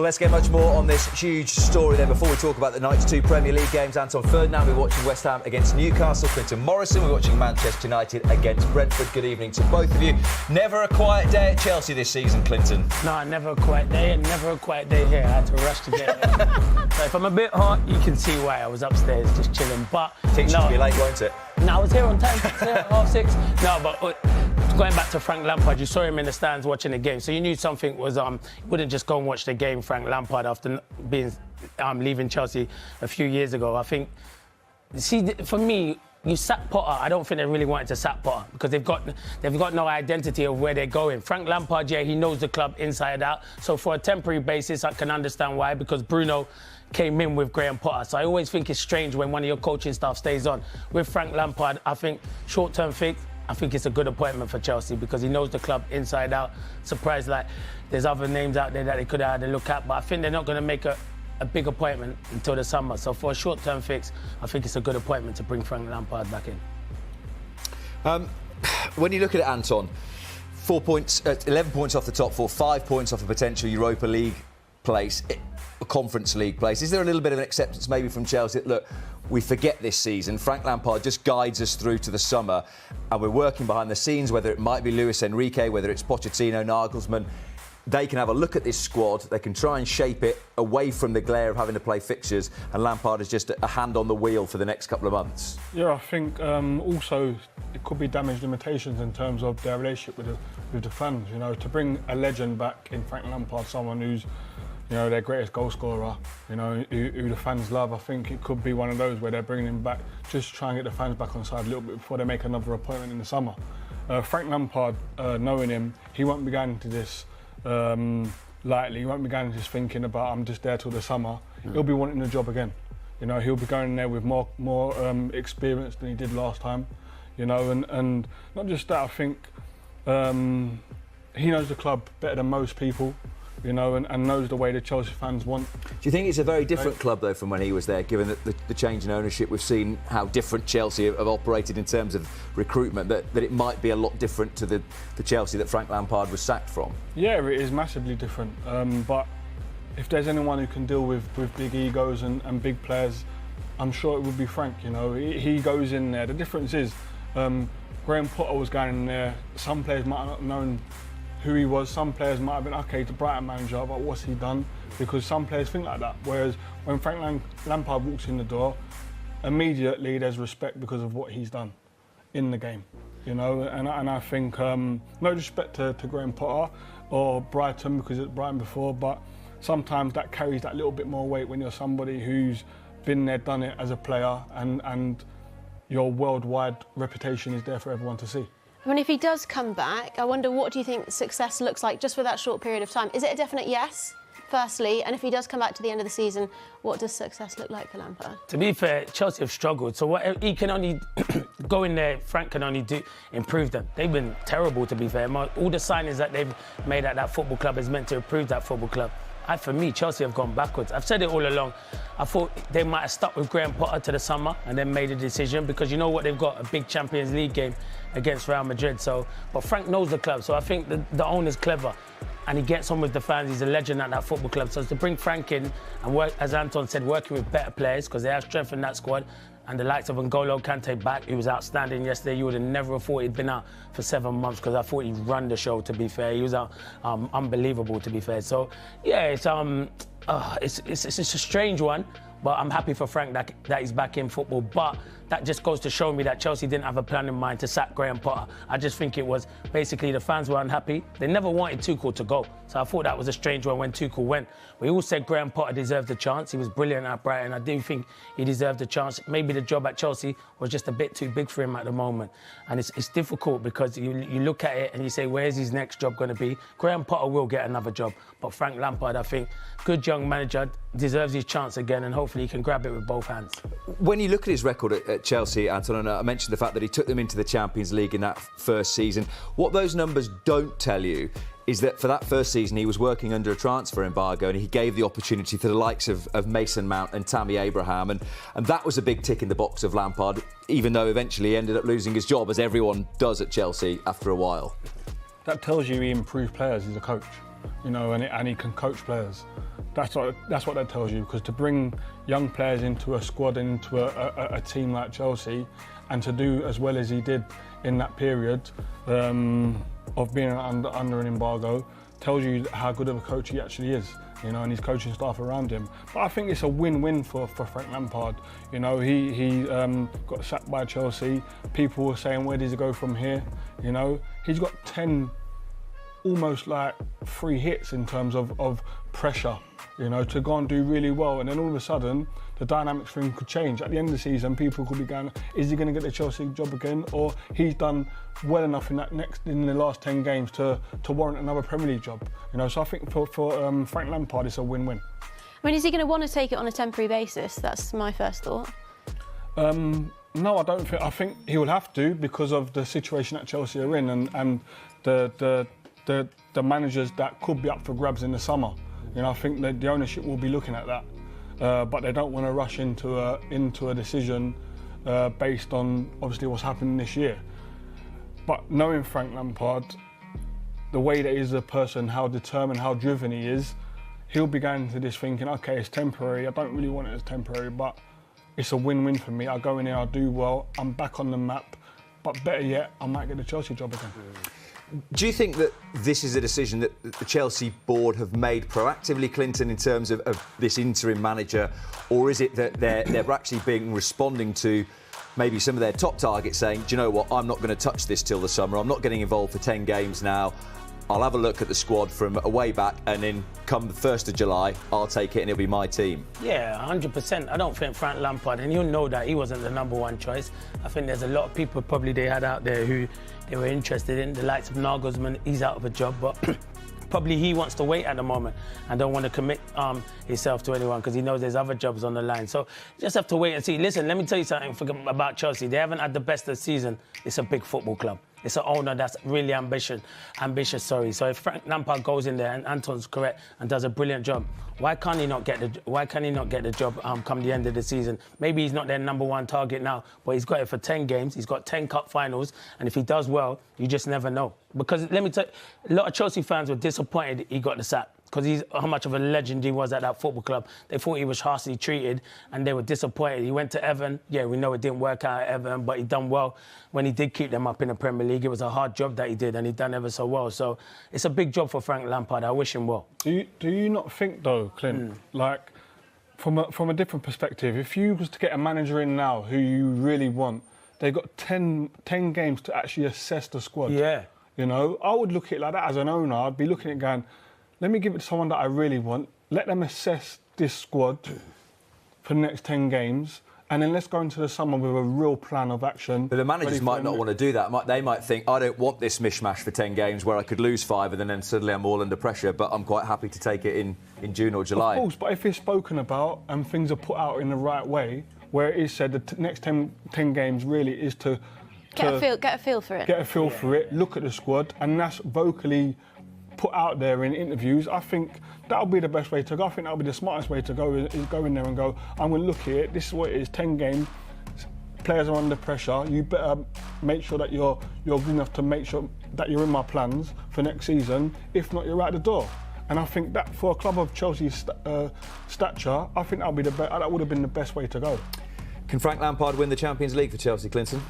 let's get much more on this huge story then. Before we talk about the night's 2 Premier League games, Anton Ferdinand, we're watching West Ham against Newcastle. Clinton Morrison, we're watching Manchester United against Brentford. Good evening to both of you. Never a quiet day at Chelsea this season, Clinton. No, never a quiet day, and never a quiet day here. I had to rush to get here. So if I'm a bit hot, you can see why. I was upstairs just chilling, but... Teach you to be late, won't it? No, I was here on time, at 6:30. No, but... Going back to Frank Lampard, you saw him in the stands watching the game, so you knew something was... You wouldn't just go and watch the game, Frank Lampard, after leaving Chelsea a few years ago. I think, see, for me, you sack Potter. I don't think they really wanted to sack Potter because they've got no identity of where they're going. Frank Lampard, yeah, he knows the club inside out. So for a temporary basis, I can understand why, because Bruno came in with Graham Potter. So I always think it's strange when one of your coaching staff stays on. With Frank Lampard, I think short-term fix, I think it's a good appointment for Chelsea because he knows the club inside out. Surprised, like, there's other names out there that they could have had a look at, but I think they're not going to make a big appointment until the summer. So for a short-term fix, I think it's a good appointment to bring Frank Lampard back in. When you look at it, Anton, 4 points, 11 points off the top 4, 5 points off a potential Europa League place, a Conference League place. Is there a little bit of an acceptance maybe from Chelsea that, look, we forget this season, Frank Lampard just guides us through to the summer and we're working behind the scenes, whether it might be Luis Enrique, whether it's Pochettino, Nagelsmann, they can have a look at this squad, they can try and shape it away from the glare of having to play fixtures, and Lampard is just a hand on the wheel for the next couple of months? Yeah, I think also it could be damage limitations in terms of their relationship with the fans. You know, to bring a legend back in Frank Lampard, someone who's, you know, their greatest goal scorer, you know, who the fans love. I think it could be one of those where they're bringing him back, just try and get the fans back on side a little bit before they make another appointment in the summer. Frank Lampard, knowing him, he won't be going into this lightly. He won't be going into this thinking about, I'm just there till the summer. He'll be wanting the job again. You know, he'll be going there with more experience than he did last time. You know, and not just that, I think he knows the club better than most people. You know, and knows the way the Chelsea fans want. Do you think it's a very different club, though, from when he was there, given that the change in ownership? We've seen how different Chelsea have operated in terms of recruitment, that it might be a lot different to the Chelsea that Frank Lampard was sacked from? Yeah, it is massively different. But if there's anyone who can deal with big egos and big players, I'm sure it would be Frank. You know, he goes in there. The difference is, Graham Potter was going in there. Some players might not have known who he was. Some players might have been, okay, the Brighton manager, but what's he done? Because some players think like that. Whereas when Frank Lampard walks in the door, immediately there's respect because of what he's done in the game. You know, and I think, no disrespect to Graham Potter or Brighton, because it's Brighton before, but sometimes that carries that little bit more weight when you're somebody who's been there, done it as a player, and your worldwide reputation is there for everyone to see. I mean, if he does come back, I wonder, what do you think success looks like just for that short period of time? Is it a definite yes, firstly? And if he does come back to the end of the season, what does success look like for Lampard? To be fair, Chelsea have struggled. So what he can only go in there, Frank can only improve them. They've been terrible, to be fair. All the signings that they've made at that football club is meant to improve that football club. For me, Chelsea have gone backwards. I've said it all along. I thought they might have stuck with Graham Potter to the summer and then made a decision, because you know what, they've got a big Champions League game against Real Madrid. So, but Frank knows the club, so I think the owner's clever and he gets on with the fans. He's a legend at that football club. So to bring Frank in and work, as Anton said, working with better players, because they have strength in that squad, and the likes of N'Golo Kante back, who was outstanding yesterday. You would have never thought he'd been out for 7 months, because I thought he'd run the show, to be fair. He was unbelievable, to be fair. So, yeah, it's a strange one, but I'm happy for Frank that he's back in football. But that just goes to show me that Chelsea didn't have a plan in mind to sack Graham Potter. I just think it was basically the fans were unhappy. They never wanted Tuchel to go. So I thought that was a strange one when Tuchel went. We all said Graham Potter deserved a chance. He was brilliant at Brighton. I do think he deserved a chance. Maybe the job at Chelsea was just a bit too big for him at the moment. And it's difficult, because you look at it and you say, where's his next job going to be? Graham Potter will get another job. But Frank Lampard, I think, good young manager, deserves his chance again, and hopefully he can grab it with both hands. When you look at his record at Chelsea, Anton, and I mentioned the fact that he took them into the Champions League in that first season, what those numbers don't tell you is that for that first season he was working under a transfer embargo, and he gave the opportunity to the likes of Mason Mount and Tammy Abraham, and that was a big tick in the box of Lampard, even though eventually he ended up losing his job, as everyone does at Chelsea after a while. That tells you he improved players as a coach, you know, and he can coach players. That's what that tells you, because to bring young players into a squad and into a team like Chelsea, and to do as well as he did in that period of being under an embargo, tells you how good of a coach he actually is, you know, and his coaching staff around him. But I think it's a win-win for Frank Lampard. You know, he got sacked by Chelsea. People were saying, where does he go from here? You know, he's got 10 almost like free hits in terms of pressure, you know, to go and do really well. And then all of a sudden, the dynamics for him could change. At the end of the season, people could be going, is he going to get the Chelsea job again? Or he's done well enough in the last 10 games to warrant another Premier League job. You know, so I think for Frank Lampard, it's a win-win. I mean, is he going to want to take it on a temporary basis? That's my first thought. No, I don't think. I think he will have to, because of the situation that Chelsea are in and the managers that could be up for grabs in the summer. You know, I think that the ownership will be looking at that, but they don't want to rush into a decision based on obviously what's happening this year. But knowing Frank Lampard, the way that he's a person, how determined, how driven he is, he'll be going into this thinking, okay, it's temporary. I don't really want it as temporary, but it's a win-win for me. I go in there, I do well, I'm back on the map, but better yet, I might get the Chelsea job again. Do you think that this is a decision that the Chelsea board have made proactively, Clinton, in terms of this interim manager, or is it that they're actually responding to maybe some of their top targets, saying, do you know what, I'm not going to touch this till the summer, I'm not getting involved for 10 games now, I'll have a look at the squad from a way back, and then come the 1st of July, I'll take it and it'll be my team? Yeah, 100%. I don't think Frank Lampard, and you'll know that he wasn't the number one choice. I think there's a lot of people probably they had out there who they were interested in. The likes of Nagelsmann, he's out of a job, but probably he wants to wait at the moment and don't want to commit himself to anyone because he knows there's other jobs on the line. So just have to wait and see. Listen, let me tell you something about Chelsea. They haven't had the best of the season. It's a big football club. It's an owner that's really ambitious. So if Frank Lampard goes in there, and Anton's correct, and does a brilliant job, why can he not get the job come the end of the season? Maybe he's not their number one target now, but he's got it for 10 games. He's got 10 cup finals, and if he does well, you just never know. Because let me tell you, a lot of Chelsea fans were disappointed he got the sack, because he's how much of a legend he was at that football club. They thought he was harshly treated, and they were disappointed. He went to Everton. Yeah, we know it didn't work out at Everton, but he done well when he did keep them up in the Premier League. It was a hard job that he did, and he done ever so well. So it's a big job for Frank Lampard. I wish him well. Do you not think, though, Clint, like, from a different perspective, if you was to get a manager in now who you really want, they've got 10 games to actually assess the squad. Yeah. You know, I would look at it like that as an owner. I'd be looking at it going, let me give it to someone that I really want. Let them assess this squad for the next 10 games. And then let's go into the summer with a real plan of action. But the managers might not want to do that. They might think, I don't want this mishmash for 10 games where I could lose 5 and then suddenly I'm all under pressure, but I'm quite happy to take it in June or July. Of course, but if it's spoken about and things are put out in the right way, where it is said the next 10 games really is to get a feel for it. Get a feel for it, look at the squad, and that's vocally put out there in interviews. I think that'll be the best way to go. I think that'll be the smartest way to go, is go in there and go, I'm going to look at it, this is what it is, 10 games, players are under pressure, you better make sure that you're good enough to make sure that you're in my plans for next season. If not, you're out the door. And I think that for a club of Chelsea's stature, I think that would have been the best way to go. Can Frank Lampard win the Champions League for Chelsea, Clinton?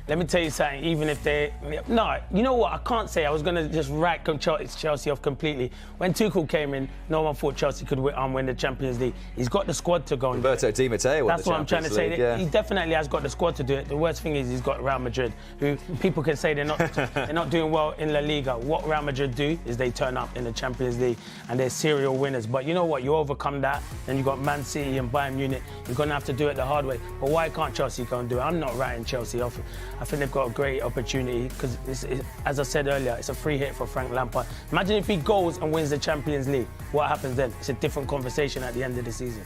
Let me tell you something, even if they... No, you know what, I can't say. I was going to just write Chelsea off completely. When Tuchel came in, no one thought Chelsea could win the Champions League. He's got the squad to go and Roberto Di Matteo won the Champions League. That's what I'm trying to say. Yeah. He definitely has got the squad to do it. The worst thing is he's got Real Madrid, who people can say they're not doing well in La Liga. What Real Madrid do is they turn up in the Champions League and they're serial winners. But you know what? You overcome that, then you've got Man City and Bayern Munich. You're going to have to do it the hard way. But why can't Chelsea go and do it? I'm not writing Chelsea off. I think they've got a great opportunity because, as I said earlier, it's a free hit for Frank Lampard. Imagine if he goes and wins the Champions League. What happens then? It's a different conversation at the end of the season.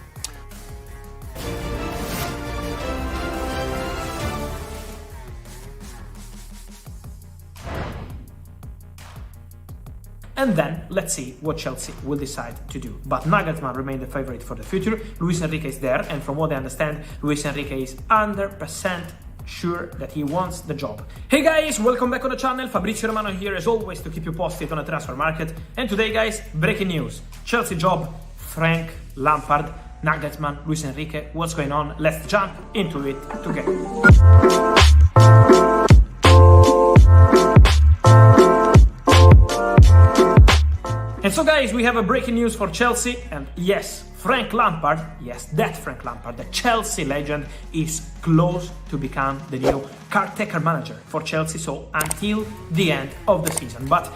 And then, let's see what Chelsea will decide to do. But Nagelsmann remains the favourite for the future. Luis Enrique is there, and from what I understand, Luis Enrique is 100% sure that he wants the job. Hey guys, welcome back on the channel. Fabrizio Romano here as always to keep you posted on the transfer market. And today guys, breaking news. Chelsea job Frank Lampard, Nagelsmann, Luis Enrique. What's going on? Let's jump into it together. And so guys, we have a breaking news for Chelsea, and yes, Frank Lampard, yes, that Frank Lampard, the Chelsea legend, is close to become the new caretaker manager for Chelsea, so until the end of the season. But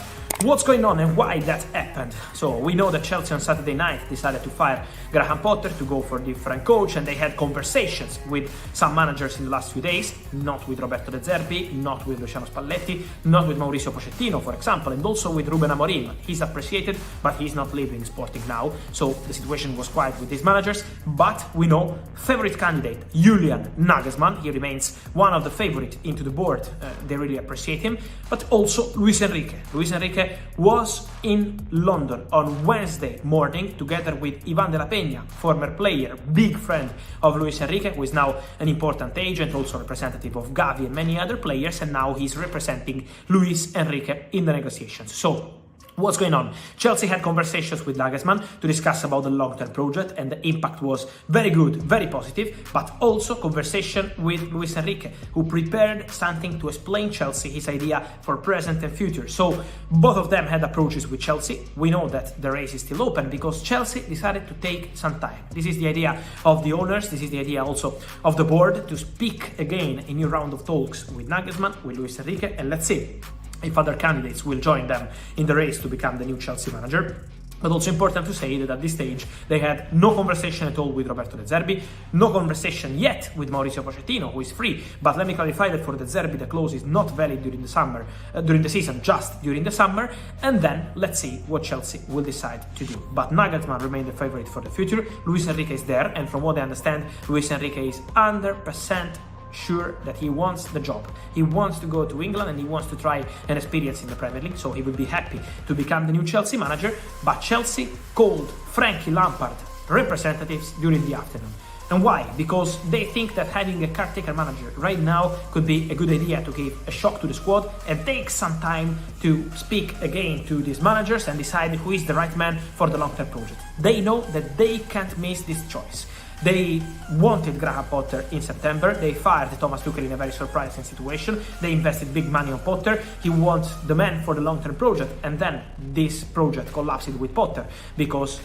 what's going on and why that happened? So we know that Chelsea on Saturday night decided to fire Graham Potter to go for a different coach, and they had conversations with some managers in the last few days, not with Roberto De Zerbi, not with Luciano Spalletti, not with Mauricio Pochettino, for example, and also with Ruben Amorim. He's appreciated, but he's not leaving Sporting now, so the situation was quiet with these managers. But we know favorite candidate Julian Nagelsmann, he remains one of the favorite into the board. They really appreciate him, but also Luis Enrique. Luis Enrique was in London on Wednesday morning together with Ivan de la Peña, former player, big friend of Luis Enrique, who is now an important agent, also representative of Gavi and many other players, and now he's representing Luis Enrique in the negotiations. So what's going on? Chelsea had conversations with Nagelsmann to discuss about the long-term project, and the impact was very good, very positive, but also conversation with Luis Enrique, who prepared something to explain Chelsea his idea for present and future. So both of them had approaches with Chelsea. We know that the race is still open because Chelsea decided to take some time. This is the idea of the owners, this is the idea also of the board, to speak again a new round of talks with Nagelsmann, with Luis Enrique, and let's see if other candidates will join them in the race to become the new Chelsea manager. But also important to say that at this stage they had no conversation at all with Roberto De Zerbi, no conversation yet with Mauricio Pochettino, who is free. But let me clarify that for De Zerbi the clause is not valid during the summer, during the season, just during the summer. And then let's see what Chelsea will decide to do. But Nagelsmann remains the favorite for the future. Luis Enrique is there, and from what I understand, Luis Enrique is 100% sure that he wants the job. He wants to go to England and he wants to try an experience in the Premier League, so he will be happy to become the new Chelsea manager. But Chelsea called Frankie Lampard representatives during the afternoon. And why? Because they think that having a caretaker manager right now could be a good idea to give a shock to the squad and take some time to speak again to these managers and decide who is the right man for the long-term project. They know that they can't miss this choice. They wanted Graham Potter in September. They fired Thomas Tuchel in a very surprising situation. They invested big money on Potter. He wants the man for the long-term project, and then this project collapsed with Potter because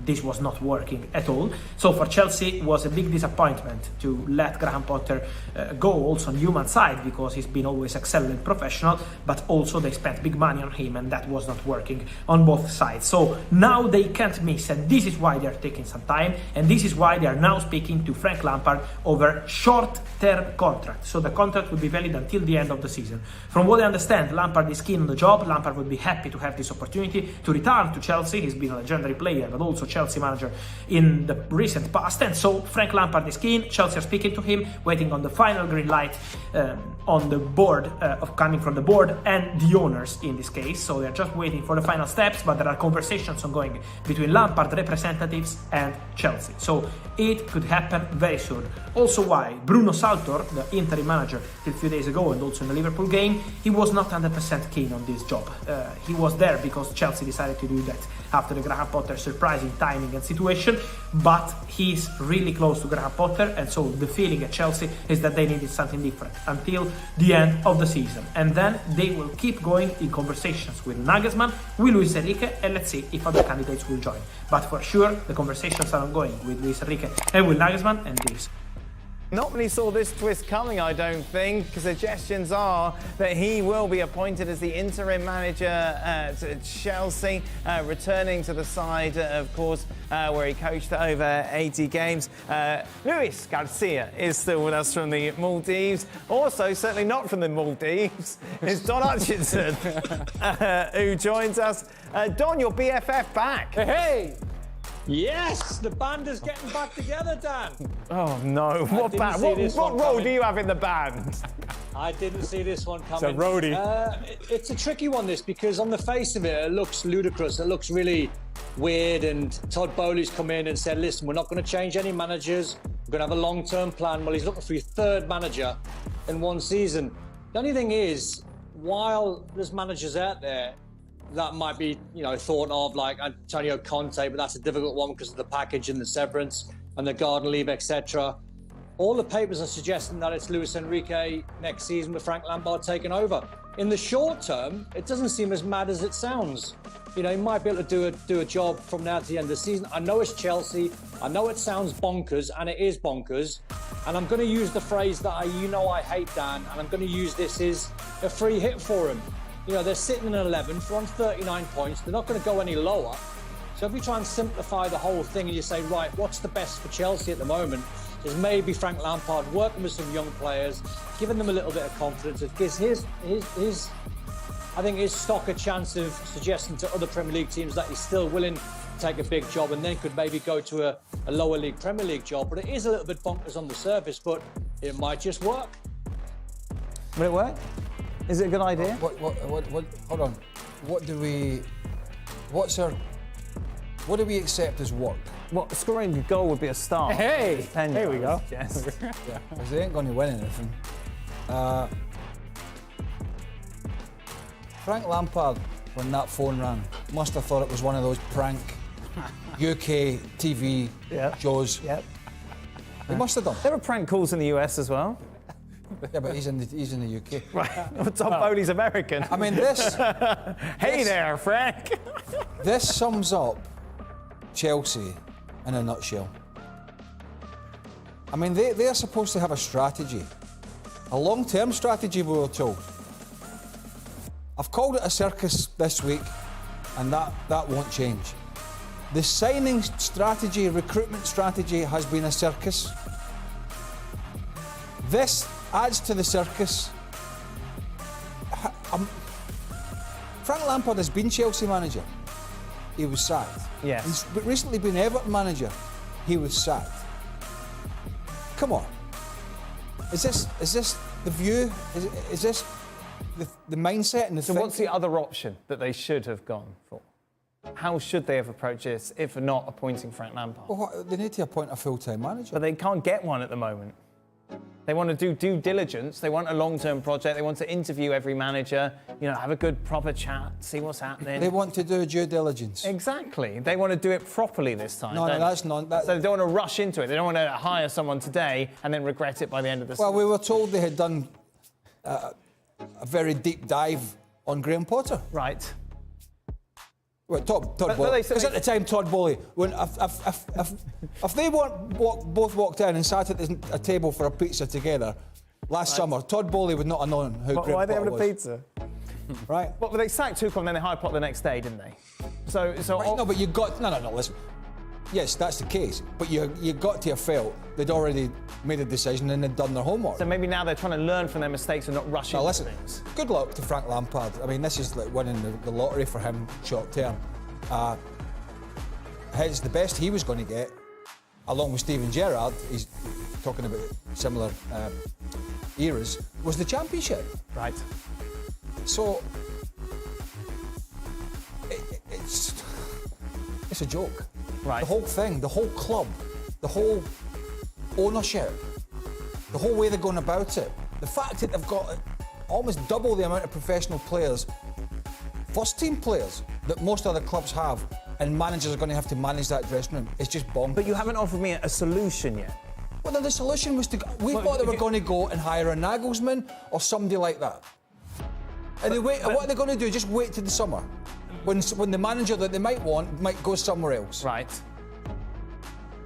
this was not working at all. So for Chelsea it was a big disappointment to let Graham Potter go, also on human side, because he's been always excellent professional, but also they spent big money on him and that was not working on both sides. So now they can't miss, and this is why they're taking some time, and this is why they are now speaking to Frank Lampard over short-term contract. So the contract will be valid until the end of the season. From what I understand, Lampard is keen on the job. Lampard would be happy to have this opportunity to return to Chelsea. He's been a legendary player, but also Chelsea manager in the recent past. And so Frank Lampard is keen. Chelsea are speaking to him, waiting on the final green light on the board, coming from the board and the owners in this case. So they're just waiting for the final steps, but there are conversations ongoing between Lampard representatives and Chelsea. So it could happen very soon. Also why Bruno Saltor, the interim manager till a few days ago and also in the Liverpool game, he was not 100% keen on this job. He was there because Chelsea decided to do that after the Graham Potter surprising timing and situation, but he's really close to Graham Potter, and so the feeling at Chelsea is that they needed something different until the end of the season, and then they will keep going in conversations with Nagelsmann, with Luis Enrique, and let's see if other candidates will join. But for sure the conversations are ongoing with Luis Enrique and with Nagelsmann, and this. Not many saw this twist coming, I don't think, because suggestions are that he will be appointed as the interim manager to Chelsea, returning to the side, of course, where he coached over 80 games. Luis Garcia is still with us from the Maldives. Also, certainly not from the Maldives, is Don Hutchinson, who joins us. Don, your BFF back. Hey! Yes, the band is getting back together, Dan. Oh no! What band? What role do you have in the band? I didn't see this one coming. It's a roadie. It's a tricky one, this, because on the face of it, it looks ludicrous. It looks really weird. And Todd Bowley's come in and said, "Listen, we're not going to change any managers. We're going to have a long-term plan." Well, he's looking for his third manager in one season. The only thing is, while there's managers out there, that might be, thought of like Antonio Conte, but that's a difficult one because of the package and the severance and the garden leave, etc. All the papers are suggesting that it's Luis Enrique next season with Frank Lampard taking over. In the short term, it doesn't seem as mad as it sounds. He might be able to do a job from now to the end of the season. I know it's Chelsea. I know it sounds bonkers, and it is bonkers. And I'm going to use the phrase that I hate, Dan, and I'm going to use this as a free hit for him. They're sitting in 11th, they're on 39 points. They're not going to go any lower. So if we try and simplify the whole thing and you say, right, what's the best for Chelsea at the moment? Is maybe Frank Lampard working with some young players, giving them a little bit of confidence. It gives his stock a chance of suggesting to other Premier League teams that he's still willing to take a big job and then could maybe go to a lower league Premier League job. But it is a little bit bonkers on the surface, but it might just work. Will it work? Is it a good idea? What hold on. What do we accept as work? Well, scoring a goal would be a start. Hey! Here we go. Yes. Yeah. Because they ain't going to win anything. Frank Lampard, when that phone rang, must have thought it was one of those prank UK TV shows. Yep. He must have done. There were prank calls in the US as well. Yeah, but he's in the UK. Right. Tom Bowley's American. I mean, this. Hey there, Frank. This sums up Chelsea in a nutshell. I mean, they are supposed to have a strategy, a long-term strategy, we were told. I've called it a circus this week, and that won't change. The signing strategy, recruitment strategy has been a circus. This adds to the circus. Frank Lampard has been Chelsea manager. He was sacked. Yes. He's recently been Everton manager. He was sacked. Come on. Is this the view? Is this the mindset and the So what's the other option that they should have gone for? How should they have approached this if not appointing Frank Lampard? Well, they need to appoint a full-time manager. But they can't get one at the moment. They want to do due diligence. They want a long-term project. They want to interview every manager, have a good proper chat, see what's happening. They want to do due diligence. Exactly. They want to do it properly this time. No, that's not. So they don't want to rush into it. They don't want to hire someone today and then regret it by the end of the season. Well, we were told they had done a very deep dive on Graham Potter. Right. Well, Todd Bowley. Because at the time, Todd Bowley, when if they both walked in and sat at a table for a pizza together last summer, Todd Bowley would not have known who Graham Potter was. Why are they having a pizza? Right. Well, they sacked Tuchel and then they hired Potter the next day, didn't they? So right, no, but you got no. Listen. Yes, that's the case. But you got to have felt they'd already made a decision and they'd done their homework. So maybe now they're trying to learn from their mistakes and not rush into things. Good luck to Frank Lampard. I mean, this is like winning the lottery for him short term. It's the best he was going to get, along with Steven Gerrard. He's talking about similar eras. Was the Championship. Right. So it's a joke. Right. The whole thing, the whole club, the whole ownership, the whole way they're going about it, the fact that they've got almost double the amount of professional players, first-team players, that most other clubs have, and managers are going to have to manage that dressing room. It's just bonkers. But you haven't offered me a solution yet. Well, then the solution was to... We thought they were going to go and hire a Nagelsmann or somebody like that. And what are they going to do? Just wait till the summer? When the manager that they might want might go somewhere else. Right.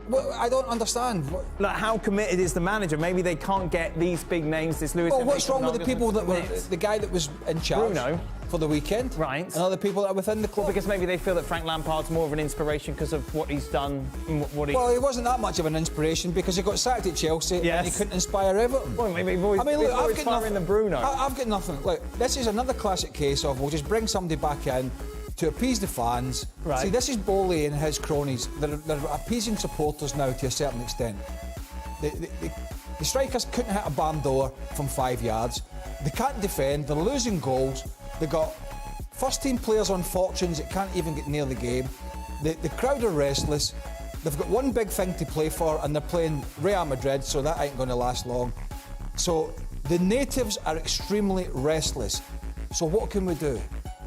Well, I don't understand. Like, how committed is the manager? Maybe they can't get these big names, this Luis Enrique. Well, what's wrong with the people that were... The guy that was in charge Bruno. For the weekend. Right. And other people that are within the club. Well, because maybe they feel that Frank Lampard's more of an inspiration because of what he's done and what he... Well, he wasn't that much of an inspiration because he got sacked at Chelsea and he couldn't inspire Everton. Well, maybe I've got nothing than Bruno. I've got nothing. Look, this is another classic case of we'll just bring somebody back in to appease the fans. Right. See, this is Bowley and his cronies. They're appeasing supporters now to a certain extent. The strikers couldn't hit a barn door from 5 yards. They can't defend. They're losing goals. They've got first-team players on fortunes that can't even get near the game. The crowd are restless. They've got one big thing to play for, and they're playing Real Madrid, so that ain't going to last long. So the natives are extremely restless. So what can we do?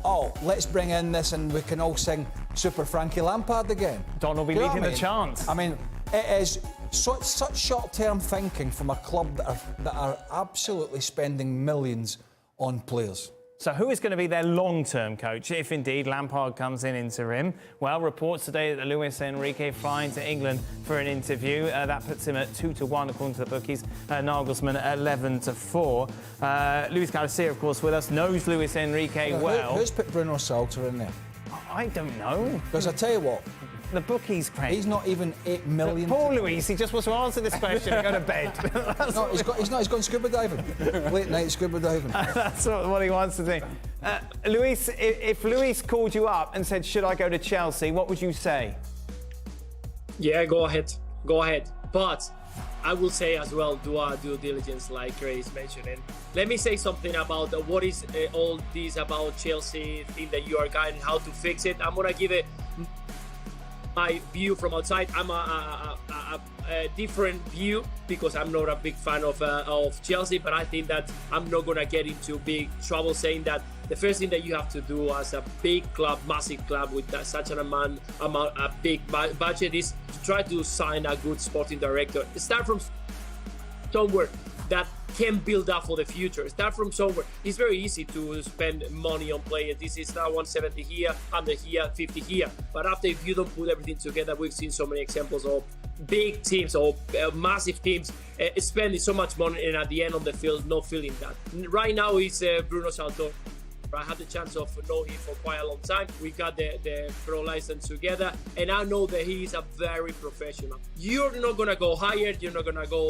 oh, let's bring in this and we can all sing Super Frankie Lampard again. Don will be Do you know leading what I the mean? chant. I mean, it is such short-term thinking from a club that are absolutely spending millions on players. So who is going to be their long-term coach if indeed Lampard comes in interim? Well, reports today that Luis Enrique flying to England for an interview. That puts him at 2-1 according to the bookies. Nagelsmann at 11-4. Luis Garcia, of course, with us, knows Luis Enrique well. Who's put Bruno Saltor in there? I don't know. Because I tell you what, The bookies, Craig. he's not even 8 million. Poor Luis, he just wants to answer this question and go to bed. No, he's gone scuba diving. Late night scuba diving. That's what he wants to do. Luis, if Luis called you up and said, should I go to Chelsea, what would you say? Yeah, go ahead. But I will say as well, do our due diligence like Ray is mentioning. Let me say something about what is all this about Chelsea thing that you are guiding, how to fix it. I'm going to give it my view from outside. I'm a different view because I'm not a big fan of Chelsea, but I think that I'm not gonna get into big trouble saying that the first thing that you have to do as a big club, massive club with such a big budget is to try to sign a good sporting director. Start from somewhere that can build up for the future. Start from somewhere. It's very easy to spend money on players. This is now 170 here, under here, 50 here. But after, if you don't put everything together, we've seen so many examples of big teams or massive teams spending so much money and at the end of the field not feeling that. Right now it's Bruno Saltor. I had the chance of knowing him for quite a long time. We got the pro license together, and I know that he is a very professional. You're not gonna go higher. You're not gonna go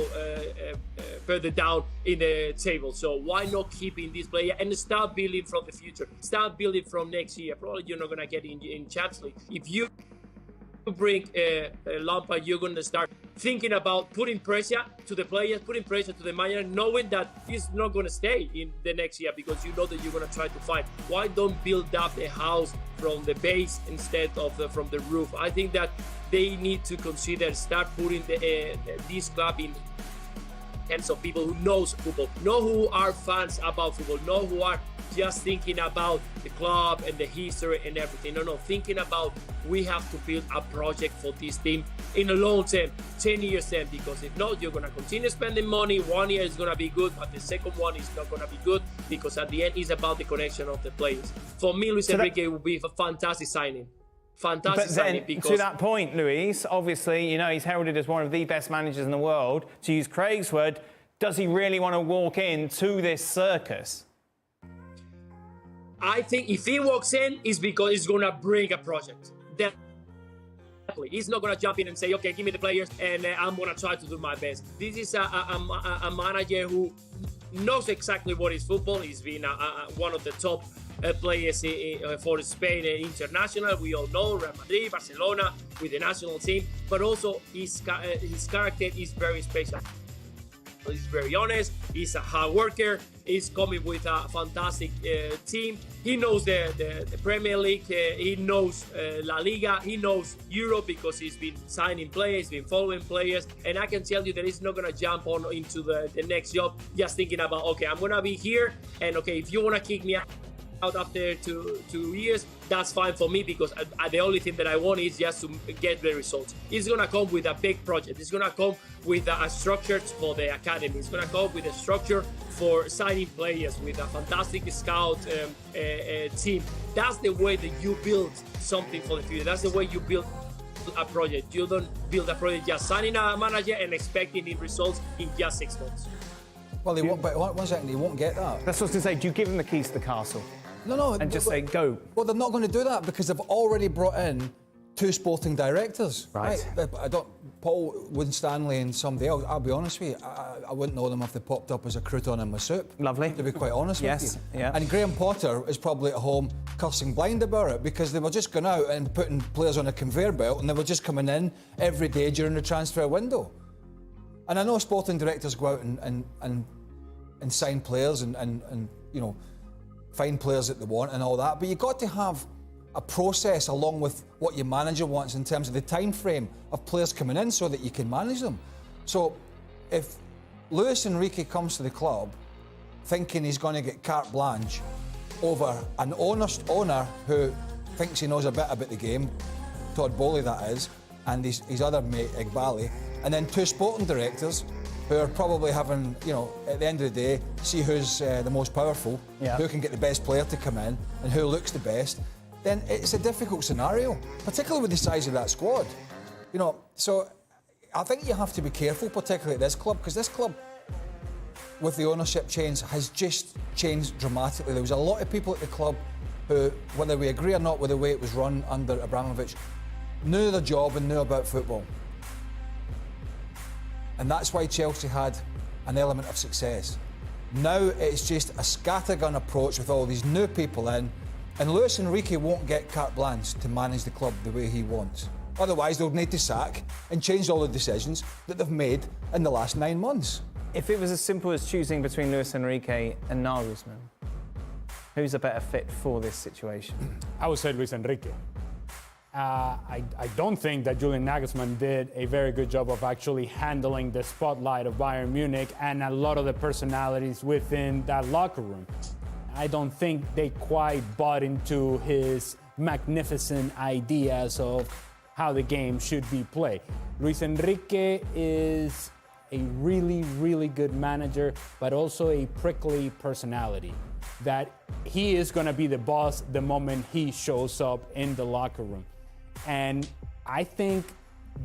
further down in the table. So why not keeping this player and start building from the future? Start building from next year. Probably you're not gonna get in Champions League. If you bring Lampard, you're going to start thinking about putting pressure to the players, putting pressure to the manager, knowing that he's not going to stay in the next year because you know that you're going to try to fight. Why don't build up a house from the base instead of from the roof? I think that they need to consider start putting this club in hands of people who knows football, know who are fans about football, know who are just thinking about the club and the history and everything. No, thinking about we have to build a project for this team in the long term, 10 years term, because if not, you're going to continue spending money. 1 year is going to be good, but the second one is not going to be good because at the end, it's about the connection of the players. For me, Luis Enrique would be a fantastic signing. Fantastic signing because... To that point, Luis, obviously, you know, he's heralded as one of the best managers in the world. To use Craig's word, does he really want to walk into this circus? I think if he walks in, it's because he's going to bring a project. Definitely. He's not going to jump in and say, okay, give me the players and I'm going to try to do my best. This is a manager who knows exactly what is football. He's been one of the top players for Spain international. We all know Real Madrid, Barcelona with the national team, but also his character is very special. He's very honest. He's a hard worker. He's coming with a fantastic team. He knows the Premier League. He knows La Liga. He knows Europe because he's been signing players, he's been following players. And I can tell you that he's not going to jump on into the next job just thinking about, okay, I'm going to be here. And okay, if you want to kick me out after two years, that's fine for me because the only thing that I want is just to get the results. It's going to come with a big project. It's going to come with a structure for the academy. It's going to come with a structure for signing players with a fantastic scout team. That's the way that you build something for the future. That's the way you build a project. You don't build a project just signing a manager and expecting the results in just 6 months. Well, he won't, but 1 second, he won't get that. That's what I was going to say. Do you give him the keys to the castle? No. And just say, go. Well, they're not going to do that because they've already brought in 2 sporting directors. Right. Paul Winstanley and somebody else. I'll be honest with you, I wouldn't know them if they popped up as a crouton in my soup. Lovely. To be quite honest with you. Yeah. And Graham Potter is probably at home cursing blind about it because they were just going out and putting players on a conveyor belt and they were just coming in every day during the transfer window. And I know sporting directors go out and sign players and you know, find players that they want and all that, but you've got to have a process along with what your manager wants in terms of the time frame of players coming in so that you can manage them. So if Luis Enrique comes to the club thinking he's going to get carte blanche over an owner who thinks he knows a bit about the game, Todd Bowley that is, and his other mate Igbali, and then 2 sporting directors who are probably having, at the end of the day, see who's the most powerful, who can get the best player to come in, and who looks the best, then it's a difficult scenario, particularly with the size of that squad. So I think you have to be careful, particularly at this club, because this club, with the ownership change, has just changed dramatically. There was a lot of people at the club who, whether we agree or not with the way it was run under Abramovich, knew their job and knew about football. And that's why Chelsea had an element of success. Now it's just a scattergun approach with all these new people in, and Luis Enrique won't get carte blanche to manage the club the way he wants. Otherwise, they'll need to sack and change all the decisions that they've made in the last 9 months. If it was as simple as choosing between Luis Enrique and Nagelsmann, who's a better fit for this situation? I would say Luis Enrique. I don't think that Julian Nagelsmann did a very good job of actually handling the spotlight of Bayern Munich and a lot of the personalities within that locker room. I don't think they quite bought into his magnificent ideas of how the game should be played. Luis Enrique is a really, really good manager, but also a prickly personality. That he is going to be the boss the moment he shows up in the locker room. And I think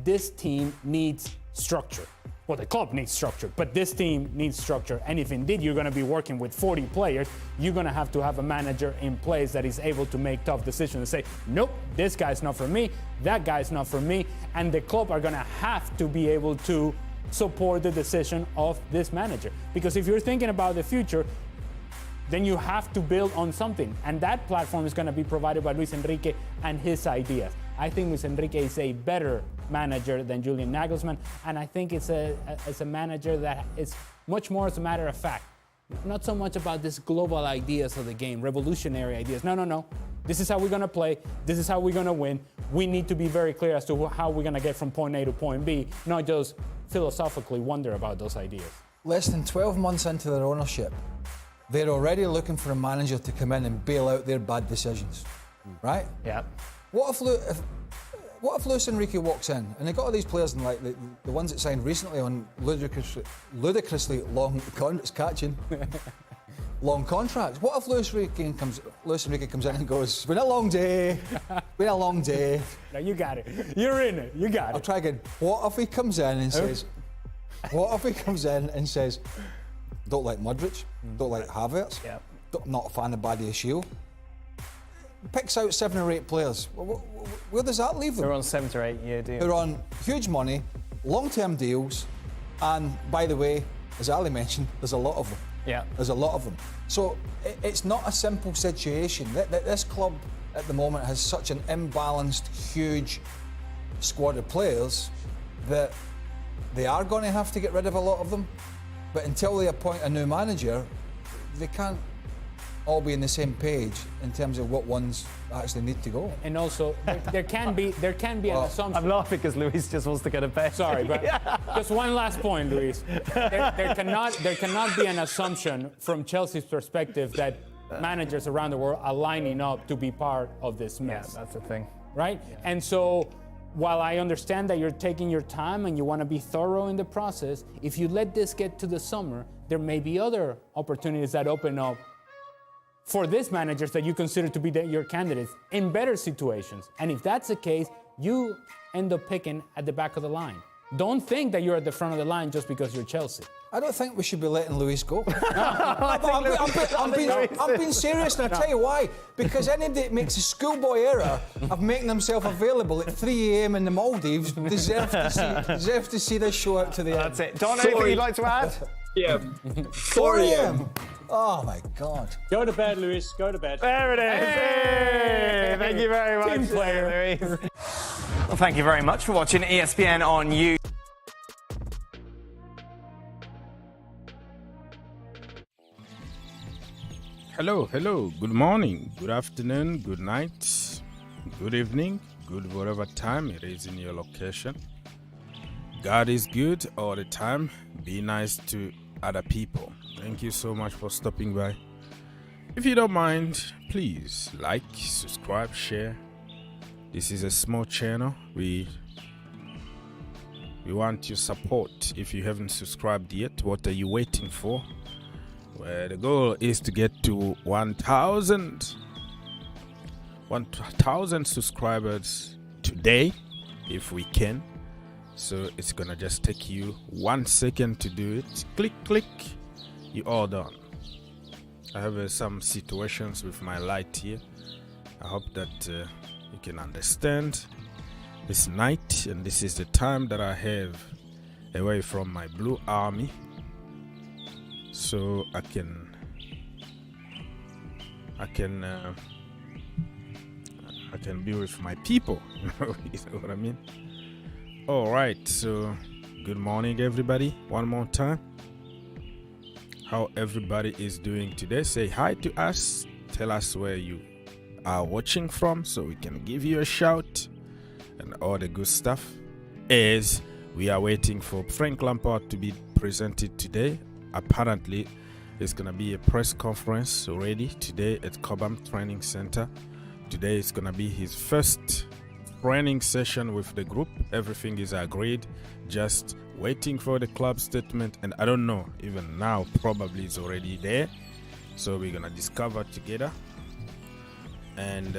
this team needs structure. Well, the club needs structure, but this team needs structure. And if indeed you're going to be working with 40 players, you're going to have a manager in place that is able to make tough decisions and say, nope, this guy's not for me, that guy's not for me. And the club are going to have to be able to support the decision of this manager. Because if you're thinking about the future, then you have to build on something. And that platform is going to be provided by Luis Enrique and his ideas. I think Luis Enrique is a better manager than Julian Nagelsmann, and I think it's a manager that is much more as a matter of fact. Not so much about this global ideas of the game, revolutionary ideas. No. This is how we're going to play. This is how we're going to win. We need to be very clear as to how we're going to get from point A to point B, not just philosophically wonder about those ideas. Less than 12 months into their ownership, they're already looking for a manager to come in and bail out their bad decisions, right? Yeah. What if Luis Enrique walks in and they got all these players and like the ones that signed recently on ludicrously long long contracts? What if Luis Enrique comes in and goes, "It's been a long day, been a long day." No, you got it. You're in it. You got it. I'll try again. What if he comes in and says, "Don't like Modric, don't like Havertz, not a fan of Badiashile." Picks out 7 or 8 players. Where does that leave them? They're on 7 to 8 year deals. They're on huge money, long-term deals, and by the way, as Ali mentioned, there's a lot of them. Yeah. There's a lot of them. So it's not a simple situation. This club at the moment has such an imbalanced, huge squad of players that they are going to have to get rid of a lot of them. But until they appoint a new manager, they can't all be on the same page in terms of what ones actually need to go. And also, there can be an assumption. I'm laughing because Luis just wants to go to bed. Sorry, but just one last point, Luis. There cannot be an assumption from Chelsea's perspective that managers around the world are lining up to be part of this mess. Yeah, that's the thing. Right? Yeah. And so, while I understand that you're taking your time and you want to be thorough in the process, if you let this get to the summer, there may be other opportunities that open up for these managers that you consider to be your candidates in better situations. And if that's the case, you end up picking at the back of the line. Don't think that you're at the front of the line just because you're Chelsea. I don't think we should be letting Luis go. I'm being serious, and I'll tell you why. Because anybody that makes a schoolboy error of making themselves available at 3 a.m. in the Maldives deserve to see this show out to the end. That's it. Don, anything you'd like to add? Yeah. 4 a.m. Oh my God. Go to bed, Luis. Go to bed. There it is. Hey! Thank you very much. Team player. Luis. Well, thank you very much for watching ESPN on YouTube. Hello, good morning, good afternoon, good night, good evening, good whatever time it is in your location. God is good all the time. Be nice to other people. Thank you so much for stopping by. If you don't mind, please like, subscribe, share. This is a small channel. We want your support. If you haven't subscribed yet, what are you waiting for? Well, the goal is to get to 1,000 subscribers today, if we can. So it's gonna just take you 1 second to do it. Click, you all done. I have some situations with my light here. I hope that you can understand. This night, and this is the time that I have away from my blue army, so I can be with my people. You know what I mean? All right, so good morning everybody one more time. How everybody is doing today? Say hi to us, tell us where you are watching from so we can give you a shout and all the good stuff. As we are waiting for Frank Lampard to be presented today. Apparently there's gonna be a press conference already today at Cobham Training Center. Today is gonna be his first training session with the group. Everything is agreed, just waiting for the club statement, and I don't know, even now probably it's already there, so we're gonna discover together. And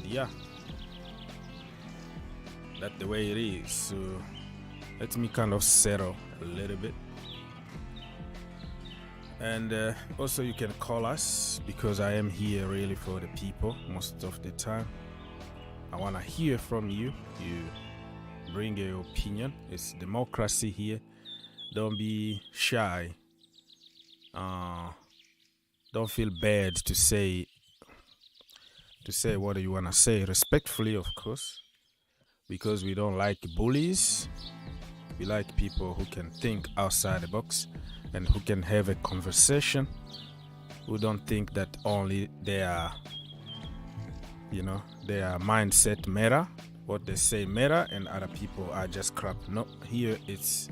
yeah, that's the way it is. So let me kind of settle a little bit. And also you can call us, because I am here really for the people most of the time. I want to hear from you. You bring your opinion. It's democracy here. Don't be shy. Don't feel bad to say what you want to say, respectfully of course, because we don't like bullies. We like people who can think outside the box and who can have a conversation, who don't think that only their mindset matter, what they say matter, and other people are just crap. No, here it's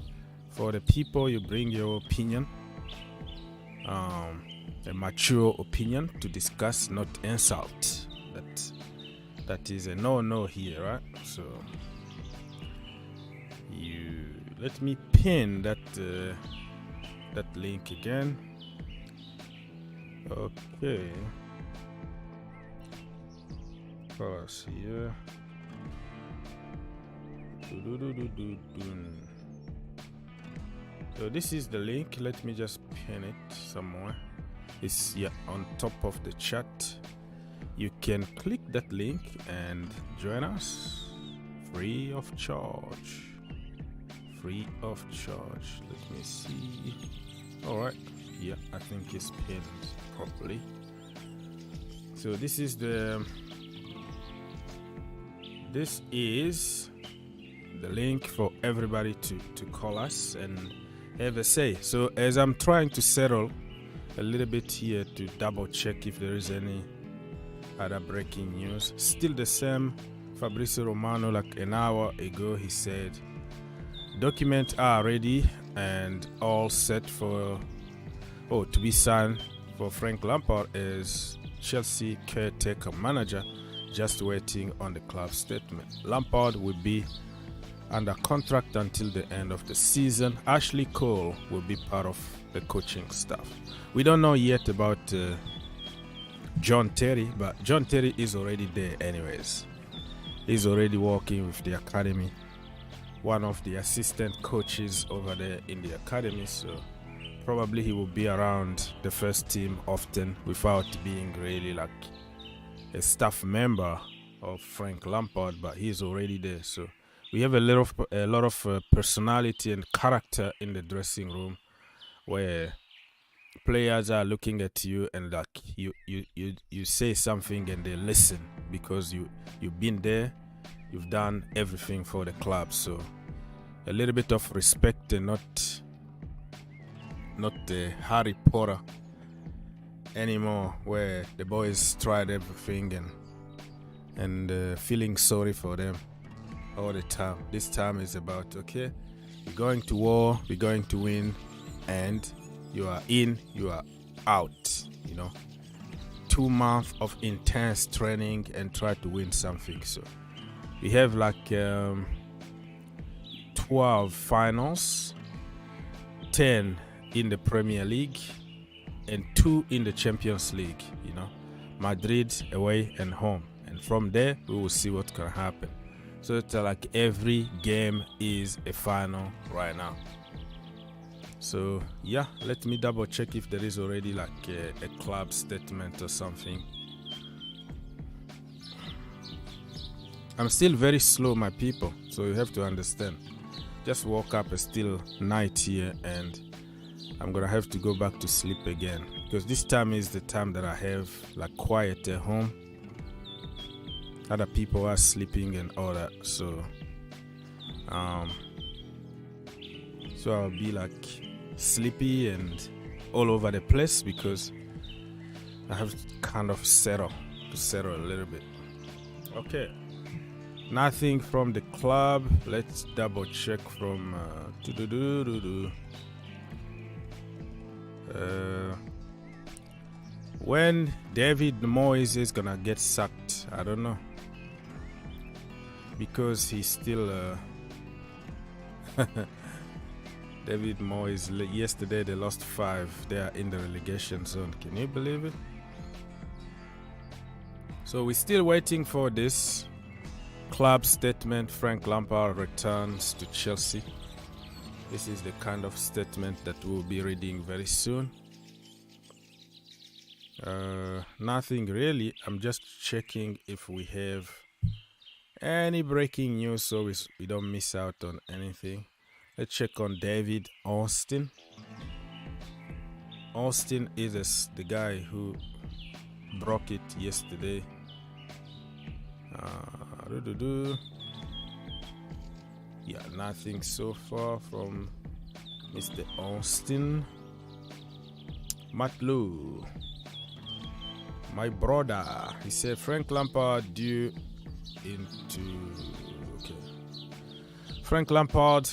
for the people. You bring your opinion, a mature opinion to discuss, not insult. That is a no here, right? So you let me pin that link again. Okay. Us here. So this is the link. Let me just pin it somewhere. It's on top of the chat. You can click that link and join us free of charge. Free of charge. Let me see. All right. Yeah, I think it's pinned properly. So this is the link for everybody to call us and have a say. So as I'm trying to settle a little bit here to double check if there is any other breaking news, still the same. Fabrizio Romano, like an hour ago, he said documents are ready and all set to be signed for Frank Lampard as Chelsea caretaker manager, just waiting on the club statement. Lampard will be under contract until the end of the season. Ashley Cole will be part of the coaching staff. We don't know yet about John Terry, but John Terry is already there anyways. He's already working with the academy, one of the assistant coaches over there in the academy, so probably he will be around the first team often without being really like a staff member of Frank Lampard, but he's already there. So we have a lot of personality and character in the dressing room, where players are looking at you and like you say something and they listen because you've been there, you've done everything for the club. So a little bit of respect and not the Harry Potter anymore, where the boys tried everything and feeling sorry for them all the time. This time is about, okay, we're going to war, we're going to win, and you are in, you are out, 2 months of intense training and try to win something. So we have like 12 finals, 10 in the Premier League and 2 in the Champions League, you know, Madrid away and home. And from there, we will see what can happen. So it's like every game is a final right now. So yeah, let me double check if there is already like a club statement or something. I'm still very slow, my people, so you have to understand. Just woke up, it's still night here, and I'm gonna have to go back to sleep again, because this time is the time that I have like quiet at home. Other people are sleeping and all that, so I'll be like sleepy and all over the place, because I have to kind of settle a little bit. Okay, nothing from the club. Let's double check from when David Moyes is gonna get sacked. I don't know, because he's still David Moyes, yesterday they lost 5. They are in the relegation zone. Can you believe it? So we're still waiting for this club statement. Frank Lampard returns to Chelsea. This is the kind of statement that we'll be reading very soon. Nothing really. I'm just checking if we have any breaking news so we don't miss out on anything. Let's check on David Austin. Austin is the guy who broke it yesterday. Yeah, nothing so far from Mr. Austin. Matlu, my brother, he said Frank Lampard due into... Okay. Frank Lampard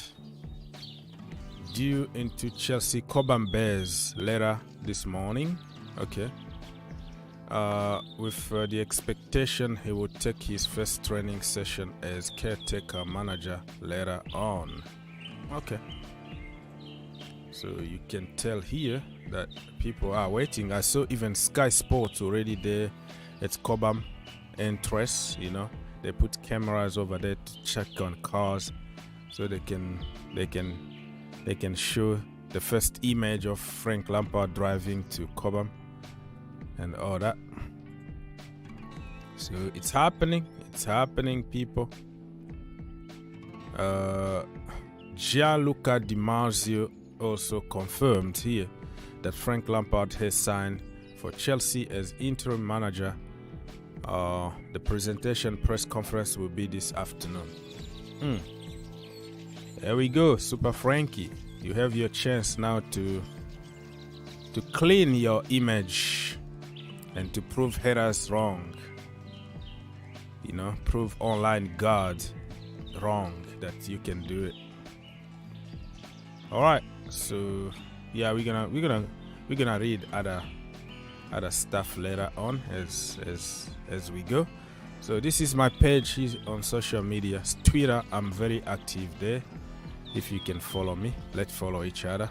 due into Chelsea Cobham Bears later this morning. Okay. With the expectation he would take his first training session as caretaker manager later on. Okay. So you can tell here that people are waiting. I saw even Sky Sports already there at Cobham entrance, you know. They put cameras over there to check on cars so they can show the first image of Frank Lampard driving to Cobham and all that. So it's happening, people. Gianluca Di Marzio also confirmed here that Frank Lampard has signed for Chelsea as interim manager. The presentation press conference will be this afternoon. There we go, Super Frankie. You have your chance now to clean your image and to prove haters wrong. You know, prove online God wrong, that you can do it. All right, so yeah, we're gonna read other stuff later on as we go. So this is my page on social media. Twitter, I'm very active there. If you can follow me, let's follow each other.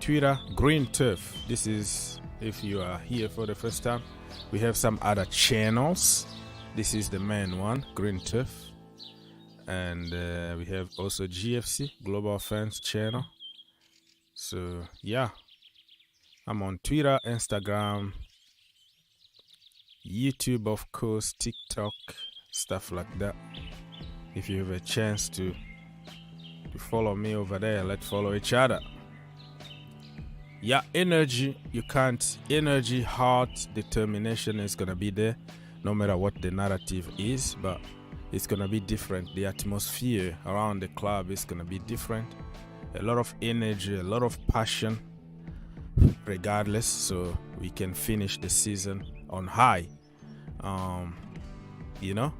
Twitter, Green Turf. This is, if you are here for the first time, we have some other channels. This is the main one, Green Turf. And we have also GFC, Global Fans Channel. So yeah, I'm on Twitter, Instagram, YouTube, of course, TikTok, stuff like that. If you have a chance to follow me over there, let's follow each other. Yeah, energy, energy, heart, determination is gonna be there no matter what the narrative is, but it's gonna be different. The atmosphere around the club is gonna be different. A lot of energy, a lot of passion, regardless, so we can finish the season on high. You know,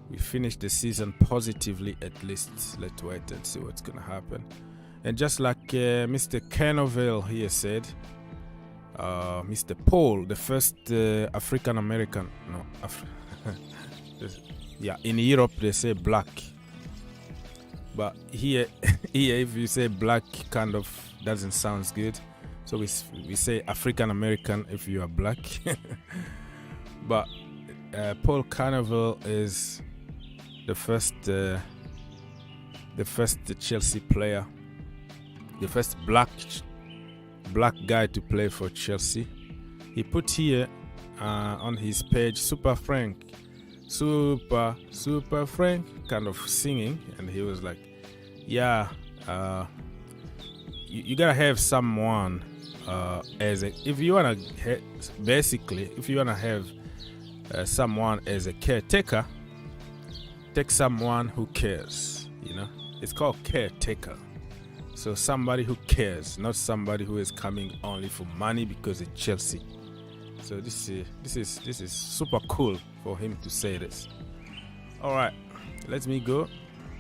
we finish the season positively at least. Let's wait and see what's gonna happen. And just like Mr. Canoville here said, Mr. Paul, the first African American. No, yeah, in Europe they say black, but here if you say black, kind of doesn't sound good. So we say African American if you are black. But Paul Carnival is the first Chelsea player, the first black guy to play for Chelsea. He put here on his page, Super Frank, kind of singing, and he was like, yeah, you gotta have someone if you wanna have someone as a caretaker, take someone who cares. It's called caretaker. So somebody who cares, not somebody who is coming only for money because it's Chelsea. So this is super cool for him to say this. All right, let me go.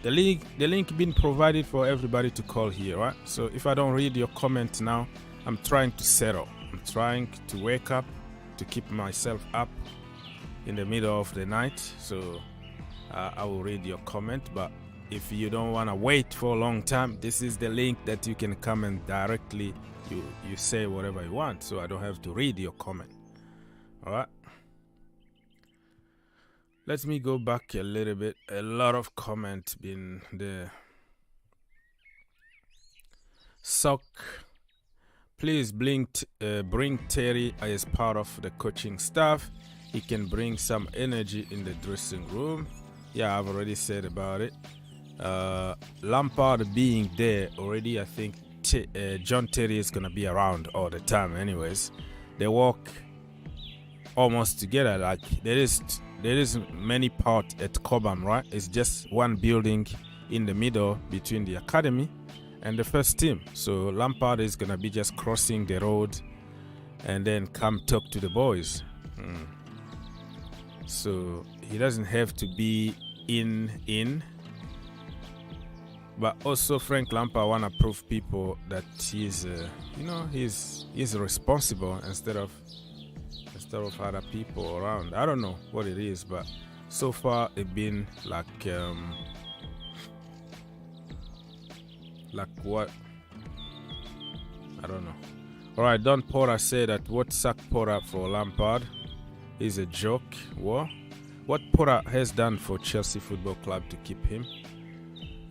The link been provided for everybody to call here, right? So if I don't read your comment now, I'm trying to settle. I'm trying to wake up, to keep myself up in the middle of the night. So I will read your comment, but if you don't want to wait for a long time, this is the link that you can come and directly you say whatever you want, so I don't have to read your comment. All right, let me go back a little bit. A lot of comments been there. Sock, please bring Terry as part of the coaching staff. He can bring some energy in the dressing room. Yeah, I've already said about it. Lampard being there already, I think John Terry is gonna be around all the time anyways. They walk almost together, like there is many parts at Cobham, right? It's just one building in the middle between the academy and the first team. So Lampard is gonna be just crossing the road and then come talk to the boys. So he doesn't have to be in. But also Frank Lampard wanna prove people that he's responsible instead of other people around. I don't know what it is, but so far it been like what? I don't know. All right, Don Porter said that what sacked Porter for Lampard is a joke. What Porter has done for Chelsea Football Club to keep him,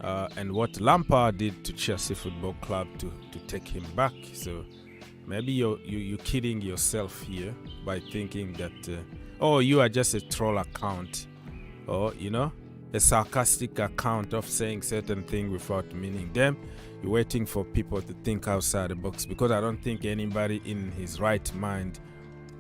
and what Lampard did to Chelsea Football Club to take him back. So maybe you're kidding yourself here by thinking that you are just a troll account, or a sarcastic account of saying certain things without meaning them. You're waiting for people to think outside the box, because I don't think anybody in his right mind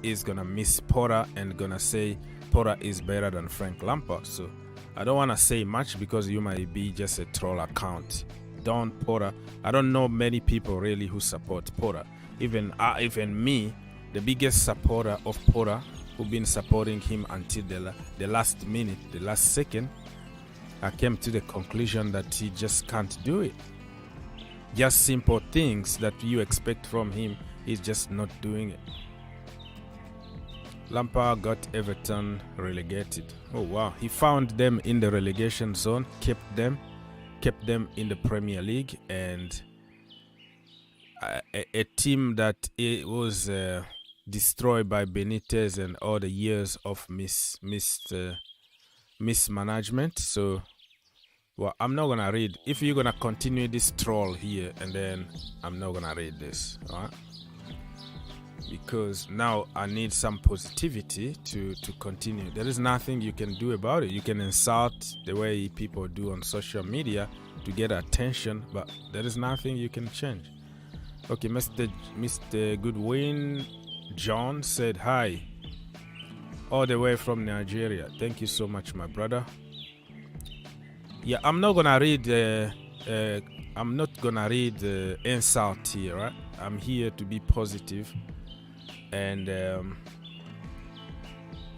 is gonna miss Porter and gonna say Porter is better than Frank Lampard. So I don't want to say much because you might be just a troll account. Don Porter, I don't know many people really who support Porter. Even me, the biggest supporter of Porter, who've been supporting him until the last minute, the last second, I came to the conclusion that he just can't do it. Just simple things that you expect from him, he's just not doing it. Lampard got Everton relegated. Oh wow, he found them in the relegation zone, kept them in the Premier League, and a team that it was destroyed by Benitez and all the years of mismanagement. So, well, I'm not gonna read. If you're gonna continue this troll here, and then I'm not gonna read this, all right? Because now I need some positivity to continue. There is nothing you can do about it. You can insult the way people do on social media to get attention, but there is nothing you can change. Okay, Mr. Goodwin John said hi, all the way from Nigeria. Thank you so much, my brother. Yeah, I'm not gonna read insult here, right? I'm here to be positive, and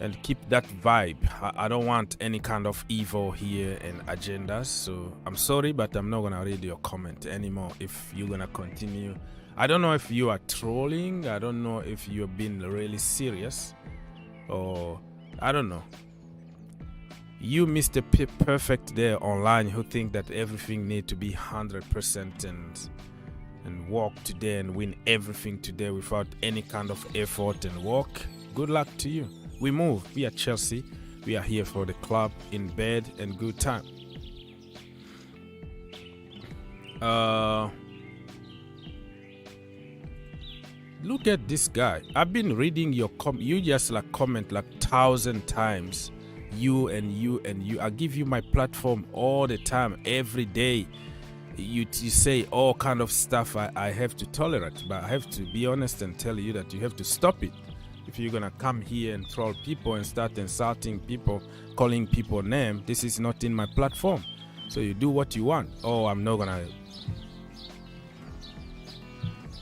and keep that vibe. I don't want any kind of evil here and agendas. So I'm sorry, but I'm not gonna read your comment anymore if you're gonna continue. I don't know if you are trolling. I don't know if you're being really serious, or I don't know. You Mr. Perfect there online who think that everything need to be 100% and walk today and win everything today without any kind of effort and work. Good luck to you. We move. We are Chelsea. We are here for the club, in bed and good time. Look at this guy. I've been reading your you just like comment like 1,000 times. You and you and you. I give you my platform all the time, every day. You say all kind of stuff I have to tolerate, but I have to be honest and tell you that you have to stop it. If you're gonna come here and troll people and start insulting people, calling people names, this is not in my platform. So you do what you want. Oh, I'm not gonna.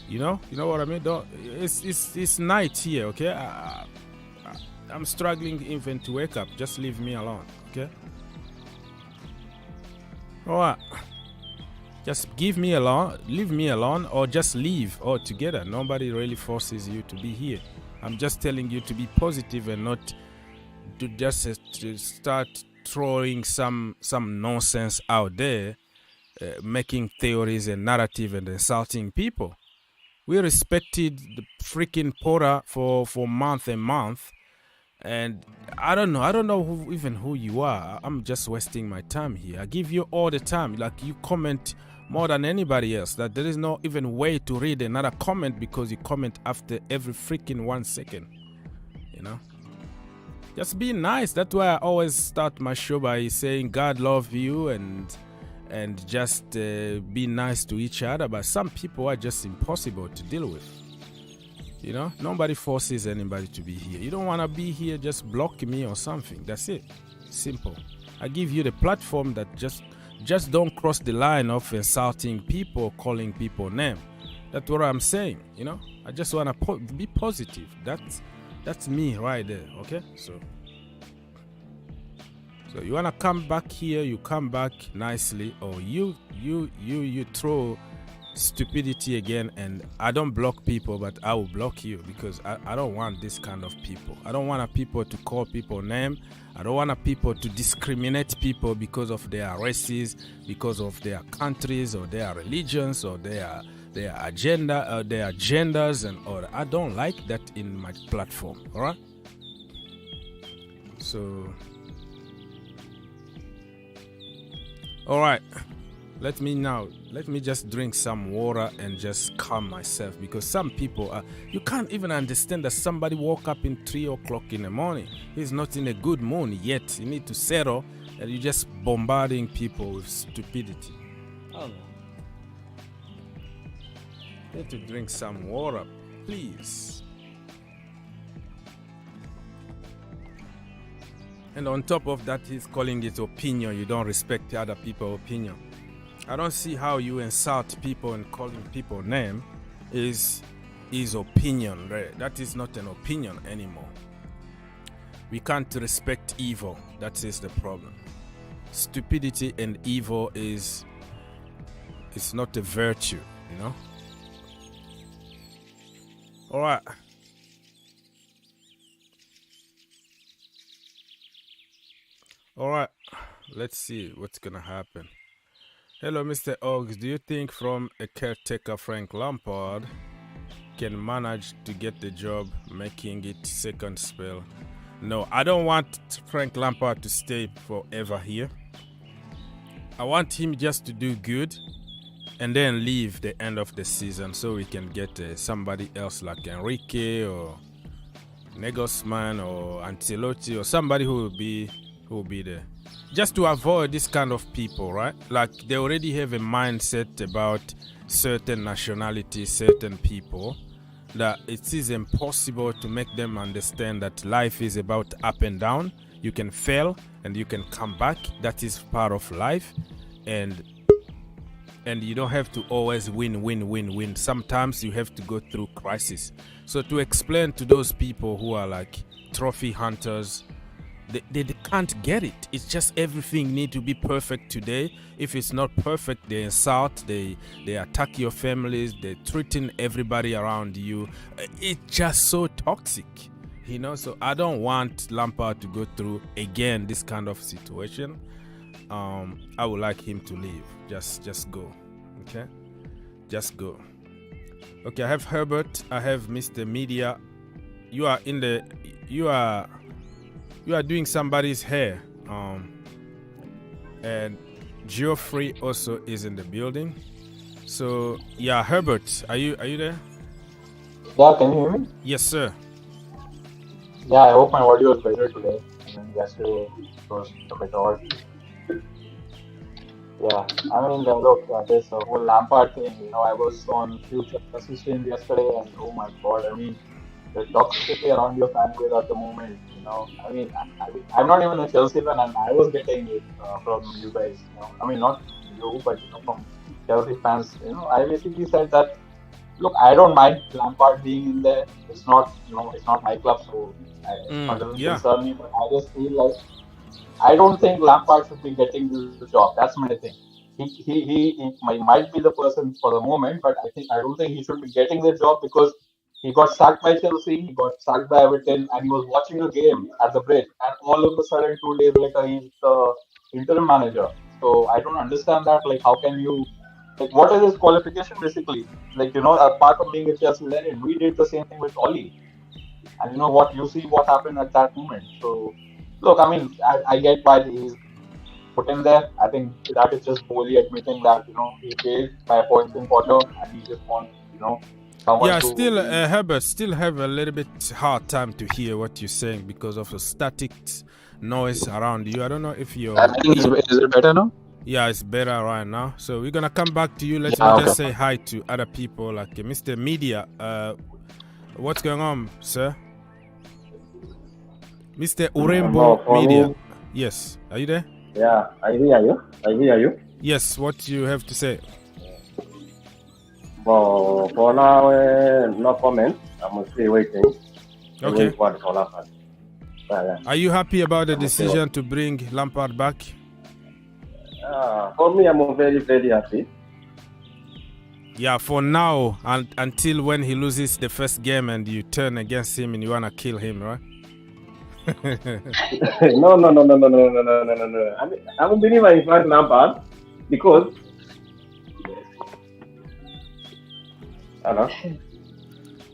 You know what I mean? It's night here, okay? I'm struggling even to wake up. Just leave me alone, okay? All right. Just leave me alone, or just leave altogether. Nobody really forces you to be here. I'm just telling you to be positive and not to just to start throwing some nonsense out there, making theories and narrative and insulting people. We respected the freaking Porter for month and month, and I don't know who you are. I'm just wasting my time here. I give you all the time, like you comment more than anybody else, that there is no even way to read another comment because you comment after every freaking 1 second. You know, just be nice. That's why I always start my show by saying God love you and just be nice to each other. But some people are just impossible to deal with. You know, nobody forces anybody to be here. You don't want to be here, just block me or something. That's it. Simple. I give you the platform that just don't cross the line of insulting people, calling people names. That's what I'm saying, you know. I just want to be positive. That's me right there, okay? So you want to come back here, you come back nicely, or you throw stupidity again, and I don't block people, but I will block you because I don't want this kind of people. I don't want people to call people names. I don't want people to discriminate people because of their races, because of their countries or their religions or their agenda or their agendas and all. I don't like that in my platform. All right. So, all right. Let me just drink some water and just calm myself, because some people you can't even understand that somebody woke up in 3 o'clock in the morning. He's not in a good mood yet. You need to settle, and you're just bombarding people with stupidity. Oh no. You need to drink some water, please. And on top of that, he's calling it opinion. You don't respect other people's opinion. I don't see how you insult people and calling people name is opinion. Right? That is not an opinion anymore. We can't respect evil. That is the problem. Stupidity and evil it's not a virtue, you know. All right. All right. Let's see what's gonna happen. Hello, Mr. Oggs. Do you think from a caretaker Frank Lampard can manage to get the job, making it second spell? No, I don't want Frank Lampard to stay forever here. I want him just to do good and then leave the end of the season so we can get somebody else like Enrique or Nagelsmann or Ancelotti or somebody who will be there. Just to avoid this kind of people, right? Like they already have a mindset about certain nationalities, certain people, that it is impossible to make them understand that life is about up and down. You can fail and you can come back. That is part of life. And you don't have to always win. Sometimes you have to go through crisis. So to explain to those people who are like trophy hunters, they can't get it. It's just everything need to be perfect today. If it's not perfect, they insult, they attack your families, they're treating everybody around you. It's just so toxic, you know. So I don't want Lampard to go through again this kind of situation. I would like him to leave. Just go, okay? Just go. Okay, I have Herbert. I have Mr. Media. You are doing somebody's hair. And Geoffrey also is in the building. So yeah, Herbert, are you there? Yeah, can you hear me? Yes, sir. Yeah, I hope my audio is better today. Yesterday it was a bit odd. Yeah, I mean, look, this whole Lampard thing, you know, I was on Future Assistant yesterday, and oh my god, I mean, the toxicity around your fan base at the moment, you know, I mean, I'm not even a Chelsea fan, and I was getting it from you guys, you know, I mean, not you, but, you know, from Chelsea fans, you know, I basically said that, look, I don't mind Lampard being in there, it's not, you know, it's not my club, so it doesn't concern me, but I just feel like, I don't think Lampard should be getting the job. That's my thing. He might be the person for the moment, but I don't think he should be getting the job because he got sacked by Chelsea, he got sacked by Everton, and he was watching a game at the bridge, and all of a sudden 2 days later he's the interim manager. So I don't understand that. Like, how can you? Like, what is his qualification basically? Like, you know, apart from being a Chelsea legend, we did the same thing with Oli, and you know what? You see what happened at that moment. So. Look, I mean, I get why he's put in there. I think that is just boldly admitting that, you know, he failed by a point in quarter and he just wants, you know, someone yeah, to... still, Herbert, still have a little bit hard time to hear what you're saying because of the static noise around you. I don't know if you're... Is it better now? Yeah, it's better right now. So we're going to come back to you. Let's just say hi to other people like Mr. Media. What's going on, sir? Mr. Urembo Media. Yes. Are you there? Yeah, I hear you. Yes, what you have to say? Well, for now, no comment. I'm still waiting. Okay. For Lampard. Yeah. Are you happy about the decision to bring Lampard back? For me, I'm very, very happy. Yeah, for now, and until when he loses the first game and you turn against him and you want to kill him, right? No. I'm a believer in Frank Lampard because. Hello.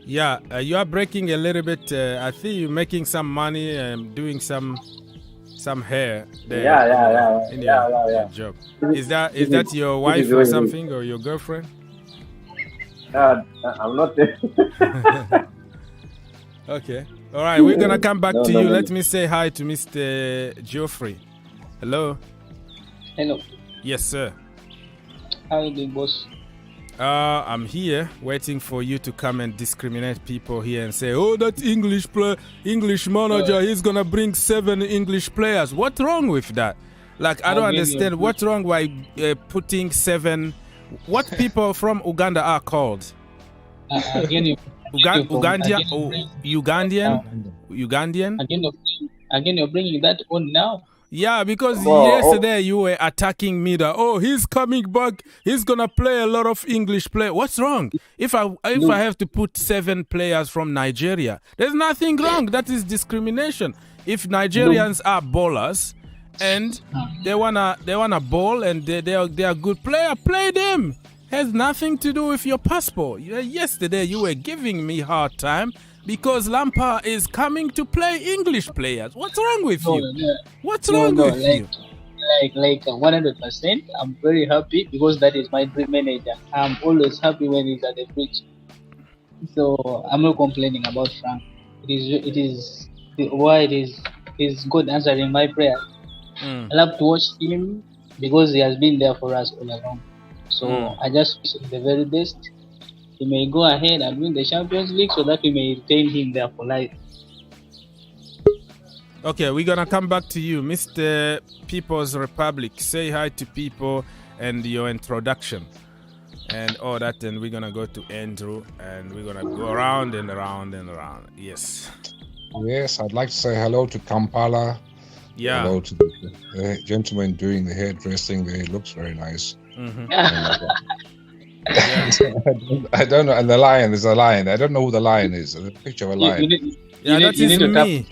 Yeah, you are breaking a little bit. I think you're making some money and doing some hair there. Yeah. In your job. Is that your wife or something or your girlfriend? I'm not there. Okay. All right, we're going to come back to you. Let me say hi to Mr. Geoffrey. Hello. Hello. Yes, sir. How are you doing, boss? I'm here waiting for you to come and discriminate people here and say, oh, that English manager, he's going to bring 7 English players. What's wrong with that? Like, I don't understand. What's wrong by putting 7... What people from Uganda are called? Ugandan? Again, you're bringing that on now. Yeah, because yesterday you were attacking me that, oh, he's coming back, he's gonna play a lot of English play. What's wrong? If I have to put 7 players from Nigeria, there's nothing wrong. That is discrimination. If Nigerians are ballers and they wanna ball and they are good player, play them. Has nothing to do with your passport. Yesterday you were giving me hard time because Lampard is coming to play English players. What's wrong with you? What's wrong with you? Like 100%. I'm very happy because that is my dream manager. I'm always happy when he's at the pitch. So I'm not complaining about Frank. He's good answering my prayer. I love to watch him because he has been there for us all along. So I just wish him the very best. He may go ahead and win the Champions League so that we may retain him there for life. Okay, we're gonna come back to you, Mr. People's Republic. Say hi to people and your introduction and all that, and we're gonna go to Andrew and we're gonna go around and around and around. Yes. Yes, I'd like to say hello to Kampala. Yeah. Hello to the gentleman doing the hairdressing there. It looks very nice. Mm-hmm. I don't know. And the lion, there's a lion. I don't know who the lion is. There's a picture of a lion. That is me.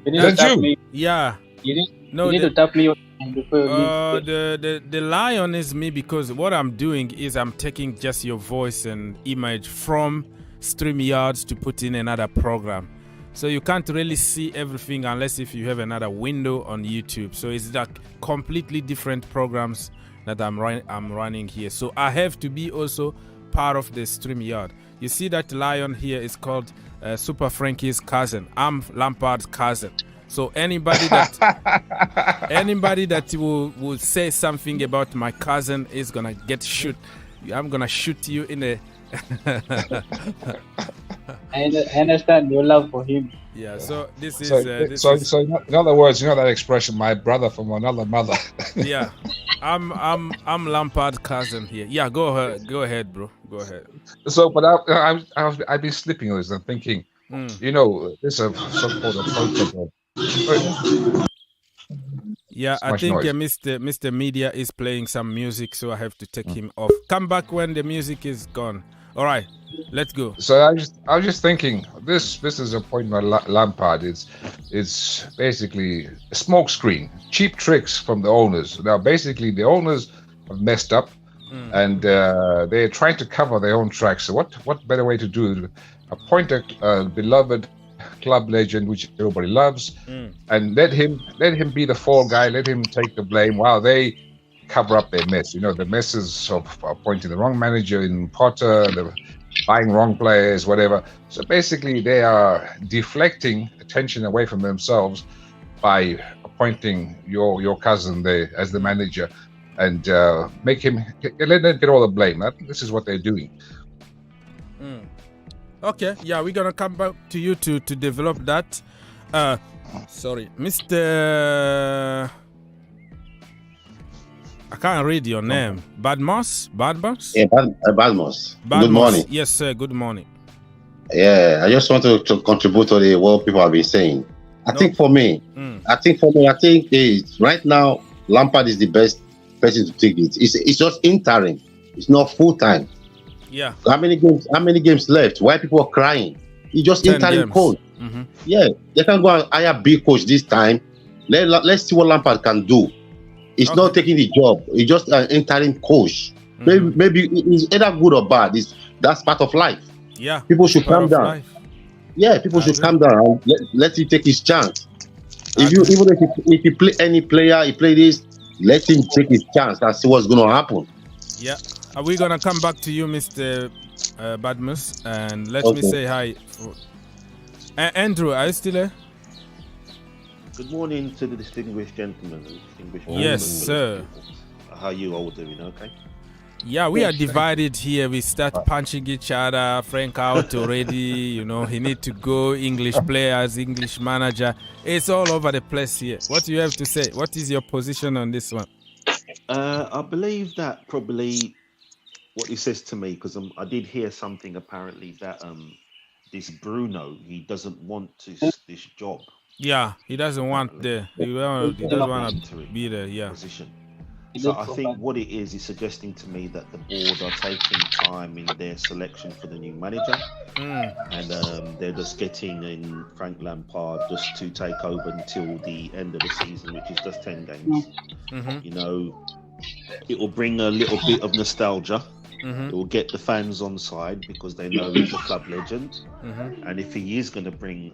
That's you? Yeah. You need to tap me before the lion is me, because what I'm doing is I'm taking just your voice and image from StreamYard to put in another program. So you can't really see everything unless if you have another window on YouTube. So it's like completely different programs that I'm running here. So I have to be also part of the StreamYard. You see that lion here is called Super Frankie's cousin. I'm Lampard's cousin. So anybody that will say something about my cousin is gonna get shoot. I'm gonna shoot you in the. I understand your love for him. Yeah. So this is. So in other words, you know that expression, "My brother from another mother." Yeah. I'm Lampard's cousin here. Yeah. Go ahead, bro. Go ahead. So, but I've been sleeping on this and thinking, you know, there's a so-called approach. Yeah, I think Mr. Media is playing some music, so I have to take him off. Come back when the music is gone. All right, let's go. So I was just thinking, this is a point by Lampard. It's basically a smokescreen, cheap tricks from the owners. Now, basically, the owners have messed up, and they're trying to cover their own tracks. So what better way to do it? Appoint a beloved club legend, which everybody loves, and let him be the fall guy. Let him take the blame while they cover up their mess. You know, the messes of appointing the wrong manager in Potter, the buying wrong players, whatever. So basically, they are deflecting attention away from themselves by appointing your cousin there as the manager, and let him get all the blame. This is what they're doing. Okay, yeah, we're gonna come back to you to develop that. Sorry, Mr. I can't read your name. Badmos? Yeah, Badmos. Good morning. Yes, sir. Good morning. Yeah, I just want to contribute to what people have been saying. I think right now Lampard is the best person to take it. It's just interim. It's not full time. Yeah. How many games left? Why people are crying? He just interim coach. Mm-hmm. Yeah, they can go and hire a big coach this time. Let's see what Lampard can do. He's not taking the job. He's just an interim coach. Maybe it's either good or bad. That's part of life. Yeah. People should calm down. Yeah, people should calm down and let him take his chance. If you play any player, he play this, let him take his chance and see what's going to happen. Yeah. Are we going to come back to you, Mr. Badmus? And let me say hi. Andrew, are you still there? Good morning to the distinguished gentlemen. Yes, sir. How you all doing? Okay. Yeah, we are divided here. We start punching each other. Frank out already. You know, he need to go. English players, English manager. It's all over the place here. What do you have to say? What is your position on this one? I believe that probably what he says to me, because I did hear something apparently that this Bruno, he doesn't want this job. Yeah, he doesn't want there. He doesn't want to be there. Yeah. Position. So I think what it is suggesting to me that the board are taking time in their selection for the new manager, and they're just getting in Frank Lampard just to take over until the end of the season, which is just 10 games. You know, it will bring a little bit of nostalgia. It will get the fans on side because they know he's a club legend, and if he is going to bring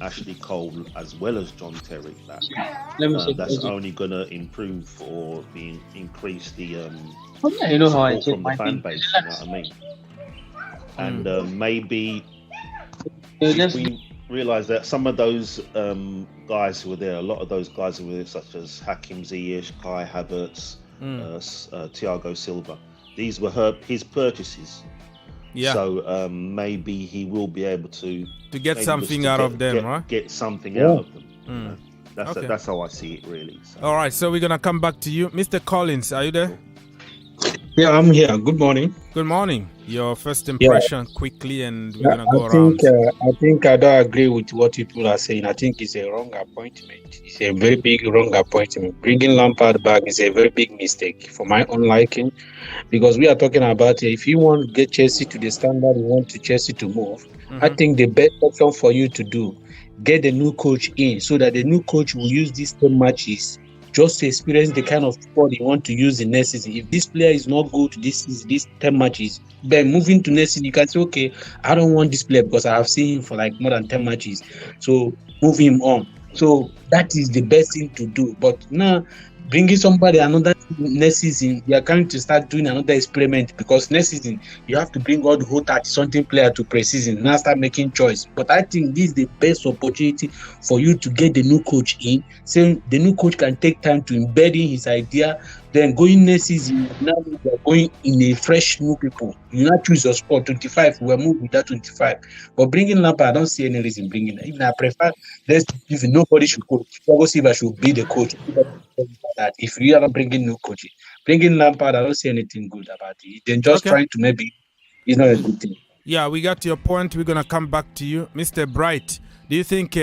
Ashley Cole as well as John Terry back, that's only going to improve or increase the support from the fan base. You know what I mean? And maybe if we realise that some of those guys who were there, a lot of those guys who were there, such as Hakim Ziyech, Kai Havertz, Thiago Silva. These were his purchases. Yeah. So maybe he will be able to get something out of them, right? Get something out of them. You know? That's how I see it, really. So. All right. So we're gonna come back to you, Mr. Collins. Are you there? Yeah, I'm here. Good morning. Good morning. Your first impression quickly, and we're gonna go I think I don't agree with what people are saying. I think it's a wrong appointment. It's a very big wrong appointment. Bringing Lampard back is a very big mistake for my own liking, because we are talking about if you want to get Chelsea to the standard you want Chelsea to move. I think the best option for you to do, get the new coach in, so that the new coach will use these 10 matches just to experience the kind of sport you want to use in next season. If this player is not good these 10 matches, then moving to next season, you can say, okay, I don't want this player because I have seen him for like more than 10 matches. So move him on. So that is the best thing to do. But now, bringing somebody another next season, we are going to start doing another experiment, because next season you have to bring all the whole 30-something player to pre-season, now start making choice. But I think this is the best opportunity for you to get the new coach in, so the new coach can take time to embed in his idea. Then going next season, now we are going in a fresh new people. You not choose your spot 25. We will move with that 25. But bringing Lampard, I don't see any reason bringing that. Even I prefer if nobody should coach. Thiago Silva should be the coach. That if you are not bringing new coaching, bringing Lampard, I don't see anything good about it. Then just trying to maybe it's not a good thing. Yeah, we got your point. We're gonna come back to you, Mr. Bright. Do you think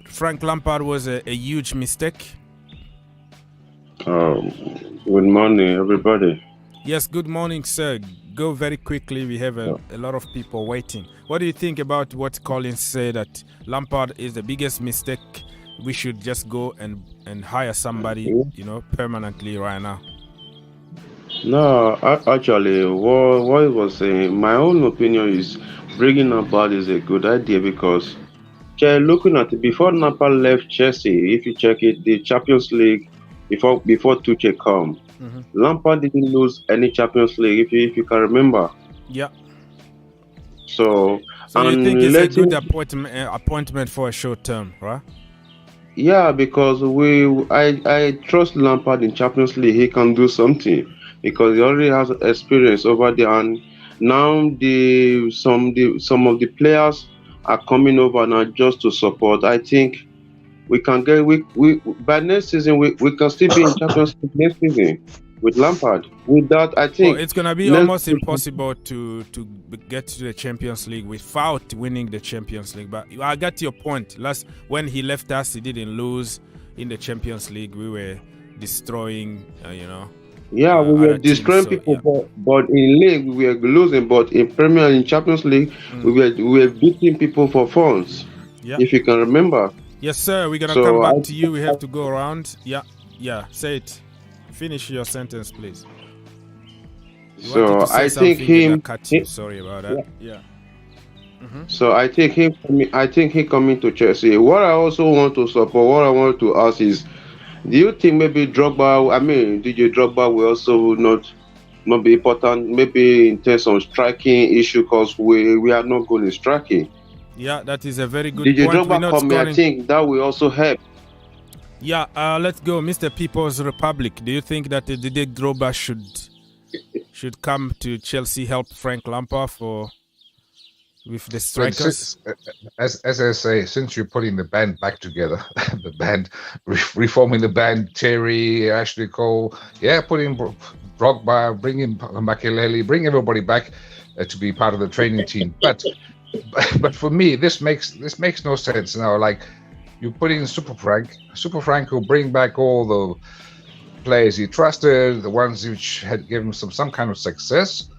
Frank Lampard was a huge mistake? Good morning, everybody. Yes, good morning, sir. Go very quickly. We have a lot of people waiting. What do you think about what Colin said, that Lampard is the biggest mistake? We should just go and hire somebody, permanently right now. No, actually, what I was saying, my own opinion is bringing Lampard is a good idea, because looking at it, before Lampard left Chelsea, if you check it, the Champions League, before Tuchel come, Lampard didn't lose any Champions League, if you can remember. Yeah. So you think it's a good appointment for a short term, right? Yeah, because I trust Lampard in Champions League. He can do something because he already has experience over there, and now some of the players are coming over now just to support. I think we can get we by next season we can still be in Champions League next season with Lampard. With that, I think it's gonna be almost impossible to get to the Champions League without winning the Champions League. But I got your point. When he left us, he didn't lose in the Champions League. We were destroying, Yeah, we were destroying people, but in league we were losing. But in Premier, in Champions League, we were beating people for funds. Yeah. If you can remember. Yes, sir. We're gonna come back to you. We have to go around. Yeah. Say it. Finish your sentence, please. So I think him. Sorry about that. Yeah. So I think he coming to Chelsea. What I also want to support, what I want to ask is, do you think maybe DJ Drogba will also not be important, maybe in terms of striking issue, because we are not good in striking. Yeah, that is a very good DJ point. Drogba coming, I think that will also help. Yeah, let's go, Mr. People's Republic. Do you think that DJ Drogba should come to Chelsea, help Frank Lampard with the strikers? As I say, since you're putting the band back together, the band, reforming the band, Terry, Ashley Cole, putting Drogba, bringing Makelele, bring everybody back to be part of the training team. But for me, this makes no sense now. Like, you put in Super Frank will bring back all the players he trusted, the ones which had given some kind of success.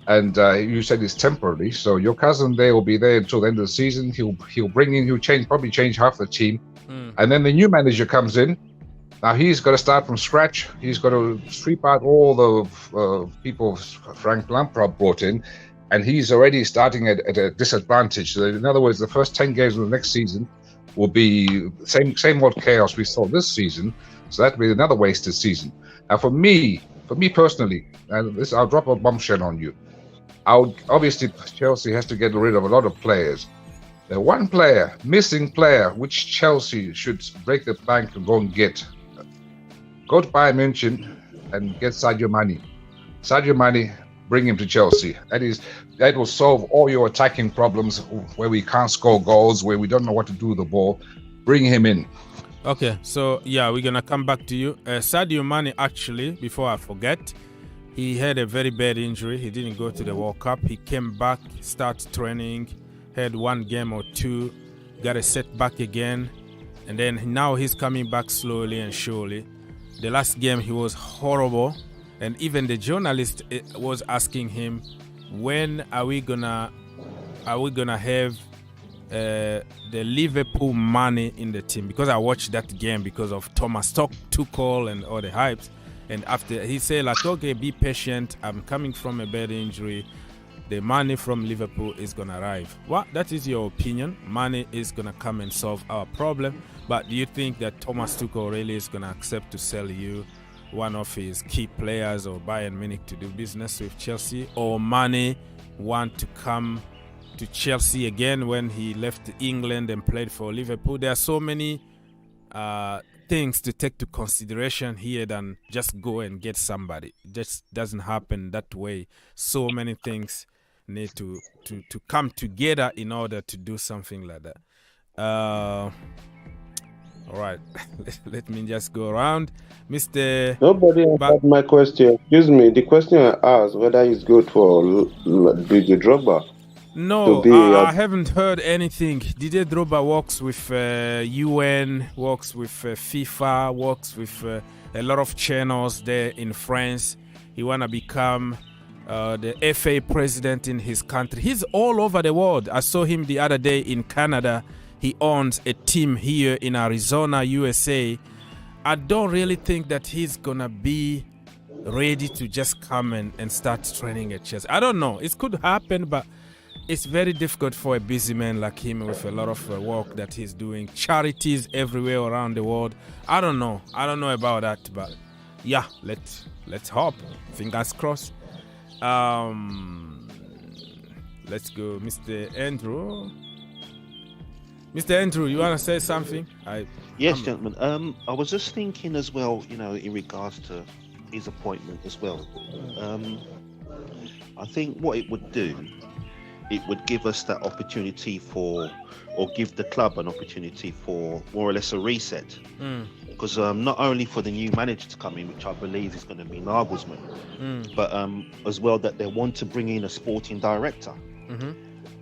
And you said it's temporary, so your cousin there will be there until the end of the season. He'll probably change half the team, and then the new manager comes in. Now he's got to start from scratch. He's got to sweep out all the people Frank Lampard brought in, and he's already starting at a disadvantage. So in other words, the first 10 games of the next season will be same old chaos we saw this season. So that'll be another wasted season. Now for me personally, and I'll drop a bombshell on you. Obviously, Chelsea has to get rid of a lot of players. The one missing player, which Chelsea should break the bank and go and get. Go to Bayern München and get Sadio Mane. Sadio Mane, bring him to Chelsea. That will solve all your attacking problems where we can't score goals, where we don't know what to do with the ball. Bring him in. Okay, so we're gonna come back to you. Sadio Mane, actually, before I forget, He had a very bad injury. He didn't go to the World Cup. He came back, started training, had one game or two, got a setback again, and then now he's coming back slowly and surely. The last game he was horrible, and even the journalist was asking him, when are we gonna have the Liverpool money in the team? Because I watched that game because of Thomas Tuchel and all the hypes. And after he said, like, okay, be patient. I'm coming from a bad injury. The money from Liverpool is gonna arrive. Well, that is your opinion. Money is gonna come and solve our problem. But do you think that Thomas Tuchel really is gonna accept to sell you one of his key players or Bayern Munich to do business with Chelsea? Or Mane want to come to Chelsea again when he left England and played for Liverpool? There are so many things to take to consideration here than just go and get somebody. It just doesn't happen that way. So many things need to come together in order to do something like that. All right, let me just go around. Mr. Nobody answered my question. Excuse me. The question I asked whether it's good for the Drogba. No, I haven't heard anything. Didier Drogba works with UN, works with FIFA, works with a lot of channels there in France. He want to become the FA president in his country. He's all over the world. I saw him the other day in Canada. He owns a team here in Arizona, USA. I don't really think that he's going to be ready to just come and start training at Chelsea. I don't know. It could happen, but it's very difficult for a busy man like him with a lot of work that he's doing. Charities everywhere around the world. I don't know about that, but yeah, let's hope. Fingers crossed. Let's go, Mr. Andrew. Mr. Andrew, you want to say something? Yes, gentlemen. I was just thinking as well, in regards to his appointment as well. I think what it would do, it would give us that opportunity or give the club an opportunity for more or less a reset. Because not only for the new manager to come in, which I believe is going to be Nagelsmann, but as well that they want to bring in a sporting director.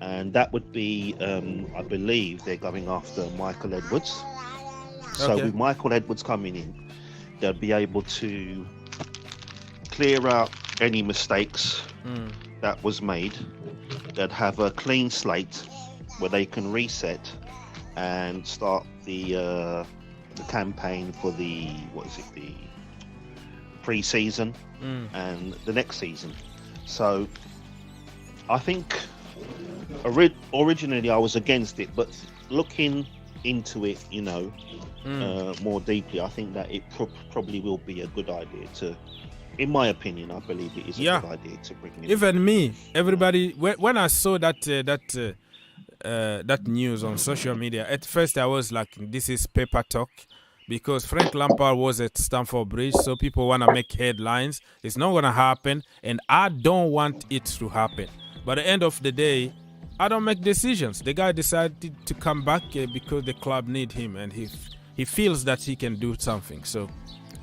And that would be, I believe they're going after Michael Edwards. So with Michael Edwards coming in, they'll be able to clear out any mistakes that was made. They'd have a clean slate where they can reset and start the campaign for the pre-season and the next season. So I think originally I was against it, but looking into it, more deeply, I think that it probably will be a good idea to. In my opinion, I believe it is a good idea to bring in. Even me, everybody. When I saw that news on social media, at first I was like, "This is paper talk," because Frank Lampard was at Stamford Bridge, so people want to make headlines. It's not going to happen, and I don't want it to happen. But at the end of the day, I don't make decisions. The guy decided to come back because the club need him, and he feels that he can do something. So,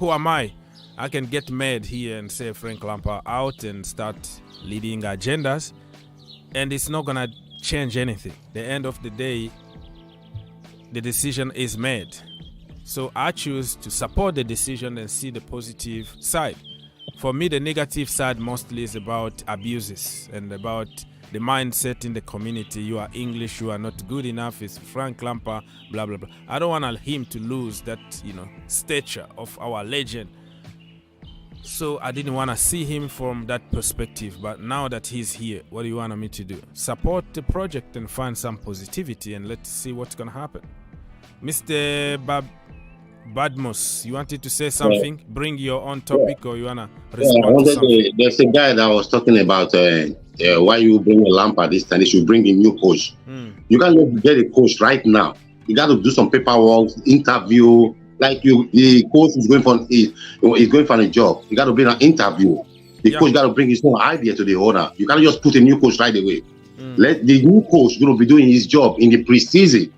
who am I? I can get mad here and say Frank Lampard out and start leading agendas, and it's not gonna change anything. The end of the day, the decision is made. So I choose to support the decision and see the positive side. For me, the negative side mostly is about abuses and about the mindset in the community. You are English, you are not good enough. It's Frank Lampard, blah blah blah. I don't want him to lose that stature of our legend. So I didn't want to see him from that perspective. But now that he's here, what do you want me to do? Support the project and find some positivity, and let's see what's going to happen. Mr. Badmus, you wanted to say something? Yeah. Bring your own topic, or you want to respond to something? There's a guy that was talking about why you bring a Lampard this time. They should bring a new coach. You can't get a coach right now. You got to do some paperwork, interview. Like the coach is going for a job. You got to bring an interview. The coach got to bring his own idea to the owner. You can't just put a new coach right away. Let the new coach going to be doing his job in the preseason.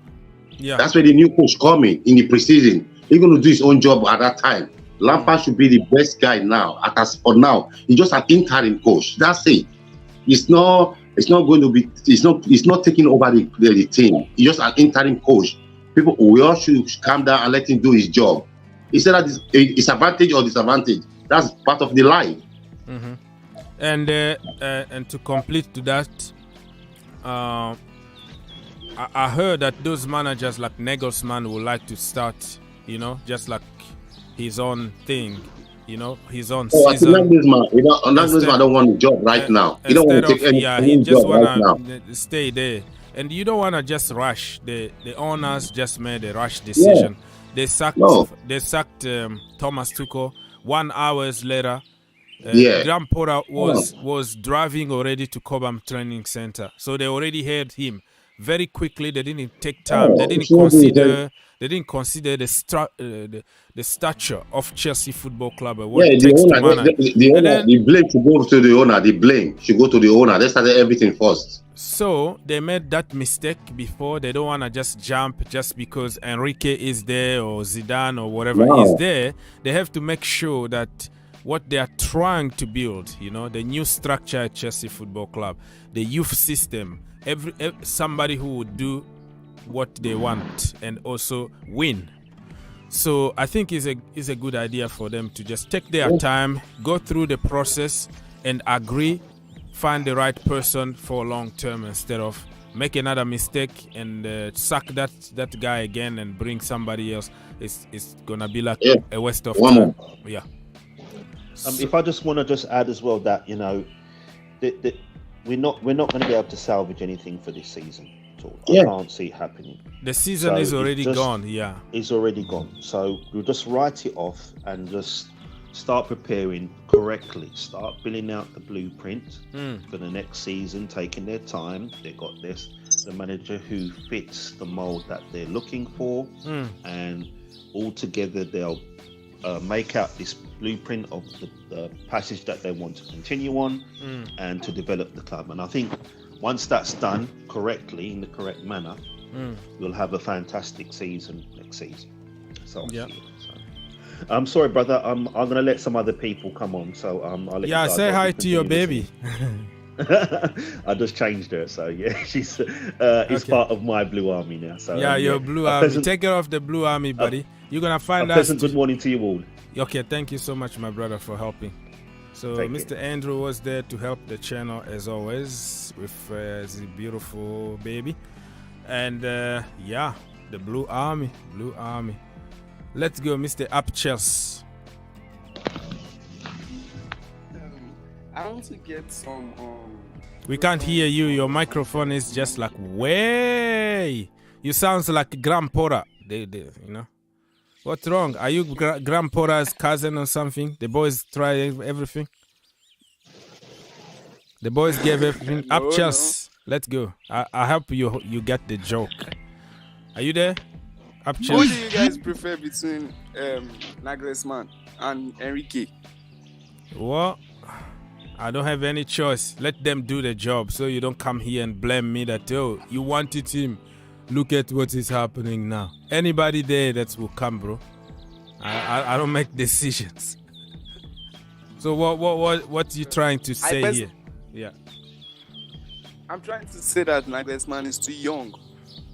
That's where the new coach coming in the preseason. He's going to do his own job at that time. Lampard should be the best guy now. As for now, he's just an interim coach. That's it. It's not going to be. It's not taking over the team. He's just an interim coach. We all should calm down and let him do his job. Instead that it's advantage or disadvantage. That's part of the life. Mm-hmm. And to complete to that, I heard that those managers like Nagelsmann would like to start, just like his own thing, his own season. Nagelsmann don't want a job right now. He don't want to take any job right now. Stay there. And you don't want to just rush. The owners just made a rash decision. Yeah. They sacked Thomas Tuchel. 1 hour later, Graham Potter was driving already to Cobham Training Center. So they already heard him very quickly. They didn't take time. They didn't consider the stature of Chelsea Football Club. The blame should go to the owner. The blame should go to the owner. They started everything first. So they made that mistake before. They don't want to just jump just because Enrique is there or Zidane or whatever is there. They have to make sure that what they are trying to build, the new structure at Chelsea Football Club, the youth system, somebody who would do what they want and also win. So I think it's a good idea for them to just take their time, go through the process and agree, find the right person for long term instead of make another mistake and sack that guy again and bring somebody else. It's gonna be like a waste of time. Yeah. If I just want to add as well that we're not going to be able to salvage anything for this season at all. I can't see it happening. The season is already gone. Yeah, it's already gone. So we'll just write it off and just start preparing correctly. Start building out the blueprint for the next season. Taking their time. They got the manager who fits the mold that they're looking for, and all together they'll make out this blueprint of the passage that they want to continue on and to develop the club. And I think once that's done correctly in the correct manner, we'll have a fantastic season next season. So I'm sorry, brother. I'm gonna let some other people come on. So I'll let you say hi to your baby. I just changed her, so she's it's part of my Blue Army now. So your Blue Army. Take care of the Blue Army, buddy. You're gonna find out. Good morning to you all. Okay, thank you so much, my brother, for helping. So Mr. Andrew was there to help the channel as always with the beautiful baby, and the Blue Army. Let's go, Mr. Upchels. I want to get some. We can't hear you. Your microphone is just like way. You sounds like Grandpa. They What's wrong? Are you Grandpa's cousin or something? The boys try everything. The boys gave everything. No, Upchels. Let's go. I hope you get the joke. Are you there? Upchels. What do you guys prefer between Nagelsmann and Enrique? Well, I don't have any choice. Let them do the job so you don't come here and blame me that, you wanted him. Look at what is happening now. Anybody there that will come, bro. I don't make decisions. So what you trying to say here? Yeah. I'm trying to say that Nagelsmann is too young.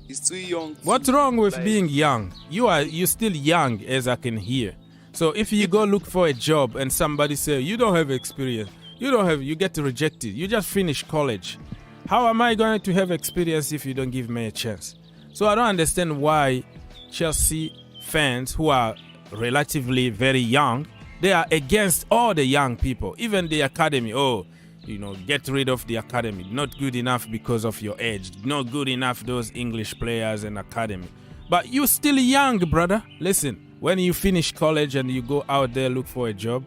He's too young. What's wrong with being young? You're still young, as I can hear. So if you go look for a job and somebody say you don't have experience, you get rejected. You just finished college. How am I going to have experience if you don't give me a chance? So I don't understand why Chelsea fans who are relatively very young, they are against all the young people, even the academy. Get rid of the academy. Not good enough because of your age. Not good enough those English players and academy. But you're still young, brother. Listen, when you finish college and you go out there look for a job,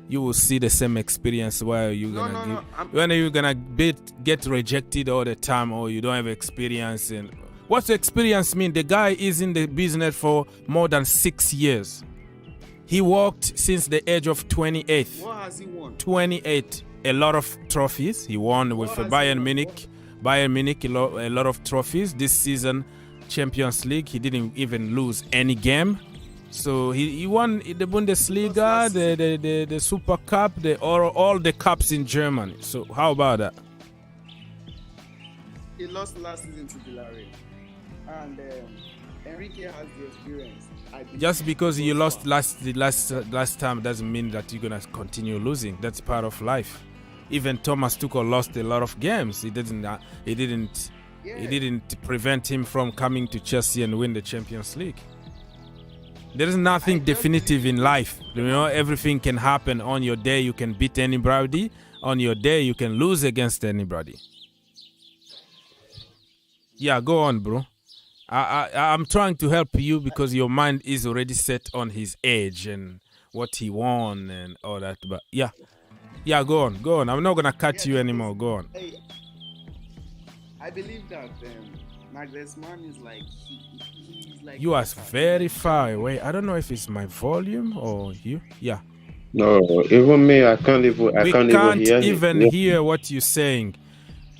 you will see the same experience where you're gonna when you're gonna get rejected all the time or you don't have experience. And what's experience mean? The guy is in the business for more than 6 years. He worked since the age of 28. What has he won? 28. A lot of trophies. He won with Bayern Munich. Bayern Munich, a lot of trophies. This season, Champions League, he didn't even lose any game. So he won the Bundesliga, the Super Cup, all the cups in Germany. So how about that? He lost last season to Villarreal, and Enrique has the experience. Just because you lost last time doesn't mean that you're gonna continue losing. That's part of life. Even Thomas Tuchel lost a lot of games. It didn't prevent him from coming to Chelsea and win the Champions League. There is nothing definitive in life. You know, everything can happen. On your day, you can beat anybody. On your day, you can lose against anybody. Yeah, go on, bro. I'm trying to help you because your mind is already set on his age and what he won and all that. But yeah, go on. I'm not gonna cut you anymore. Go on. I believe that Nagelsmann is like he's like. You are very far away. I don't know if it's my volume or you. Yeah. No, even me, I can't even hear what you're saying.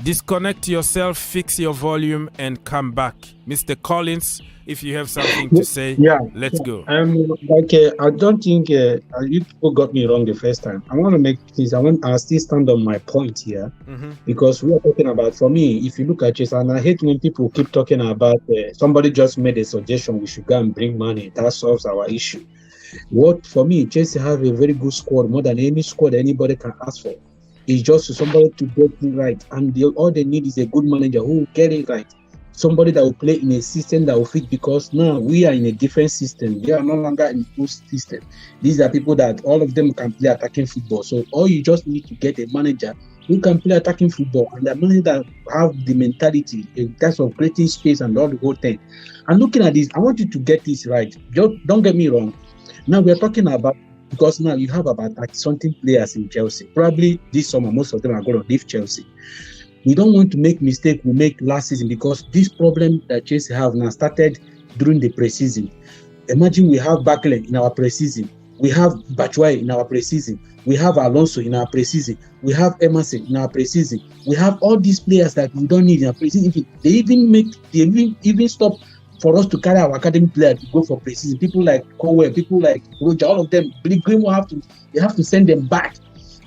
Disconnect yourself, fix your volume, and come back. Mr. Collins, if you have something to say, let's go. I don't think you people got me wrong the first time. I still stand on my point here because we are talking about, for me, if you look at Chelsea, and I hate when people keep talking about somebody just made a suggestion, we should go and bring money. That solves our issue. For me, Chelsea have a very good squad, more than any squad anybody can ask for. It's just somebody to get it right, and all they need is a good manager who will get it right. Somebody that will play in a system that will fit, because now we are in a different system. We are no longer in a good system. These are people that all of them can play attacking football. So all you just need to get a manager who can play attacking football, and a manager that have the mentality in terms of creating space and all the whole thing. And looking at this, I want you to get this right. Don't get me wrong. Now we are talking about, because now you have about 30-something players in Chelsea. Probably this summer, most of them are going to leave Chelsea. We don't want to make mistake we make last season, because this problem that Chelsea have now started during the preseason. Imagine we have Barkley in our preseason. We have Batshuayi in our preseason. We have Alonso in our preseason. We have Emerson in our preseason. We have all these players that we don't need in our preseason. They even stop for us to carry our academy player to go for preseason. People like Cowell, people like Roger, all of them, Billy Green will have to send them back,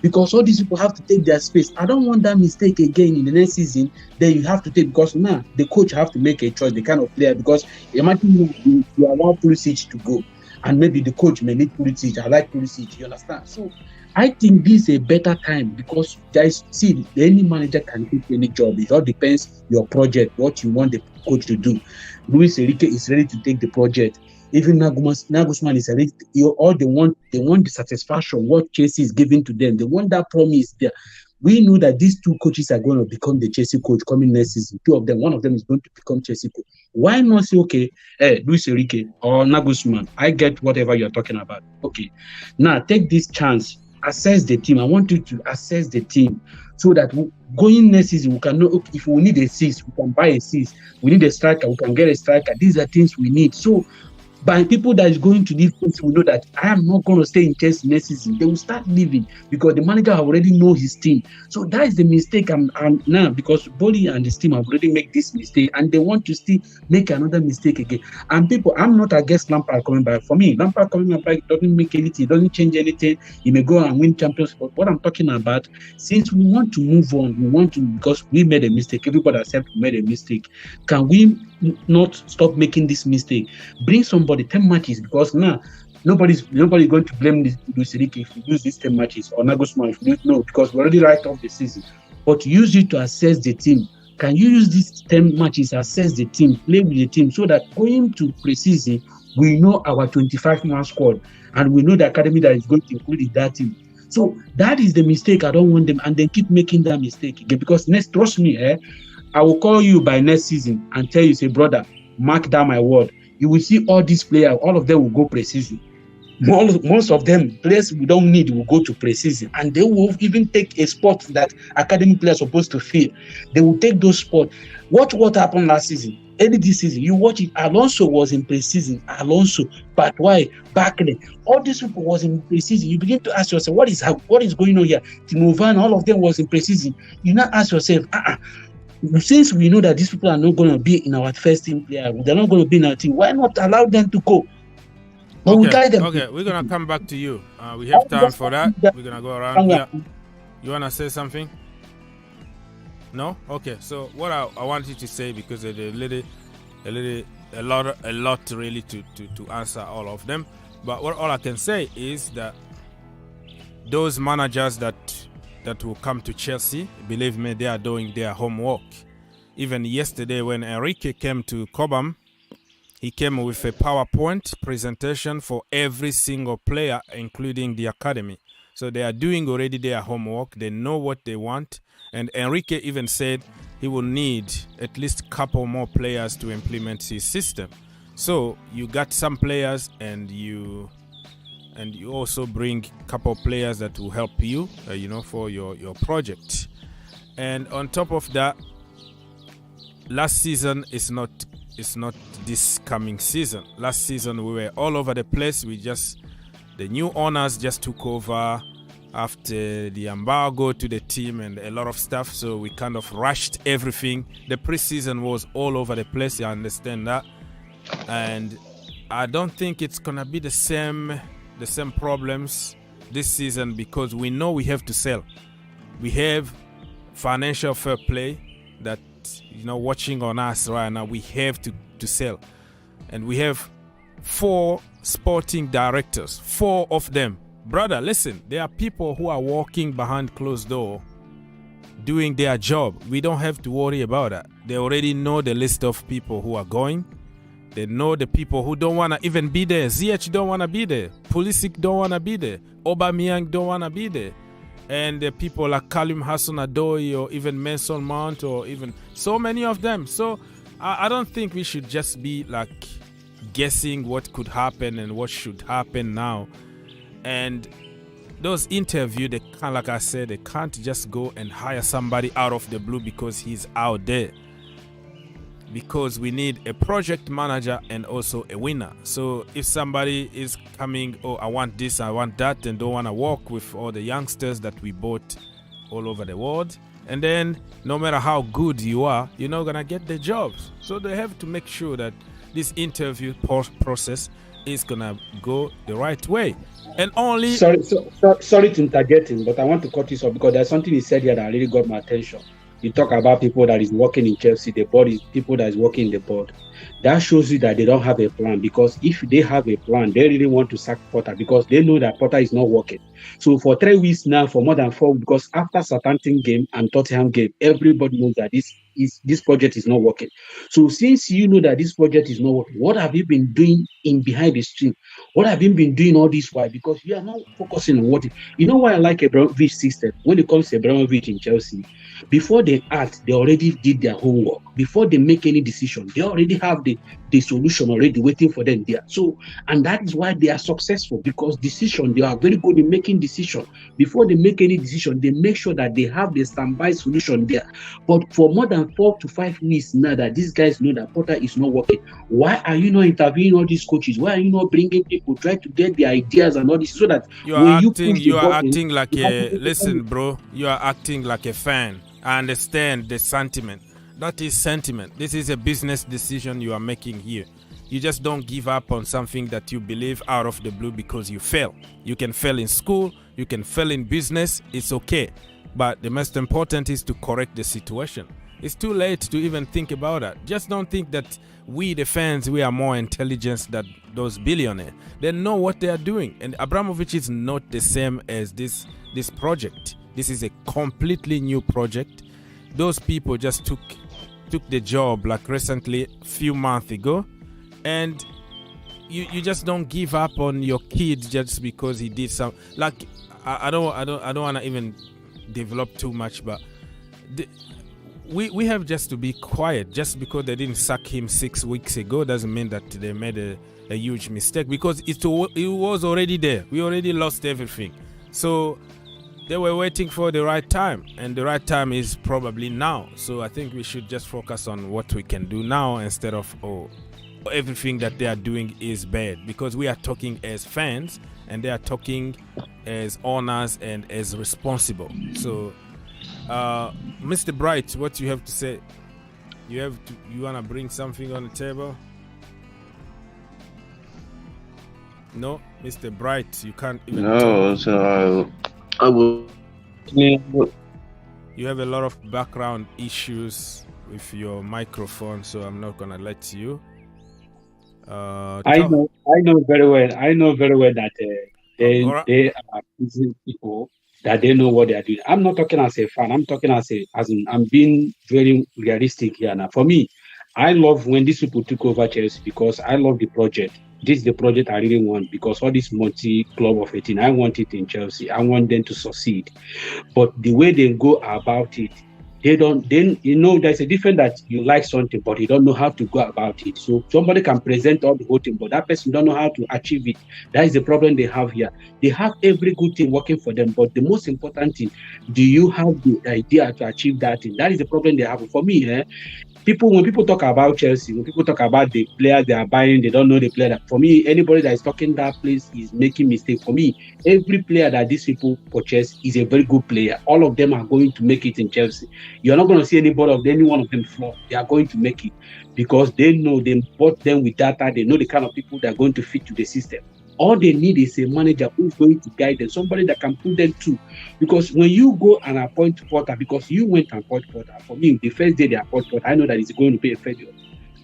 because all these people have to take their space. I don't want that mistake again in the next season. Then you have to take, because now the coach have to make a choice, the kind of player, because imagine you want Pulisic to go, and maybe the coach may need Pulisic. I like Pulisic, you understand? So I think this is a better time, because any manager can take any job. It all depends your project, what you want the coach to do. Luis Enrique is ready to take the project. Even Nagelsmann is ready. They want the satisfaction what Chelsea is giving to them. They want that promise there. We know that these two coaches are going to become the Chelsea coach coming next season. Two of them, one of them is going to become Chelsea coach. Why not say, okay, Luis Enrique or Nagelsmann, I get whatever you're talking about. Okay, now take this chance, assess the team. I want you to assess the team, so that going next season, we can know, okay, if we need a 6, we can buy a 6. We need a striker, we can get a striker. These are things we need. So by people that is going to leave, we know that I am not going to stay in Chelsea next season. They will start leaving, because the manager already know his team. So that is the mistake. And now, because Boli and his team have already made this mistake, and they want to still make another mistake again. And people, I'm not against Lampard coming back. For me, Lampard coming back doesn't make anything, doesn't change anything. He may go and win champions. But what I'm talking about, since we want to move on, because we made a mistake, everybody accept we made a mistake. Can we not stop making this mistake? Bring somebody 10 matches, because now nobody's going to blame Luis Enrique if we lose these 10 matches, or Nagelsmann if we lose. No, because we already write off the season. But use it to assess the team. Can you use these 10 matches, assess the team, play with the team, so that going to preseason, we know our 25-man squad, and we know the academy that is going to include in that team. So that is the mistake. I don't want them, and then keep making that mistake again. Because trust me, I will call you by next season and tell you, say, brother, mark down my word. You will see all these players, all of them will go preseason. Most of them, players we don't need, will go to preseason, and they will even take a spot that academy players are supposed to fill. They will take those spots. Watch what happened last season. Early this season, you watch it. Alonso was in preseason. Alonso, Batshuayi, Barkley, all these people was in preseason. You begin to ask yourself, what is going on here? Timo Werner, all of them was in preseason. You now ask yourself, since we know that these people are not going to be in our first team player, they're not going to be in our team, why not allow them to go? But we guide them. Okay, we're gonna come back to you. We have time for that. We're gonna go around. Yeah. You wanna say something? No? Okay. So what I want you to say, because there's a lot really to answer all of them. But all I can say is that those managers that will come to Chelsea, believe me, they are doing their homework. Even yesterday when Enrique came to Cobham, he came with a PowerPoint presentation for every single player, including the academy. So they are doing already their homework. They know what they want. And Enrique even said he will need at least a couple more players to implement his system. So you got some players, and you also bring a couple players that will help you, for your project. And on top of that, last season is not this coming season. Last season we were all over the place. The new owners just took over after the embargo to the team and a lot of stuff, so we kind of rushed everything. The preseason was all over the place, I understand that, and I don't think it's gonna be the same problems this season, because we know we have to sell. We have financial fair play that watching on us right now. We have to sell, and we have 4 sporting directors, 4 of them. Brother, listen, there are people who are walking behind closed door doing their job. We don't have to worry about that. They already know the list of people who are going. They know the people who don't want to even be there. ZH don't want to be there. Pulisic don't want to be there. Aubameyang don't want to be there. And the people like Kalim Hassan-Odoi or even Mason Mount, or even so many of them. So I don't think we should just be like guessing what could happen and what should happen now. And those interviews, they can't, like I said, they can't just go and hire somebody out of the blue because he's out there. Because we need a project manager and also a winner. So if somebody is coming, I want this, I want that, and don't want to work with all the youngsters that we bought all over the world, and then no matter how good you are, you're not going to get the jobs. So they have to make sure that this interview process is going to go the right way. And only... Sorry to interject him, but I want to cut this off because there's something he said here that really got my attention. You talk about people that is working in Chelsea, the board is people that is working in the board. That shows you that they don't have a plan, because if they have a plan, they really want to sack Potter because they know that Potter is not working. So for 3 weeks now, for more than 4 weeks, because after Southampton game and Tottenham game, everybody knows that this project is not working. So since you know that this project is not working, what have you been doing behind the scene? What have you been doing all this while? Because you are not focusing on what you know why I like Abramovich system. When it comes to Abramovich in Chelsea, before they act, they already did their homework. Before they make any decision, they already have the solution already waiting for them there. So, and that is why they are successful, because they are very good in making decisions. Before they make any decision, they make sure that they have the standby solution there. But for more than 4 to 5 weeks now that these guys know that Potter is not working, why are you not interviewing all these coaches? Why are you not bringing people, try to get the ideas and all this, so that you are acting like listen, bro, you are acting like a fan. I understand the sentiment. That is sentiment. This is a business decision you are making here. You just don't give up on something that you believe out of the blue because you fail. You can fail in school, you can fail in business, it's okay. But the most important is to correct the situation. It's too late to even think about that. Just don't think that we, the fans, we are more intelligent than those billionaires. They know what they are doing. And Abramovich is not the same as this project. This is a completely new project. Those people just took the job like recently, a few months ago, and you just don't give up on your kid just because he did some. Like I don't want to even develop too much, but we have just to be quiet. Just because they didn't sack him 6 weeks ago doesn't mean that they made a huge mistake, because it was already there. We already lost everything. So they were waiting for the right time, and the right time is probably now. So I think we should just focus on what we can do now instead of everything that they are doing is bad, because we are talking as fans and they are talking as owners and as responsible. So Mr. Bright, what you have to say? You want to bring something on the table? No, Mr. Bright, you can't even No, talk. so I will. You have a lot of background issues with your microphone, so I'm not gonna let you. I know very well. I know very well that they are pleasing people, that they know what they are doing. I'm not talking as a fan. I'm talking as in I'm being very realistic here now. For me, I love when these people took over Chelsea because I love the project. This is the project I really want because all this multi-club of 18, I want it in Chelsea. I want them to succeed. But the way they go about it, there's a difference that you like something, but you don't know how to go about it. So somebody can present all the whole thing, but that person don't know how to achieve it. That is the problem they have here. They have every good thing working for them, but the most important thing, do you have the idea to achieve that thing? That is the problem they have. For me, when people talk about Chelsea, when people talk about the players they are buying, they don't know the player. For me, anybody that is talking that place is making mistake. For me, every player that these people purchase is a very good player. All of them are going to make it in Chelsea. You're not going to see any one of them flop. They are going to make it because they know they bought them with data. They know the kind of people that are going to fit to the system. All they need is a manager who's going to guide them, somebody that can put them through. Because when you go and appoint Potter, because you went and appoint Potter, for me, the first day they appoint Potter, I know that it's going to be a failure.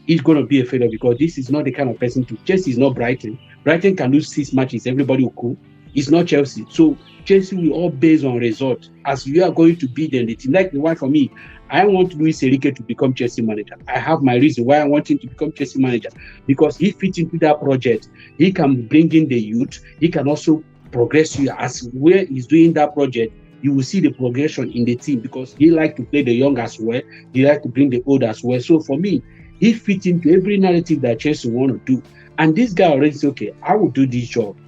It's going to be a failure because this is not the kind of person to. Chelsea is not Brighton. Brighton can lose 6 matches, everybody will cool. It's not Chelsea. So Chelsea will all based on result. As you are going to beat them, the team. Like the one for me, I want Luis Enrique to become Chelsea manager. I have my reason why I want him to become Chelsea manager because he fits into that project. He can bring in the youth. He can also progress you as where he's doing that project. You will see the progression in the team because he likes to play the young as well. He likes to bring the old as well. So for me, he fits into every narrative that Chelsea want to do. And this guy already said, okay, I will do this job.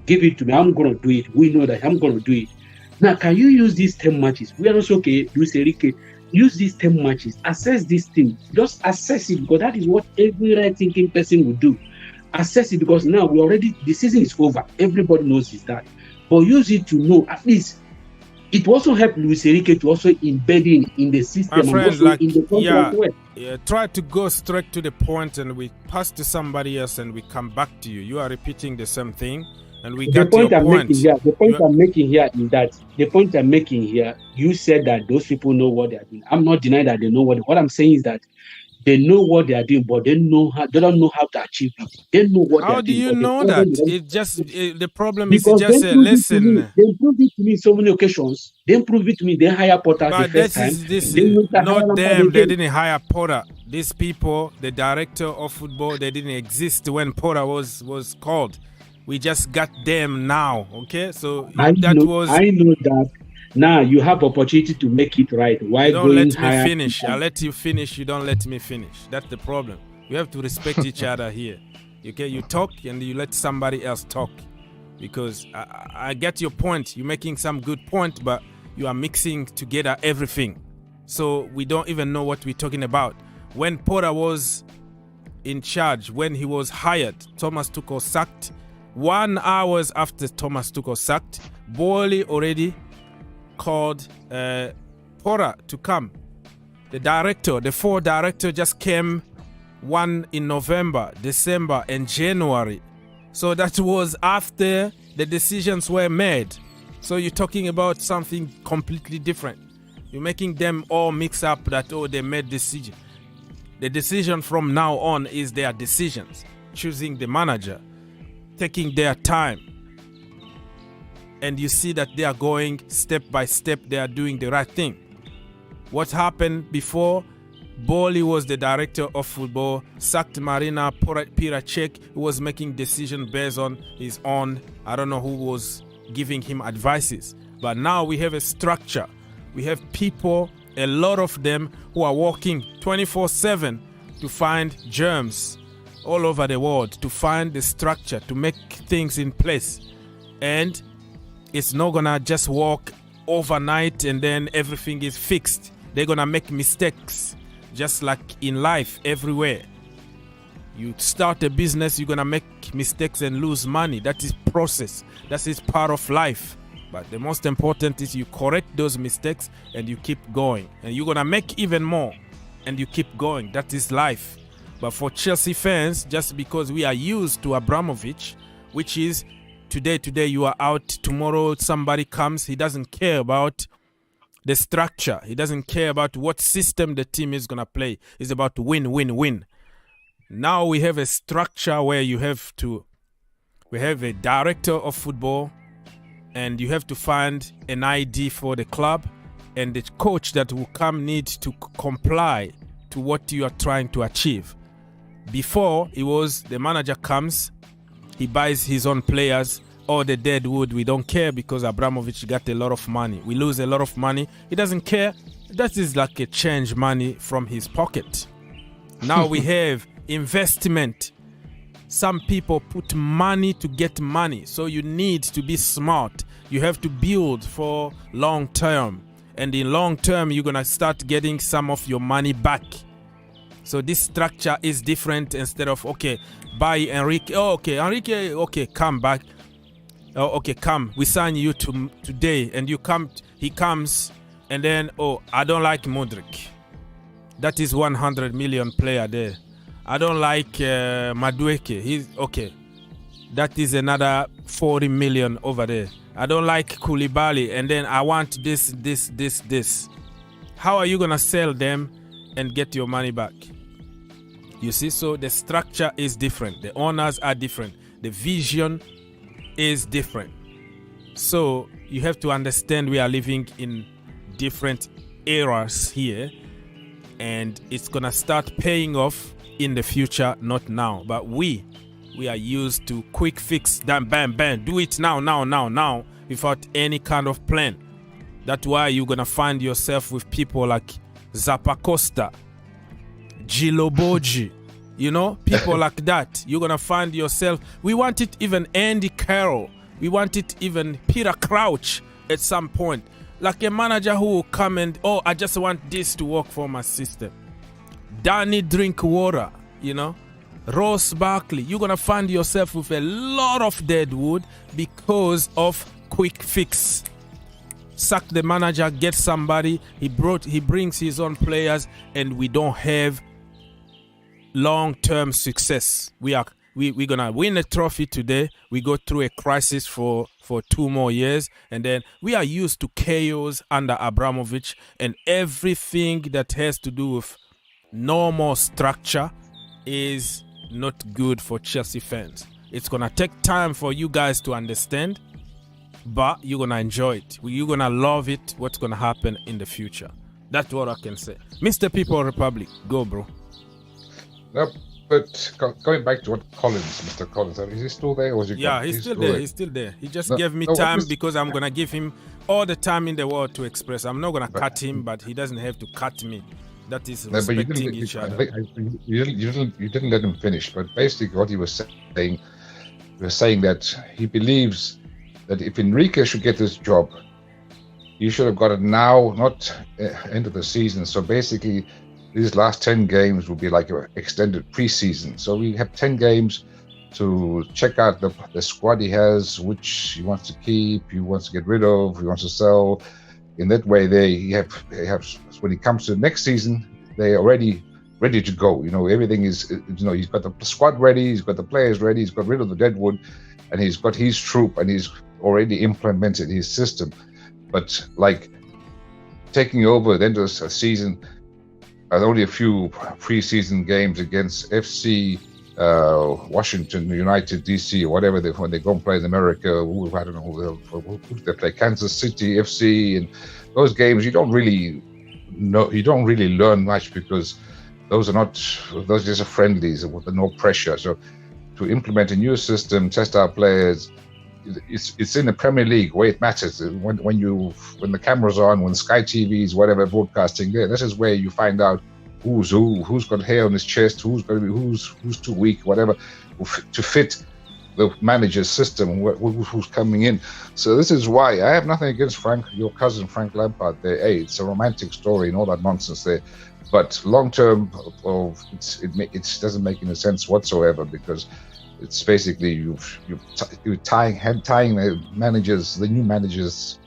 Give it to me. I'm going to do it. We know that I'm going to do it. Now, can you use these 10 matches? We are also okay. Luis Enrique, use these 10 matches. Assess this team. Just assess it because that is what every right-thinking person will do. Assess it because now the season is over. Everybody knows it's that. But use it to know at least. It will also help Luis Enrique to also embed in the system. My friend, and also in the contract. Try to go straight to the point and we pass to somebody else and we come back to you. You are repeating the same thing. And we got your point. The point I'm making here is that you said that those people know what they are doing. I'm not denying that they know what I'm saying is that they know what they are doing, but they don't know how to achieve it. They know what how they are doing. How do you know that? It just the problem is just listen. They proved it to me so many occasions. They proved it to me. They hire Potter the first time. This is not them. They didn't hire Potter. These people, the director of football, they didn't exist when Potter was called. We just got them now, okay? So I know that. Now you have opportunity to make it right. Why don't let me finish? I'll let you finish. You don't let me finish. That's the problem. We have to respect each other here. Okay, you talk and you let somebody else talk. Because I get your point. You're making some good point, but you are mixing together everything. So we don't even know what we're talking about. When Potter was in charge, when he was hired, Thomas Tuchel sacked. 1 hour after Thomas Tuchel sacked, Bowley already called Potter to come. The 4 director just came, one in November, December, and January. So that was after the decisions were made. So you're talking about something completely different. You're making them all mix up that, they made decision. The decision from now on is their decisions. Choosing the manager, taking their time, and you see that they are going step by step. They are doing the right thing. What happened before? Bowley was the director of football, sacked Marina Piracek, who was making decisions based on his own. I don't know who was giving him advices. But now we have a structure. We have people, a lot of them, who are working 24/7 to find germs all over the world, to find the structure, to make things in place. And it's not gonna just work overnight and then everything is fixed. They're gonna make mistakes, just like in life everywhere. You start a business, you're gonna make mistakes and lose money. That is process. That is part of life. But the most important is you correct those mistakes and you keep going. And you're gonna make even more and you keep going. That is life. But for Chelsea fans, just because we are used to Abramovich, which is today you are out, tomorrow somebody comes. He doesn't care about the structure. He doesn't care about what system the team is going to play. It's about win. Now we have a structure where we have a director of football, and you have to find an ID for the club, and the coach that will come needs to comply to what you are trying to achieve. Before, it was the manager comes, he buys his own players, or the dead wood. We don't care because Abramovich got a lot of money. We lose a lot of money. He doesn't care. That is like a change money from his pocket. Now we have investment. Some people put money to get money. So you need to be smart. You have to build for long term. And in long term, you're going to start getting some of your money back. So this structure is different. Instead of, okay, buy Enrique. Oh, okay, Enrique, okay, come back. Oh, okay, come. We sign you today. And you come. He comes. And then, oh, I don't like Modric. That is 100 million player there. I don't like Madueke. He's okay. That is another 40 million over there. I don't like Koulibaly. And then I want this. How are you going to sell them and get your money back? You see, so the structure is different. The owners are different. The vision is different. So you have to understand we are living in different eras here. And it's going to start paying off in the future, not now. But we are used to quick fix, bam, do it now, without any kind of plan. That's why you're going to find yourself with people like Zappacosta, Gilobogi, people like that. You're going to find yourself. We want it even Andy Carroll. We want it even Peter Crouch at some point. Like a manager who will come and, I just want this to work for my system. Danny Drinkwater, Ross Barkley. You're going to find yourself with a lot of dead wood because of quick fix. Sack the manager, get somebody. He brings his own players, and we don't have long-term success. We're going to win a trophy today. We go through a crisis for 2 more years, and then we are used to chaos under Abramovich, and everything that has to do with normal structure is not good for Chelsea fans. It's going to take time for you guys to understand, but you're going to enjoy it. You're going to love it, what's going to happen in the future. That's what I can say. Mr. People Republic, go, bro. No, but going back to what Mr. Collins, is he still there? Or was he yeah, he's still there. He's still there. He just gave me time because I'm going to give him all the time in the world to express. I'm not going to cut him, but he doesn't have to cut me. That is respecting each other. You didn't let him finish. But basically, what he was saying that he believes that if Enrique should get this job, he should have got it now, not end of the season. So basically, these last 10 games will be like an extended preseason. So we have 10 games to check out the squad he has, which he wants to keep, he wants to get rid of, he wants to sell. In that way, they have when it comes to the next season, they're already ready to go. Everything is, he's got the squad ready, he's got the players ready, he's got rid of the deadwood, and he's got his troop, and he's already implemented his system. But like taking over the end of the season, only a few preseason games against FC Washington United, DC, or whatever when they go and play in America. I don't know who they play, Kansas City FC, and those games you don't really learn much because those just are friendlies with no pressure. So to implement a new system, test our players, it's in the Premier League where it matters. When the cameras are on, when Sky TVs, whatever broadcasting there, this is where you find out who's got hair on his chest, who's too weak, whatever, to fit the manager's system, who's coming in. So this is why I have nothing against your cousin Frank Lampard there. Hey, it's a romantic story and all that nonsense there, but long term, it doesn't make any sense whatsoever, because it's basically you're tying the new managers'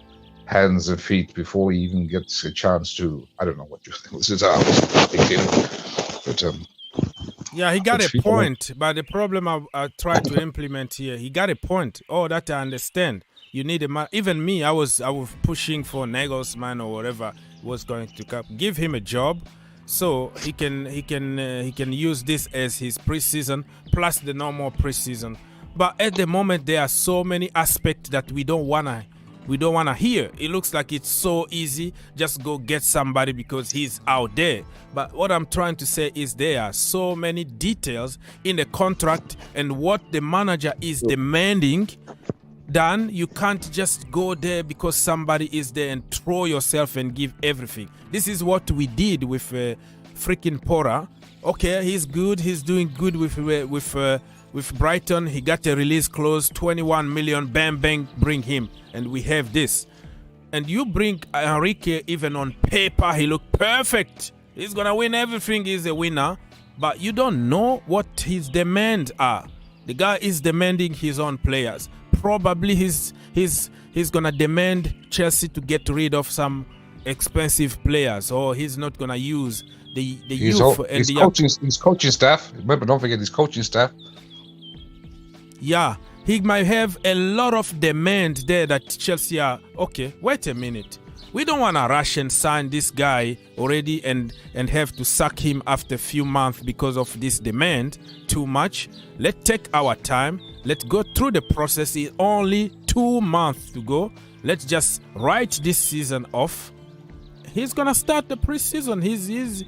hands and feet before he even gets a chance to. I don't know what you think. This is how I was thinking, but Yeah, he got which a people point, but the problem I tried to implement here, he got a point. Oh, that I understand. You need a man. Even me, I was pushing for Nagelsmann or whatever was going to come. Give him a job, so he can use this as his preseason plus the normal preseason. But at the moment, there are so many aspects that we don't wanna hear. It looks like it's so easy. Just go get somebody because he's out there. But what I'm trying to say is there are so many details in the contract and what the manager is demanding. Then you can't just go there because somebody is there and throw yourself and give everything. This is what we did with freaking Pora. Okay, he's good. He's doing good with Brighton. He got a release clause, 21 million. Bam, bang, bring him, and we have this. And you bring Enrique. Even on paper, he looked perfect. He's gonna win everything. He's a winner, but you don't know what his demands are. The guy is demanding his own players. Probably he's gonna demand Chelsea to get rid of some expensive players, or he's not gonna use the youth and his coaching staff. Remember, don't forget his coaching staff. Yeah, he might have a lot of demand there that Chelsea are okay. Wait a minute. We don't want to rush and sign this guy already and have to sack him after a few months because of this demand too much. Let's take our time. Let's go through the process. It's only 2 months to go. Let's just write this season off. He's going to start the preseason. He's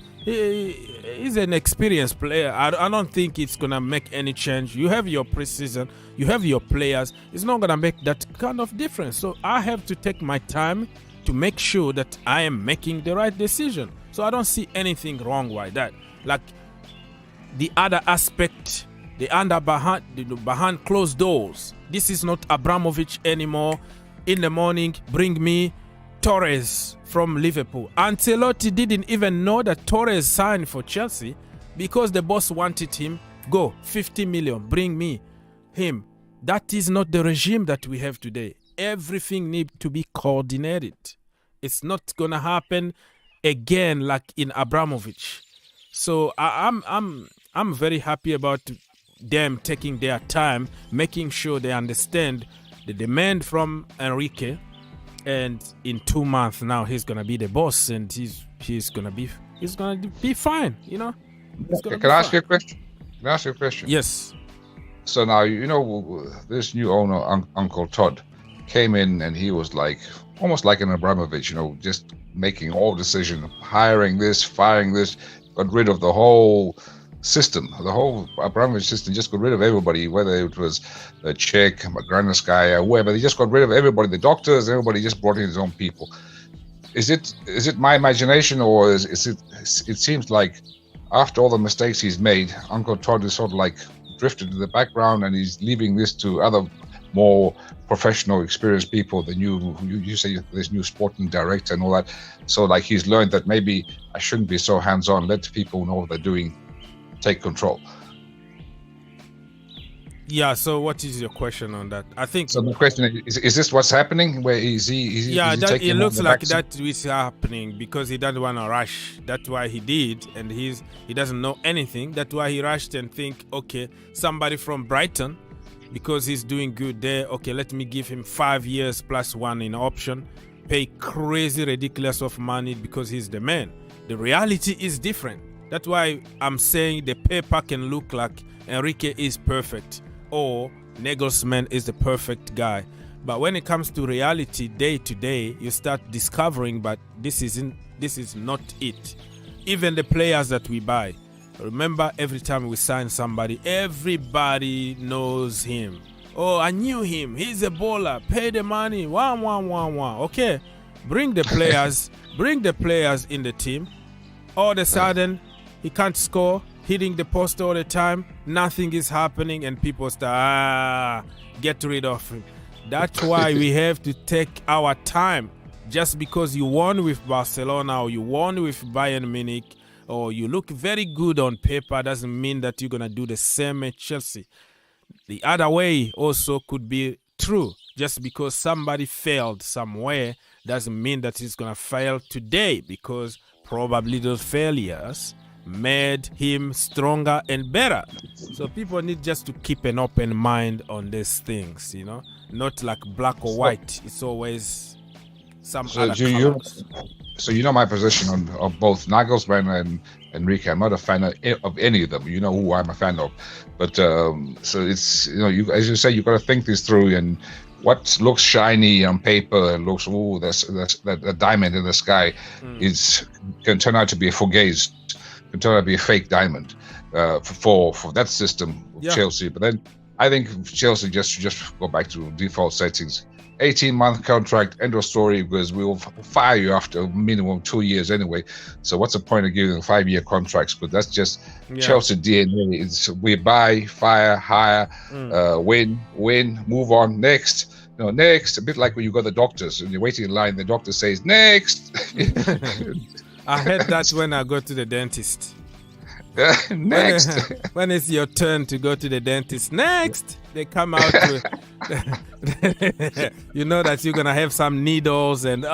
an experienced player. I don't think it's going to make any change. You have your preseason. You have your players. It's not going to make that kind of difference. So I have to take my time to make sure that I am making the right decision. So I don't see anything wrong with that. Like the other aspect, behind closed doors. This is not Abramovich anymore. In the morning, bring me Torres from Liverpool. Ancelotti didn't even know that Torres signed for Chelsea because the boss wanted him. Go, 50 million, bring me him. That is not the regime that we have today. Everything needs to be coordinated. It's not gonna happen again like in Abramovich. So I'm very happy about them taking their time, making sure they understand the demand from Enrique, and in 2 months now he's gonna be the boss, and he's gonna be fine. You know. Can I ask you a question? Can I ask you a question? Yes. So now this new owner, Uncle Todd, came in and he was like almost like an Abramovich, just making all decisions, hiring this, firing this, got rid of the whole system, the whole Abramovich system, just got rid of everybody, whether it was the Czech, Granowski, or whoever. They just got rid of everybody, the doctors, everybody just brought in his own people. Is it my imagination, or is it? It seems like after all the mistakes he's made, Uncle Todd is sort of like drifted to the background, and he's leaving this to other more professional, experienced people. You say this new sporting director and all that. So like he's learned that maybe I shouldn't be so hands-on. Let people know what they're doing, take control. Yeah. So what is your question on that? I think. So the question is this what's happening? Where is he? Yeah, is he it looks like back? that is happening because he doesn't want to rush. That's why he did, and he doesn't know anything. That's why he rushed and think, okay, somebody from Brighton, because he's doing good there. Okay, let me give him 5 years plus 1 in option. Pay crazy, ridiculous of money because he's the man. The reality is different. That's why I'm saying the paper can look like Enrique is perfect or Nagelsmann is the perfect guy. But when it comes to reality, day to day, you start discovering, but this is not it. Even the players that we buy. Remember, every time we sign somebody, everybody knows him. Oh, I knew him. He's a baller. Pay the money. One. Okay, bring the players. Bring the players in the team. All of a sudden, he can't score. Hitting the post all the time. Nothing is happening, and people start get rid of him. That's why we have to take our time. Just because you won with Barcelona or you won with Bayern Munich, or you look very good on paper, doesn't mean that you're going to do the same at Chelsea. The other way also could be true. Just because somebody failed somewhere doesn't mean that he's going to fail today, because probably those failures made him stronger and better. So people need just to keep an open mind on these things, you know, not like black or white. It's always some other colors. So you know my position on both Nagelsmann and Enrique. I'm not a fan of any of them. You know who I'm a fan of, but so it's, you know, as you say, you've got to think this through. And what looks shiny on paper and looks, that's that diamond in the sky, can turn out to be a fugazi, can turn out to be a fake diamond for that system of Chelsea. But then I think Chelsea just go back to default settings. 18-month contract, end of story, because we will fire you after minimum 2 years anyway. So what's the point of giving them 5-year contracts? But that's just Chelsea DNA. It's we buy, fire, hire, win, move on, next. No, next. A bit like when you go to the doctors and you're waiting in line, the doctor says, next. I heard that when I go to the dentist. Next. When it's your turn to go to the dentist, next. They come out with, you know that you're going to have some needles and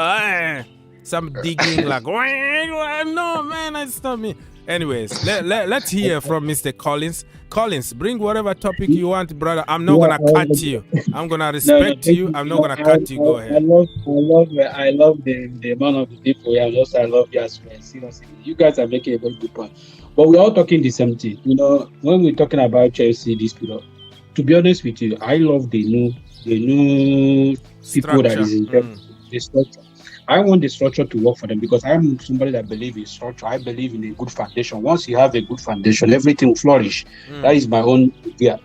some digging like, no, man, that's not me. Anyways, let's hear from Mr. Collins. Collins, bring whatever topic you want, brother. I'm not going to cut you. I'm going to respect you. I'm not going to cut you. Go ahead. I love the amount of the people here. I love you as well. Seriously, you guys are making a very good point. But we're all talking the same thing. You know, when we're talking about Chelsea this period, to be honest with you, I love the new people that is in the structure. I want the structure to work for them because I'm somebody that believes in structure. I believe in a good foundation. Once you have a good foundation, everything will flourish. That is my own idea.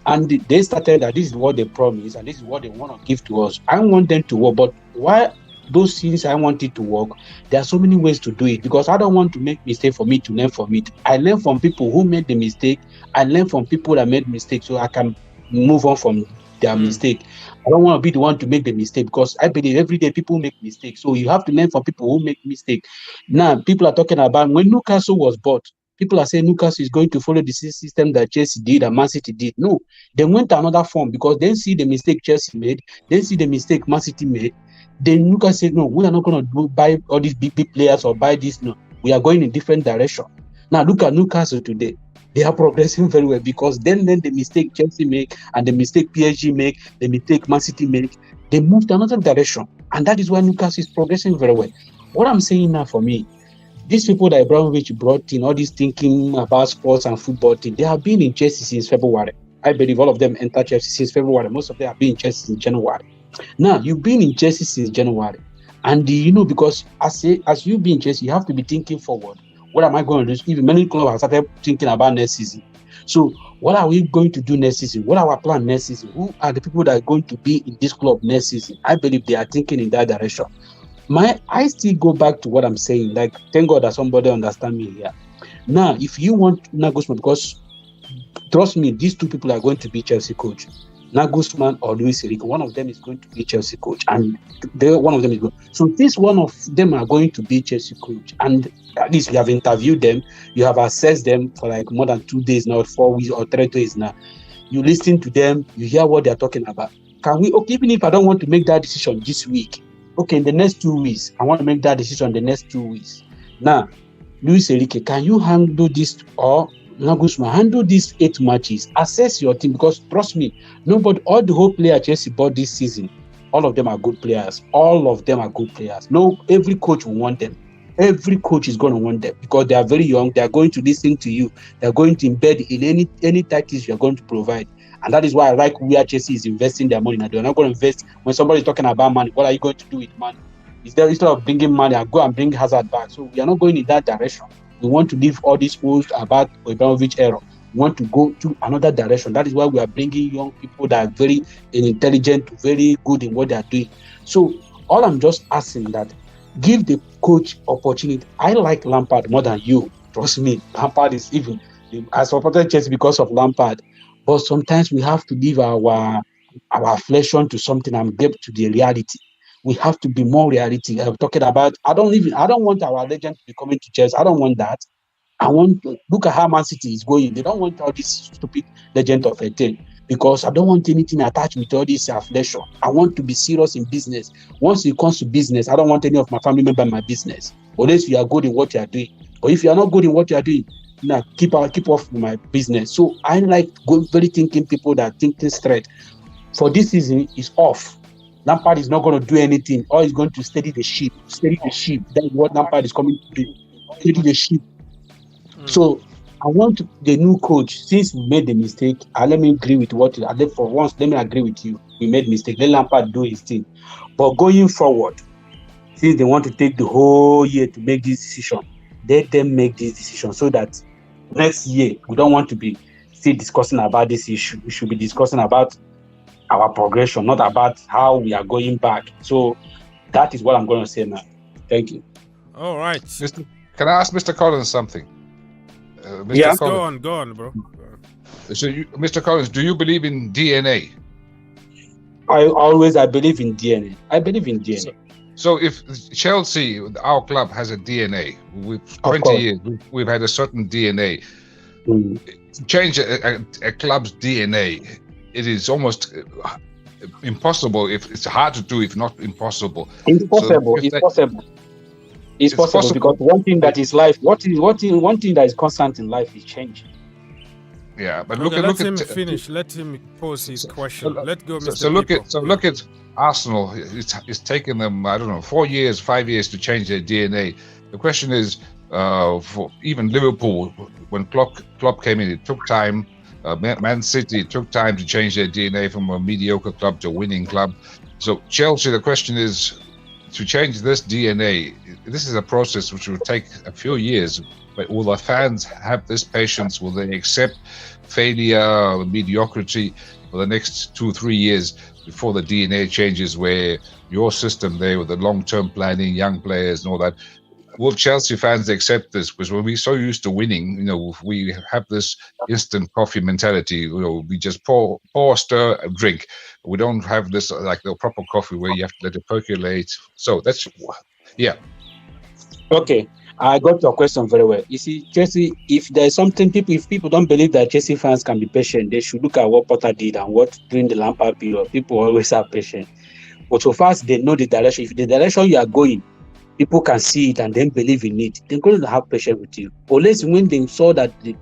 And they started that this is what they promise and this is what they want to give to us. I want them to work, but why those things I want it to work, there are so many ways to do it because I don't want to make mistake for me to learn from it. I learn from people who made the mistake. I learn from people that made mistakes so I can move on from their mistake. I don't want to be the one to make the mistake because I believe every day people make mistakes. So you have to learn from people who make mistakes. Now, people are talking about when Newcastle was bought, people are saying Newcastle is going to follow the system that Chelsea did and Man City did. No, they went to another form because they see the mistake Chelsea made, they see the mistake Man City made. Then Newcastle said, no, we are not going to buy all these big players or buy this. No, we are going in different direction. Now look at Newcastle today. They are progressing very well because then the mistake Chelsea make and the mistake PSG make, the mistake Man City make, they moved another direction. And that is why Newcastle is progressing very well. What I'm saying now for me, these people that Abramovich brought in, all this thinking about sports and football thing, they have been in Chelsea since February. I believe all of them entered Chelsea since February. Most of them have been in Chelsea since January. Now, you've been in Chelsea since January. And you know, because as you be in Chelsea, you have to be thinking forward. What am I going to do? Even many clubs have started thinking about next season. So what are we going to do next season? What are our plans next season? Who are the people that are going to be in this club next season? I believe they are thinking in that direction. I still go back to what I'm saying. Like, thank God that somebody understand me here. Now, if you want Nagelsmann, because trust me, these two people are going to be Chelsea coach. Nagelsmann or Luis Enrique, one of them is going to be Chelsea coach, and one of them is going. So this one of them are going to be Chelsea coach, and at least you have interviewed them, you have assessed them for like more than 2 days now, 4 weeks or 3 days now. You listen to them, you hear what they are talking about. Can we? Okay, even if I don't want to make that decision this week, okay, in the next 2 weeks, I want to make that decision the next 2 weeks. Now, Luis Enrique, can you handle this or? Nagelsmann, handle these 8 matches, assess your team because trust me, all the whole player Chelsea bought this season, all of them are good players. All of them are good players. No, every coach will want them. Every coach is going to want them because they are very young. They are going to listen to you. They are going to embed in any tactics you are going to provide. And that is why I like where Chelsea is investing their money. Now they are not going to invest when somebody is talking about money. What are you going to do with money? Instead of bringing money, I go and bring Hazard back. So we are not going in that direction. We want to leave all these posts about Abramovich era. We want to go to another direction. That is why we are bringing young people that are very intelligent, very good in what they are doing. So all I'm just asking that give the coach opportunity. I like Lampard more than you. Trust me, Lampard is even. I supported Chelsea because of Lampard. But sometimes we have to leave our flesh on to something and get to the reality. We have to be more reality. I'm talking about, I don't want our legend to be coming to Chelsea. I don't want that. I want to look at how Man City is going. They don't want all this stupid legend of a thing because I don't want anything attached with all this flesh. I want to be serious in business. Once it comes to business, I don't want any of my family member in my business. Unless you are good in what you are doing. But if you are not good in what you are doing, keep off my business. So I like very thinking people that thinking straight. For this season, is off. Lampard is not going to do anything. Or he's going to steady the ship. That is what Lampard is coming to do. Steady the ship. So I want the new coach, since we made the mistake, let me agree with for once, let me agree with you. We made mistake. Let Lampard do his thing. But going forward, since they want to take the whole year to make this decision, let them make this decision so that next year we don't want to be still discussing about this issue. We should be discussing about our progression, not about how we are going back. So that is what I'm going to say now. Thank you. All right. Can I ask Mr. Collins something? Mr. Yeah. Collins. Go on, bro. So, Mr. Collins, do you believe in DNA? I believe in DNA. I believe in DNA. So if Chelsea, our club, has a DNA, with 20 years, we've had a certain DNA. To change a club's DNA, it is almost impossible. If it's hard to do, if not impossible. It's possible. It's possible because one thing that is life. One thing that is constant in life is change. Yeah, but let him finish. Let him pose his question. Let go, Mr. Look at Arsenal. It's taken them, I don't know, 4 years, 5 years to change their DNA. The question is, for even Liverpool, when Klop came in, it took time. Man City, it took time to change their DNA from a mediocre club to a winning club. So Chelsea, the question is, to change this DNA, this is a process which will take a few years. But will the fans have this patience? Will they accept failure, mediocrity for the next 2-3 years before the DNA changes, where your system there with the long-term planning, young players and all that? Will Chelsea fans accept this? Because when we're so used to winning, we have this instant coffee mentality. We just pour, stir, drink. We don't have this like the proper coffee where you have to let it percolate. So that's, yeah. Okay. I got your question very well. You see, Chelsea, if there's something if people don't believe that Chelsea fans can be patient, they should look at what Potter did and what during the Lampard period. People always are patient. But so far as they know the direction, if the direction you are going, people can see it and then believe in it, they're going to have patience with you. Unless when they saw that the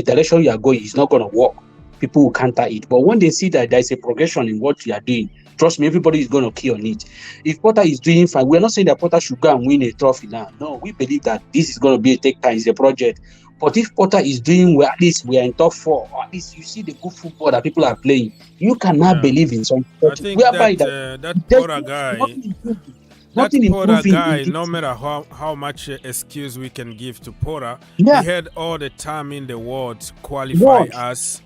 direction you are going is not going to work, people will counter it. But when they see that there's a progression in what you are doing, trust me, everybody is going to key on it. If Potter is doing fine, we're not saying that Potter should go and win a trophy now. No, we believe that this is going to take time. It's a project. But if Potter is doing well, at least we are in top 4, or at least you see the good football that people are playing, you cannot believe in something. I think that Potter guy, no matter how much excuse we can give to Potter, he had all the time in the world to qualify us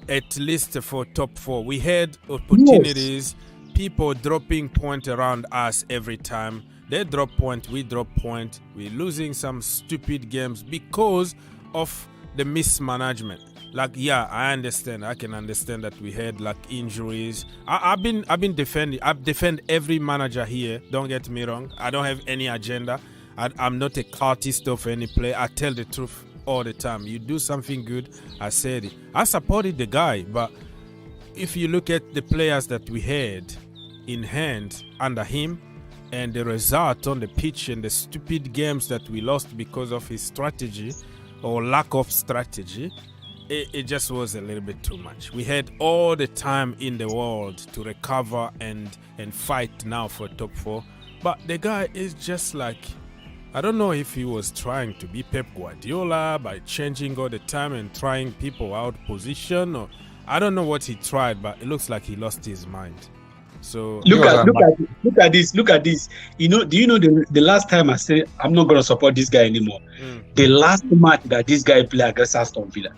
at least for top 4. We had opportunities, people dropping point around us every time. They drop point, we drop point. We're losing some stupid games because of the mismanagement. Like, yeah, I understand. I can understand that we had like injuries. I've been defending. I've defended every manager here. Don't get me wrong. I don't have any agenda. I'm not a cultist of any player. I tell the truth all the time. You do something good, I said it. I supported the guy, but if you look at the players that we had in hand under him and the result on the pitch and the stupid games that we lost because of his strategy or lack of strategy, it just was a little bit too much. We had all the time in the world to recover and fight now for top 4, but the guy is just like, I don't know if he was trying to be Pep Guardiola by changing all the time and trying people out position, or I don't know what he tried, but it looks like he lost his mind. So look at this. Do you know the last time I said I'm not gonna support this guy anymore? The last match that this guy played against Aston Villa.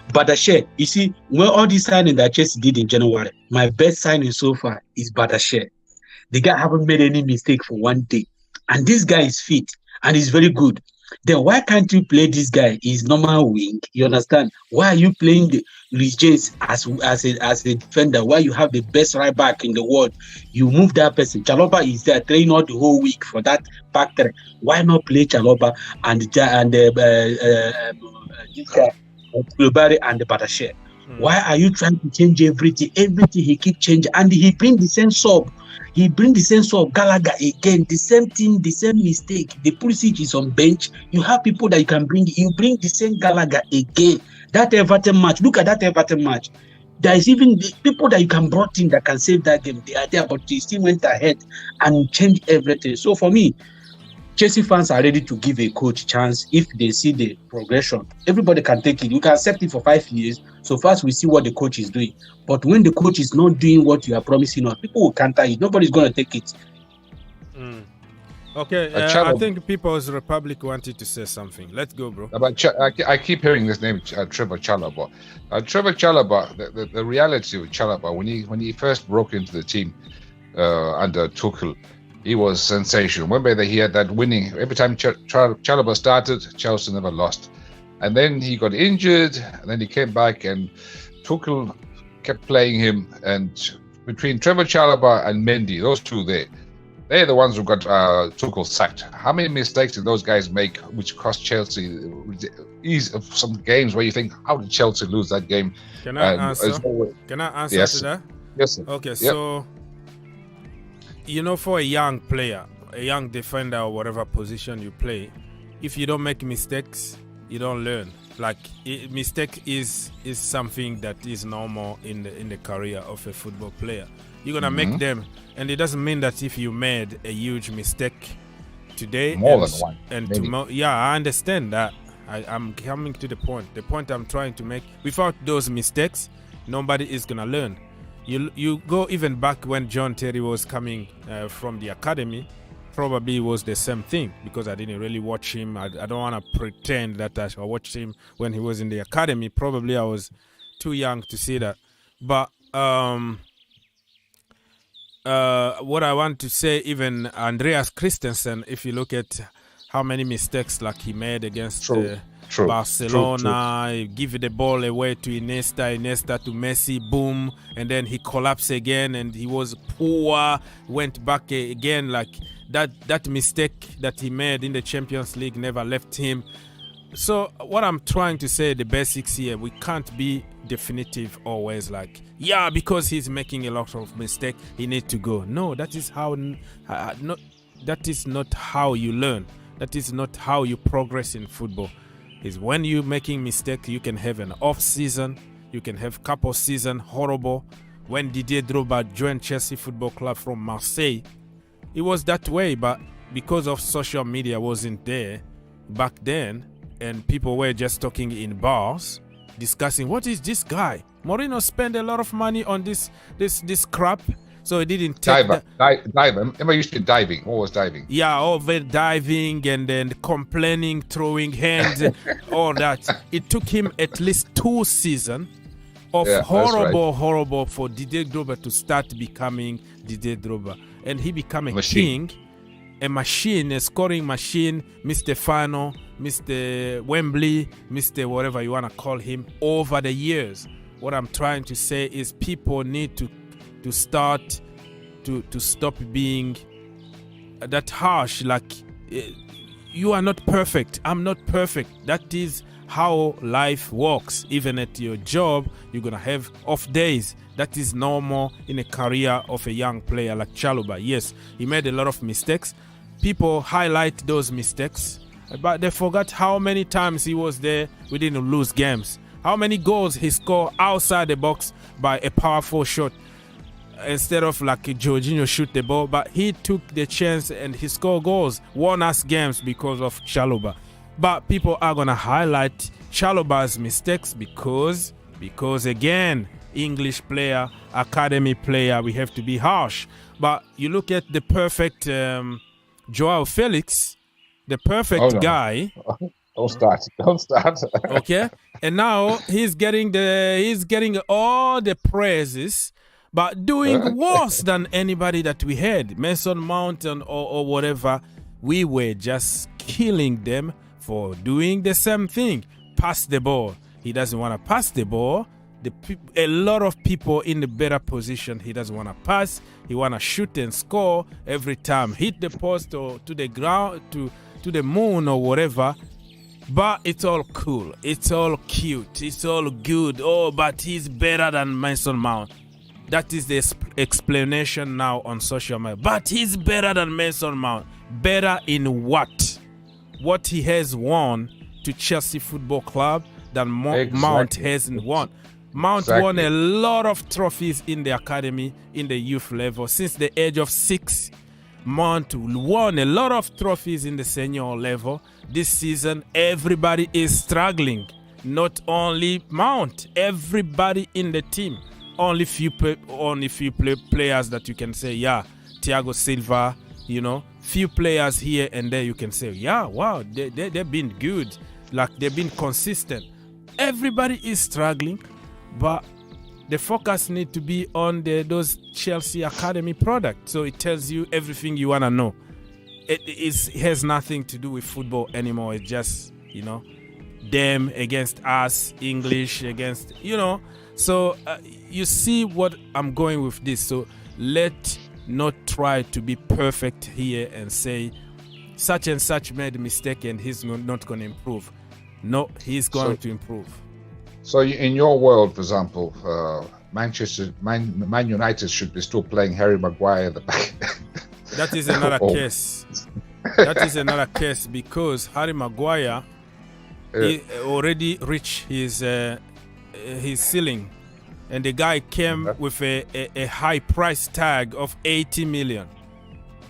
Badashe, you see, when all this signing that Chelsea did in January, my best signing so far is Badashe. The guy haven't made any mistake for one day, and this guy is fit and he's very good. Then why can't you play this guy? He's normal wing. You understand? Why are you playing the Luis James as a defender? Why you have the best right back in the world? You move that person. Chalobah is there training all the whole week for that back three. Why not play Chalobah and this guy, Kulubari and the Badashe? Why are you trying to change everything? Everything he keep changing, and he bring the same sub. He bring the same sub Gallagher again. The same thing, the same mistake. The Pulisic is on bench. You have people that you can bring. You bring the same Gallagher again. That Everton match. Look at that Everton match. There is even the people that you can brought in that can save that game. They are there, but they still went ahead and changed everything. So for me, Chelsea fans are ready to give a coach chance if they see the progression. Everybody can take it. You can accept it for 5 years. So first we see what the coach is doing. But when the coach is not doing what you are promising us, people will counter it. Nobody's going to take it. Okay, I think People's Republic wanted to say something. Let's go, bro. But I keep hearing this name, Trevor Chalobah. Trevor Chalobah, the reality of Chalobah, when he first broke into the team under Tuchel, he was sensational. Remember that he had that winning every time Chalobah started, Chelsea never lost. And then he got injured, and then he came back, and Tuchel kept playing him. And between Trevor Chalobah and Mendy, those two there, they're the ones who got Tuchel sacked. How many mistakes did those guys make, which cost Chelsea some games where you think, how did Chelsea lose that game? Can I answer? Can I answer Yes. to that? Yes, sir. Okay, Yep. so for a young player, a young defender or whatever position you play, if you don't make mistakes, you don't learn. Like mistake is something that is normal in the career of a football player. You're gonna make them, and it doesn't mean that if you made a huge mistake today, More than one, and maybe. tomorrow, yeah, I understand that. I'm coming to the point. The point I'm trying to make: without those mistakes, nobody is gonna learn. You go even back when John Terry was coming from the academy, probably was the same thing, because I didn't really watch him. I don't want to pretend that I watched him when he was in the academy. Probably I was too young to see that. But what I want to say, even Andreas Christensen, if you look at how many mistakes like he made against Barcelona, give the ball away to Iniesta to Messi, boom, and then he collapsed again, and he was poor, went back again. Like that mistake that he made in the Champions League never left him. So what I'm trying to say, the basics here, we can't be definitive always, like, yeah, because he's making a lot of mistakes, he needs to go. No, that is that is not how you learn. That is not how you progress in football. Is when you're making mistakes, you can have an off season, you can have couple season horrible. When Didier Drogba joined Chelsea Football Club from Marseille, it was that way, but because of social media wasn't there back then, and people were just talking in bars, discussing, what is this guy? Mourinho spent a lot of money on this crap, so he didn't take dive. Remember, used to diving. What was diving? Yeah, over diving and then complaining, throwing hands, all that. It took him at least 2 seasons of horrible for Didier Drogba to start becoming Didier Drogba, and he became a king, a machine, a scoring machine, Mr. Fano, Mr. Wembley, Mr. whatever you want to call him, over the years. What I'm trying to say is people need to start to stop being that harsh, like, you are not perfect, I'm not perfect. That is how life works. Even at your job, you're gonna have off days. That is normal in a career of a young player like Chalobah. Yes, he made a lot of mistakes. People highlight those mistakes, but they forgot how many times he was there, we didn't lose games. How many goals he scored outside the box by a powerful shot, instead of like Jorginho shoot the ball, but he took the chance and he scored goals, won us games because of Chalobah. But people are gonna highlight Chalobah's mistakes because again, English player, academy player, we have to be harsh. But you look at the perfect Joao Felix, the perfect guy. Don't start. Okay, and now he's getting all the praises, but doing worse than anybody that we had, Mason Mount or whatever. We were just killing them for doing the same thing. Pass the ball. He doesn't want to pass the ball. A lot of people in the better position, he doesn't want to pass. He want to shoot and score every time. Hit the post or to the ground, to the moon or whatever. But it's all cool. It's all cute. It's all good. Oh, but he's better than Mason Mount. That is the explanation now on social media. But he's better than Mason Mount. Better in what? What he has won to Chelsea Football Club that Mount hasn't won. Mount won a lot of trophies in the academy, in the youth level. Since the age of 6, Mount won a lot of trophies in the senior level. This season, everybody is struggling. Not only Mount, everybody in the team. Only few players that you can say, yeah, Thiago Silva, few players here and there you can say, yeah, wow, they've been good. Like, they've been consistent. Everybody is struggling, but the focus need to be on those Chelsea Academy products. So it tells you everything you want to know. It has nothing to do with football anymore. It's just, them against us, English against, So you see what I'm going with this. So let not try to be perfect here and say such and such made a mistake and he's not going to improve. No, he's going to improve. So in your world, for example, Man United should be still playing Harry Maguire at the back. That is another case. That is another case because Harry Maguire he already reached his ceiling, and the guy came with a high price tag of 80 million.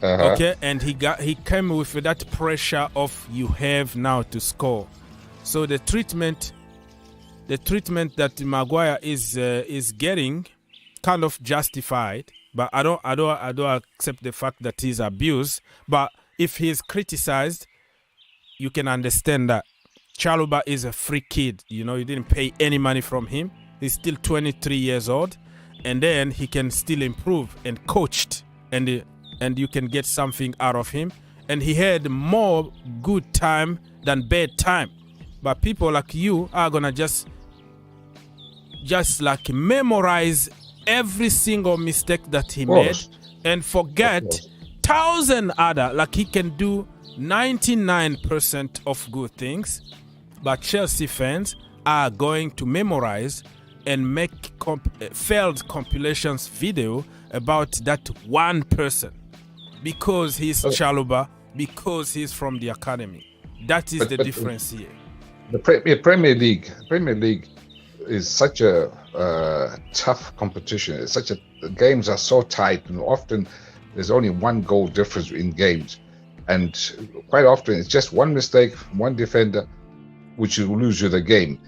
Okay, and he came with that pressure of you have now to score. So the treatment that Maguire is getting kind of justified, but I don't accept the fact that he's abused. But if he's criticized, you can understand that. Chalobah is a free kid, you didn't pay any money from him. He's still 23 years old, and then he can still improve and coached, and you can get something out of him. And he had more good time than bad time. But people like you are gonna just like memorize every single mistake that he made and forget 1,000 other. Like, he can do 99% of good things, but Chelsea fans are going to memorize and make failed compilations video about that one person because he's Chalobah, because he's from the academy. That is the difference here. The Premier League is such a tough competition. It's the games are so tight, and often there's only one goal difference in games, and quite often it's just one mistake, one defender, which will lose you the game.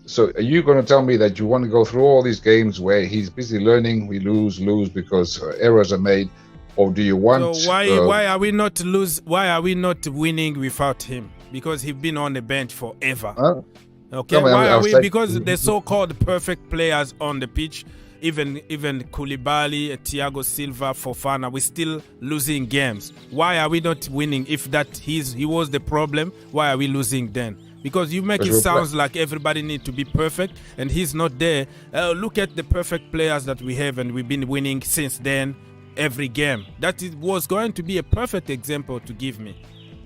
So are you going to tell me that you want to go through all these games where he's busy learning, we lose because errors are made, or do you want? So why are we not Why are we not winning without him? Because he's been on the bench forever. Okay, why are we? Because the so-called perfect players on the pitch, even Koulibaly, Thiago Silva, Fofana, we're still losing games. Why are we not winning? If he was the problem, why are we losing then? Because you make it sound like everybody needs to be perfect, and he's not there. Look at the perfect players that we have, and we've been winning since then every game. That was going to be a perfect example to give me.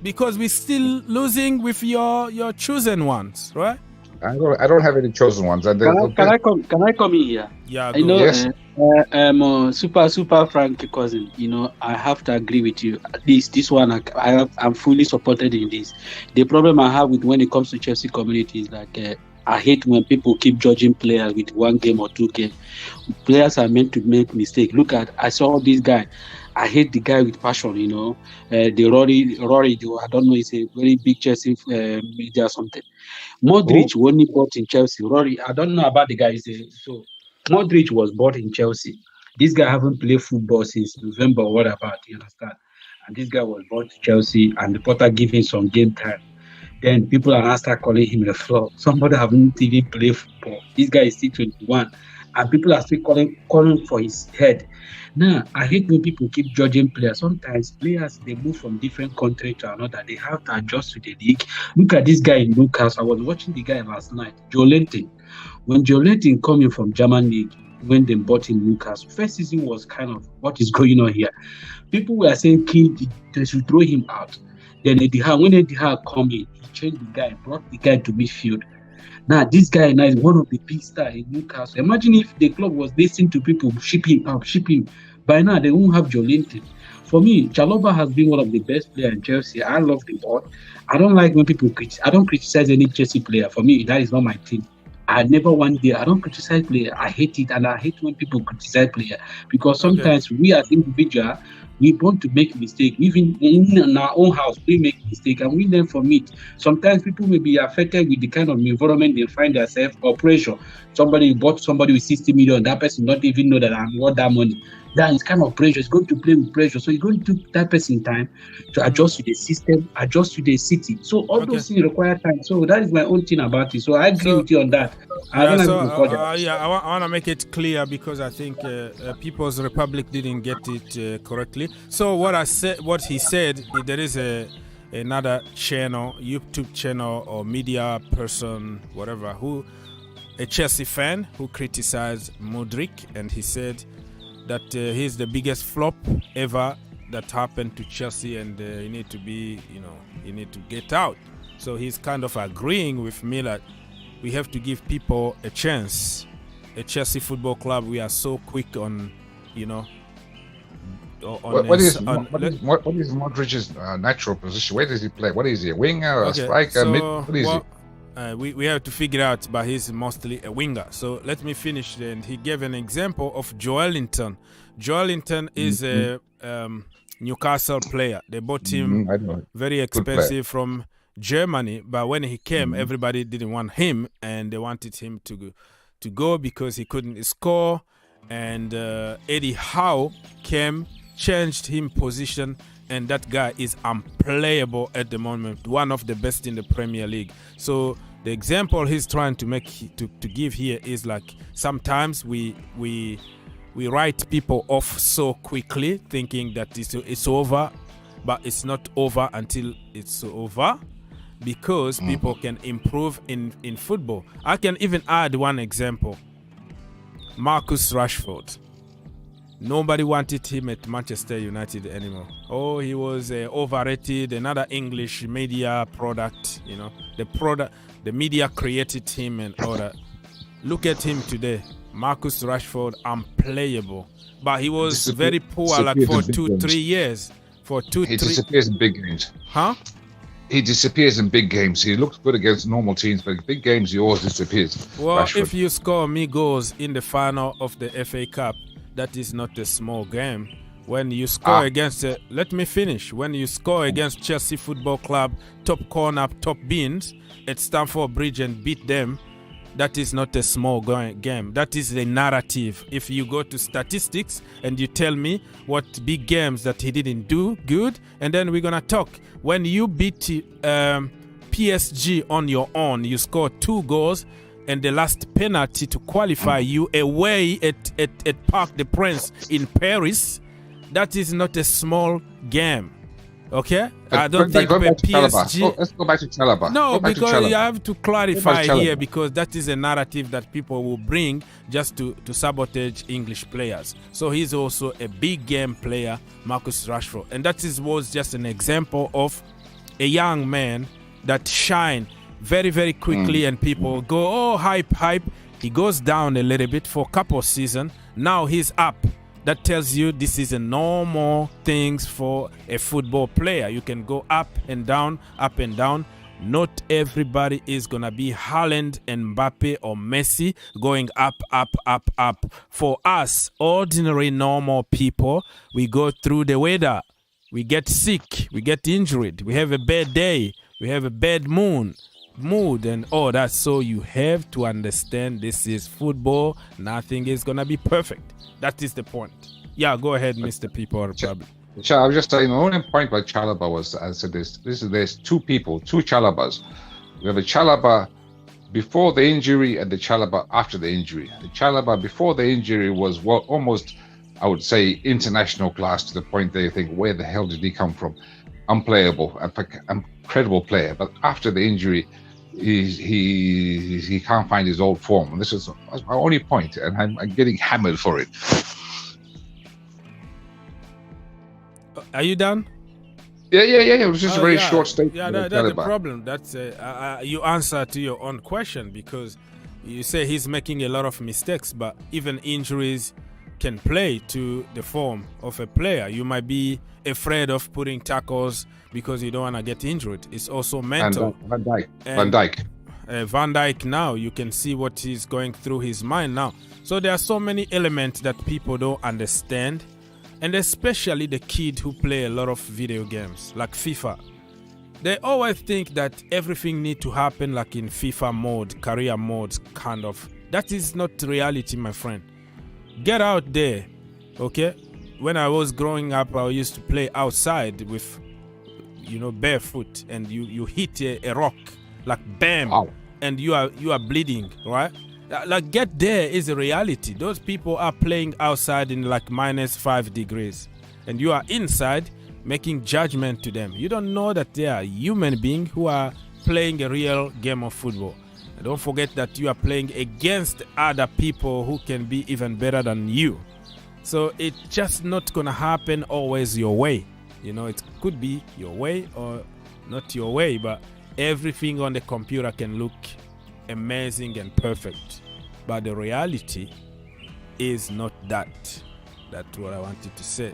Because we're still losing with your chosen ones, right? I don't have any chosen ones. And can I come in here? Yeah, I know. Yes. Super Frank cousin. I have to agree with you. At least this one, I'm fully supported in this. The problem I have with when it comes to Chelsea community is like I hate when people keep judging players with one game or two games. Players are meant to make mistakes. I saw this guy. I hate the guy with passion, the Rory, I don't know, he's a very big Chelsea media or something. Modric, when he bought in Chelsea, Rory, I don't know about the guy. So Modric was bought in Chelsea. This guy haven't played football since November or whatever, you understand? And this guy was bought to Chelsea, and the Potter gave him some game time. Then people are now start calling him a flop. Somebody haven't even played football. This guy is still 21. And people are still calling for his head. Now, I hate when people keep judging players. Sometimes players, they move from different country to another. They have to adjust to the league. Look at this guy in Newcastle. I was watching the guy last night, Julian. When Julian coming from German league, when they bought in Newcastle, first season was kind of, what is going on here? People were saying they should throw him out. Then Eddie Howe, when Eddie Howe come in, he changed the guy, brought the guy to midfield. Now, this guy now is one of the big stars in Newcastle. Imagine if the club was listening to people, ship him. By now, they won't have Jolinton. For me, Chalobah has been one of the best players in Chelsea. I love the ball. I don't like when people I don't criticize any Chelsea player. For me, that is not my thing. I never one day, I don't criticize player. I hate it, and I hate when people criticize player, because sometimes we as individuals, we want to make mistake. Even in our own house, we make mistake and we learn from it. Sometimes people may be affected with the kind of environment they find themselves, or pressure. Somebody bought somebody with 60 million, that person not even know that I'm worth that money. That is kind of pressure. It's going to play with pressure. So it's going to take that person time to adjust to the system, adjust to the city. So all those things require time. So that is my own thing about it. So I agree with you on that. I want to make it clear, because I think People's Republic didn't get it correctly. So what he said, there is another channel, YouTube channel or media person, whatever, a Chelsea fan who criticized Modric, and he said that he's the biggest flop ever that happened to Chelsea, and you need to get out. So he's kind of agreeing with me that we have to give people a chance. A Chelsea Football Club, we are so quick on, What is Modric's natural position? Where does he play? What is he, a winger, a striker, what is he? We have to figure out, but he's mostly a winger. So let me finish. And he gave an example of Joelinton. Joelinton is a Newcastle player. They bought him very expensive from Germany, but when he came, everybody didn't want him, and they wanted him to go because he couldn't score. And Eddie Howe came, changed him position, and that guy is unplayable at the moment, one of the best in the Premier League. So the example he's trying to make to give here is like, sometimes we write people off so quickly, thinking that it's over, but it's not over until it's over, because people can improve in football. I can even add one example. Marcus Rashford. Nobody wanted him at Manchester United anymore. Oh, he was overrated, another English media product, the media created him and all that. Look at him today. Marcus Rashford, unplayable. But he was very poor for 2-3 years. He disappears in big games. Huh? He disappears in big games. He looks good against normal teams, but big games he always disappears. Well, Rashford. If you score me goals in the final of the FA Cup, that is not a small game. When you score against let me finish. When you score against Chelsea Football Club, top corner, top beans at Stamford Bridge and beat them, that is not a small game. That is the narrative. If you go to statistics and you tell me what big games that he didn't do good, and then we're gonna talk. When you beat PSG on your own, you score 2 goals, and the last penalty to qualify you away at Parc des Princes in Paris, that is not a small game. Okay? I don't think PSG... let's go back to Chalobah. No, because you have to clarify here, because that is a narrative that people will bring just to sabotage English players. So he's also a big game player, Marcus Rashford. And that was just an example of a young man that shine very, very quickly, and people go, oh, hype. He goes down a little bit for a couple of seasons. Now he's up. That tells you this is a normal things for a football player. You can go up and down, up and down. Not everybody is going to be Haaland, Mbappe, or Messi going up. For us, ordinary, normal people, we go through the weather. We get sick. We get injured. We have a bad day. We have a bad mood and all that. So you have to understand this is football. Nothing is going to be perfect. That is the point. Yeah, go ahead, Mr. People Republic. I was just saying, the only point by Chalobah was, I said there's 2 people, 2 Chalobahs. We have a Chalobah before the injury and the Chalobah after the injury. The Chalobah before the injury was almost, I would say, international class, to the point they think, where the hell did he come from? Unplayable, incredible player. But after the injury, he can't find his old form. And this is my only point, and I'm getting hammered for it. Are you done? Yeah. It was just a very short statement. Yeah, that's the problem. That's you answer to your own question, because you say he's making a lot of mistakes, but even injuries can play to the form of a player. You might be afraid of putting tackles because you don't want to get injured. It's also mental. Van Dijk now, you can see what is going through his mind now. So there are so many elements that people don't understand, and especially the kid who play a lot of video games like FIFA. They always think that everything needs to happen like in FIFA mode, career mode, kind of. That is not reality, my friend. Get out there, okay? When I was growing up, I used to play outside with, barefoot, and you hit a rock, like bam, and you are bleeding, right? Like, get there is a reality. Those people are playing outside in like -5 degrees, and you are inside making judgment to them. You don't know that they are human beings who are playing a real game of football. And don't forget that you are playing against other people who can be even better than you. So it's just not gonna happen always your way. It could be your way or not your way, but everything on the computer can look amazing and perfect, but the reality is not that. That's what I wanted to say.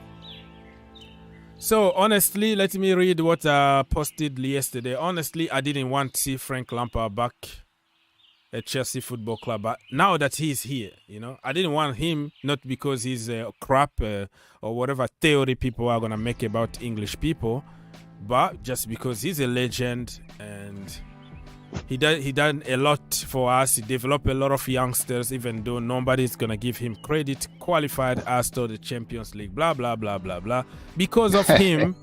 So honestly, let me read what I posted yesterday. Honestly, I didn't want to see Frank Lampard back at Chelsea Football Club, but now that he's here, I didn't want him, not because he's crap or whatever theory people are gonna make about English people, but just because he's a legend and he done a lot for us. He developed a lot of youngsters, even though nobody's gonna give him credit. Qualified us to the Champions League, blah blah blah blah blah. Because of him,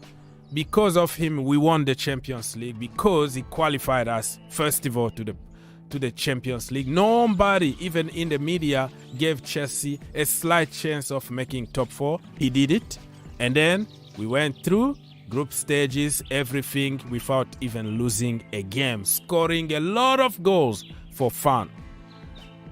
we won the Champions League, because he qualified us first of all to the Champions League. Nobody, even in the media, gave Chelsea a slight chance of making top 4. He did it, and then we went through group stages, everything, without even losing a game, scoring a lot of goals for fun.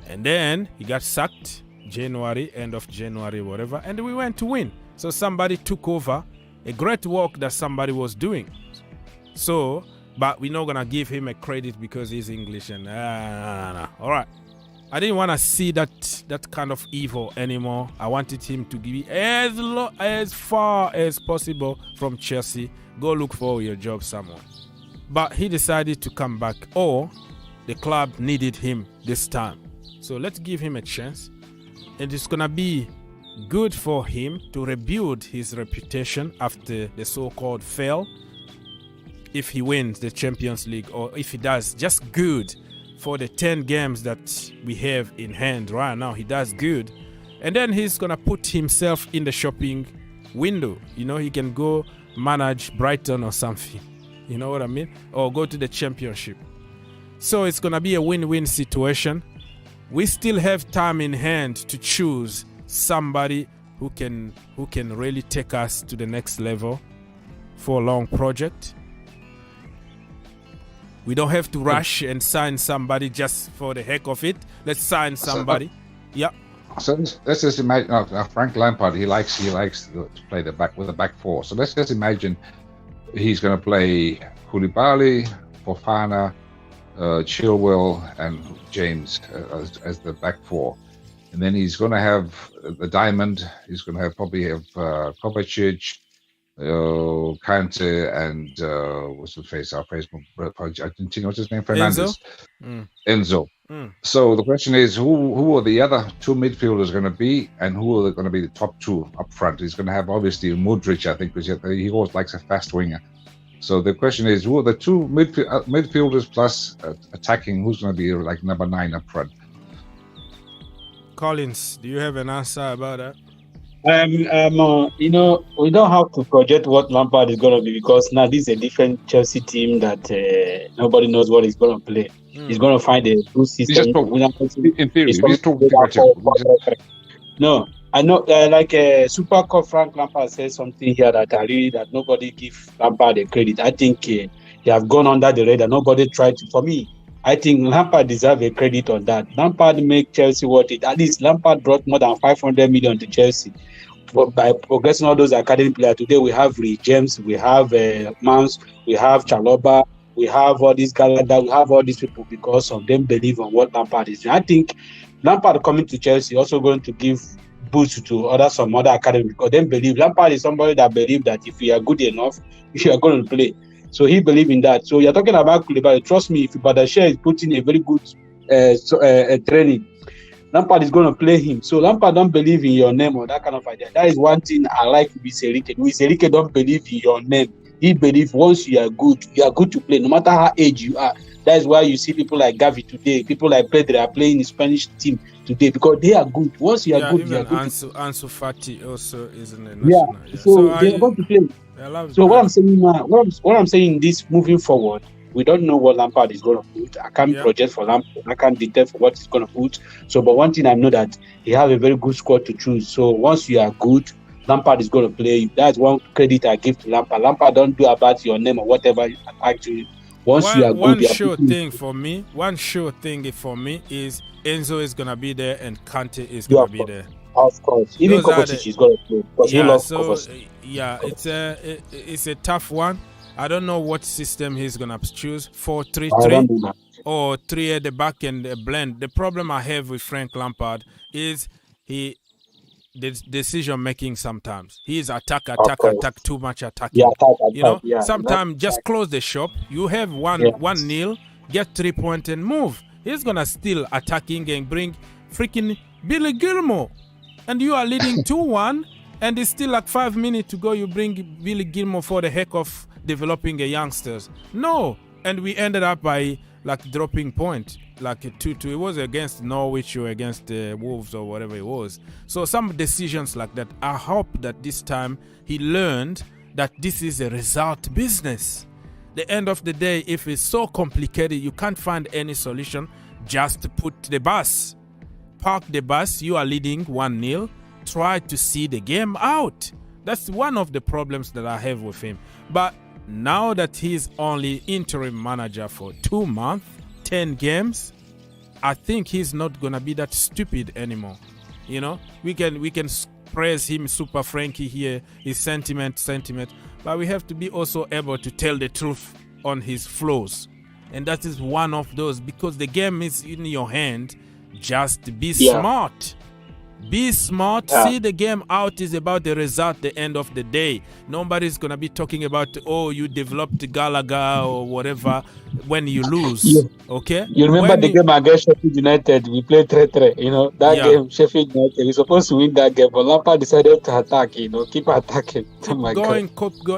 And then he got sacked end of January, whatever, and we went to win. So somebody took over a great work that somebody was doing. So, but we're not gonna give him a credit because he's English and nah. All right. I didn't want to see that kind of evil anymore. I wanted him to be as far as possible from Chelsea. Go look for your job somewhere. But he decided to come back, or the club needed him this time. So let's give him a chance. And it's going to be good for him to rebuild his reputation after the so-called fail. If he wins the Champions League, or if he does just good for the 10 games that we have in hand right now, he does good. And then he's going to put himself in the shopping window. He can go manage Brighton or something. You know what I mean? Or go to the Championship. So it's going to be a win-win situation. We still have time in hand to choose somebody who can really take us to the next level for a long project. We don't have to rush and sign somebody just for the heck of it. Let's sign somebody. Yeah. So let's just imagine Frank Lampard. He likes to play with the back 4. So let's just imagine he's going to play Koulibaly, Fofana, Chilwell, and James as the back 4, and then he's going to have the diamond. He's going to probably have Kovacic, Kante, and what's the face? Our Facebook Argentina. What's his name? Fernandes. Enzo. So the question is, who are the other 2 midfielders going to be, and who are going to be the top 2 up front? He's going to have obviously Modric, I think, because he always likes a fast winger. So the question is, who are the 2 midfielders plus attacking? Who's going to be like number 9 up front? Collins, do you have an answer about that? We don't have to project what Lampard is going to be, because now this is a different Chelsea team that nobody knows what he's going to play. He's going to find a good system. In theory, no, I know, Super Cup Frank Lampard said something here that nobody gives Lampard the credit. I think he have gone under the radar. Nobody tried to. For me, I think Lampard deserves a credit on that. Lampard make Chelsea worth it. At least Lampard brought more than 500 million to Chelsea. by progressing all those academy players. Today we have James, we have Mans, we have Chaloba, we have all these Gallagher, we have all these people because of them believe on what Lampard is doing. I think Lampard coming to Chelsea also going to give boost to some other academy because they believe Lampard is somebody that believes that if you are good enough, you are going to play. So he believes in that. So you're talking about Koulibaly. Trust me, if Badashia is putting a very good training, Lampard is going to play him. So Lampard don't believe in your name or that kind of idea. That is one thing I like with Enrique. With Enrique don't believe in your name. He believes once you are good to play, no matter how age you are. That is why you see people like Gavi today, people like Pedro are playing in the Spanish team today because they are good. Once you are good, you are good. Ansu Fati also is in the national. Yeah. So they are going to play. So what I'm saying now, what I'm saying this moving forward, we don't know what Lampard is going to put. I can't project for Lampard. I can't detail for what he's going to put. So, but one thing I know that he have a very good squad to choose. So once you are good, Lampard is going to play you. That's one credit I give to Lampard. Lampard don't do about your name or whatever. Actually, once you are good, one sure thing for me is Enzo is going to be there and Kante is going to be there. Of course, even Kovacic is going to play because he loves Kovacic. Yeah, it's a tough one. I don't know what system he's gonna choose, 4-3-3 or 3 at the back and a blend. The problem I have with Frank Lampard is the decision making sometimes. He's attack, too much attacking. Sometimes just close the shop. You have 1-0, get 3 points and move. He's gonna still attacking and bring freaking Billy Gilmore. And you are leading 2-1 and it's still like 5 minutes to go. You bring Billy Gilmore for the heck of developing a youngsters. No. And we ended up by like dropping point, like 2-2. It was against Norwich or against Wolves or whatever it was. So some decisions like that. I hope that this time he learned that this is a result business. The end of the day, if it's so complicated, you can't find any solution. Just put the bus. Park the bus. You are leading 1-0. Try to see the game out. That's one of the problems that I have with him. But now that he's only interim manager for 2 months, 10 games, I think he's not gonna be that stupid anymore. You know, we can praise him, Super Frankie here, his sentiment, but we have to be also able to tell the truth on his flaws, and that is one of those because the game is in your hand. Just be smart. Be smart. See the game out is about the result at the end of the day. Nobody's going to be talking about, oh, you developed Gallagher or whatever when you lose. Okay? You remember the game against Sheffield United? We played 3-3. You know, that game, Sheffield United, we're supposed to win that game, but Lampard decided to attack, keep attacking. Keep going.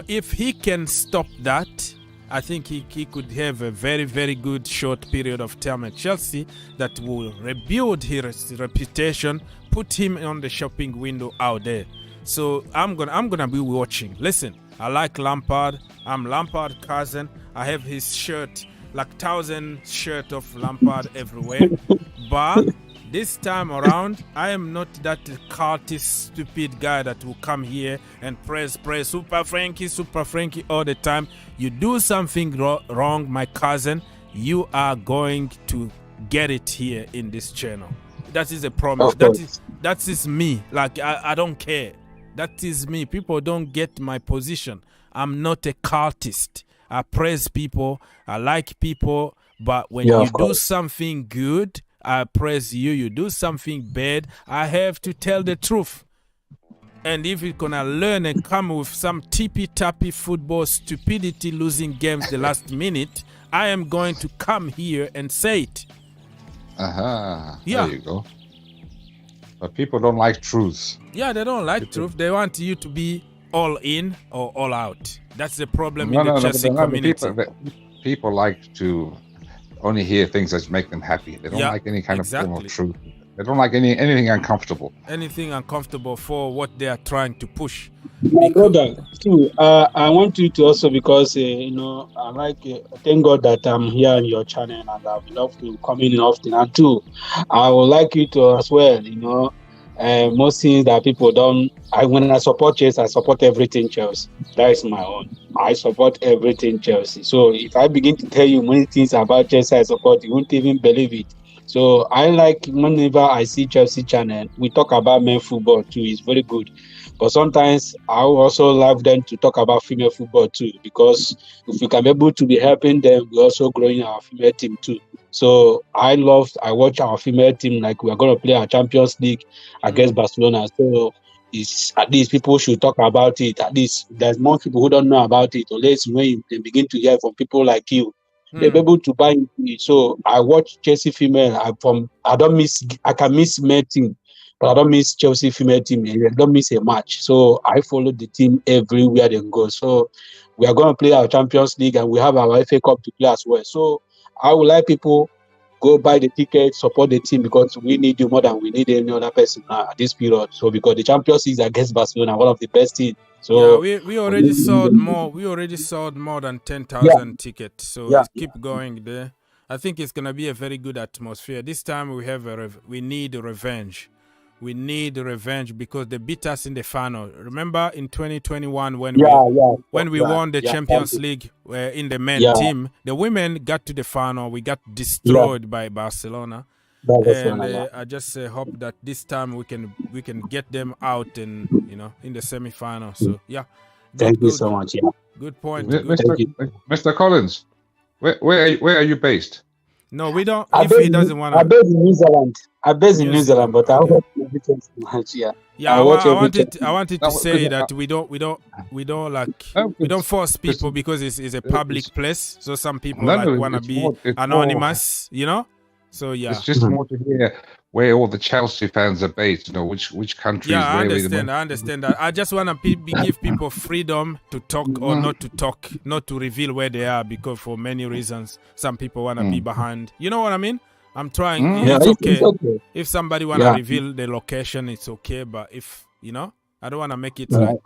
If he can stop that, I think he could have a very, very good short period of time at Chelsea that will rebuild his reputation, put him on the shopping window out there. So I'm gonna be watching. Listen, I like Lampard. I'm Lampard cousin. I have his shirt, like 1,000 shirt of Lampard everywhere. But this time around, I am not that cultist, stupid guy that will come here and praise Super Frankie all the time. You do something wrong, my cousin, you are going to get it here in this channel. That is a promise. That is me. Like, I don't care. That is me. People don't get my position. I'm not a cultist. I praise people. I like people. But when you do something good, I praise you. You do something bad, I have to tell the truth. And if you're gonna learn and come with some tippy-tappy football stupidity, losing games the last minute, I am going to come here and say it. Yeah. There you go. But people don't like truth. Yeah, they don't like truth. They want you to be all in or all out. That's the problem in the Chelsea community. People like to only hear things that make them happy. They don't like any kind of form of truth. They don't like anything uncomfortable. Anything uncomfortable for what they are trying to push. My brother, too, I want you to also, because I like. Thank God that I'm here on your channel, and I would love to come in often. And two, I would like you to as well. Most things that people don't. When I support Chelsea, I support everything Chelsea. That is my own. I support everything Chelsea. So if I begin to tell you many things about Chelsea I support, you won't even believe it. So I like whenever I see Chelsea channel, we talk about men football too. It's very good. But sometimes I also love them to talk about female football too, because if we can be able to be helping them, we're also growing our female team too. So I watch our female team like we're going to play our Champions League against Barcelona. So it's, at least people should talk about it. At least there's more people who don't know about it. Unless when they begin to hear from people like you, they'll be able to buy into it. So I watch Chelsea female. I can miss male team, but I don't miss Chelsea female team. I don't miss a match. So I follow the team everywhere they go. So we are going to play our Champions League and we have our FA Cup to play as well. So I would like people go buy the ticket, support the team, because we need you more than we need any other person at this period. So because the Champions League against Barcelona, one of the best teams. So yeah, we already sold more. We already sold more than 10,000 tickets. So keep going there. I think it's gonna be a very good atmosphere. This time we need revenge. We need revenge because they beat us in the final. Remember in 2021 when we won the Champions League in the men team, the women got to the final. We got destroyed by Barcelona. I just hope that this time we can get them out and in the semi-final. So thank you so much. Good point. Mr. Collins, where are you based? No, we don't. If he doesn't want to, I'm based in New Zealand. I'm based in New Zealand, but I watch everything so much. I wanted to say that we don't force people because it's a public place. So some people want to be anonymous, So it's just more to hear where all the Chelsea fans are based. Which countries. Yeah, I understand that. I just want to give people freedom to talk or not to talk, not to reveal where they are, because for many reasons, some people want to be behind. You know what I mean? I'm trying. It's okay. If somebody want to reveal the location, it's okay. But if I don't want to make it like.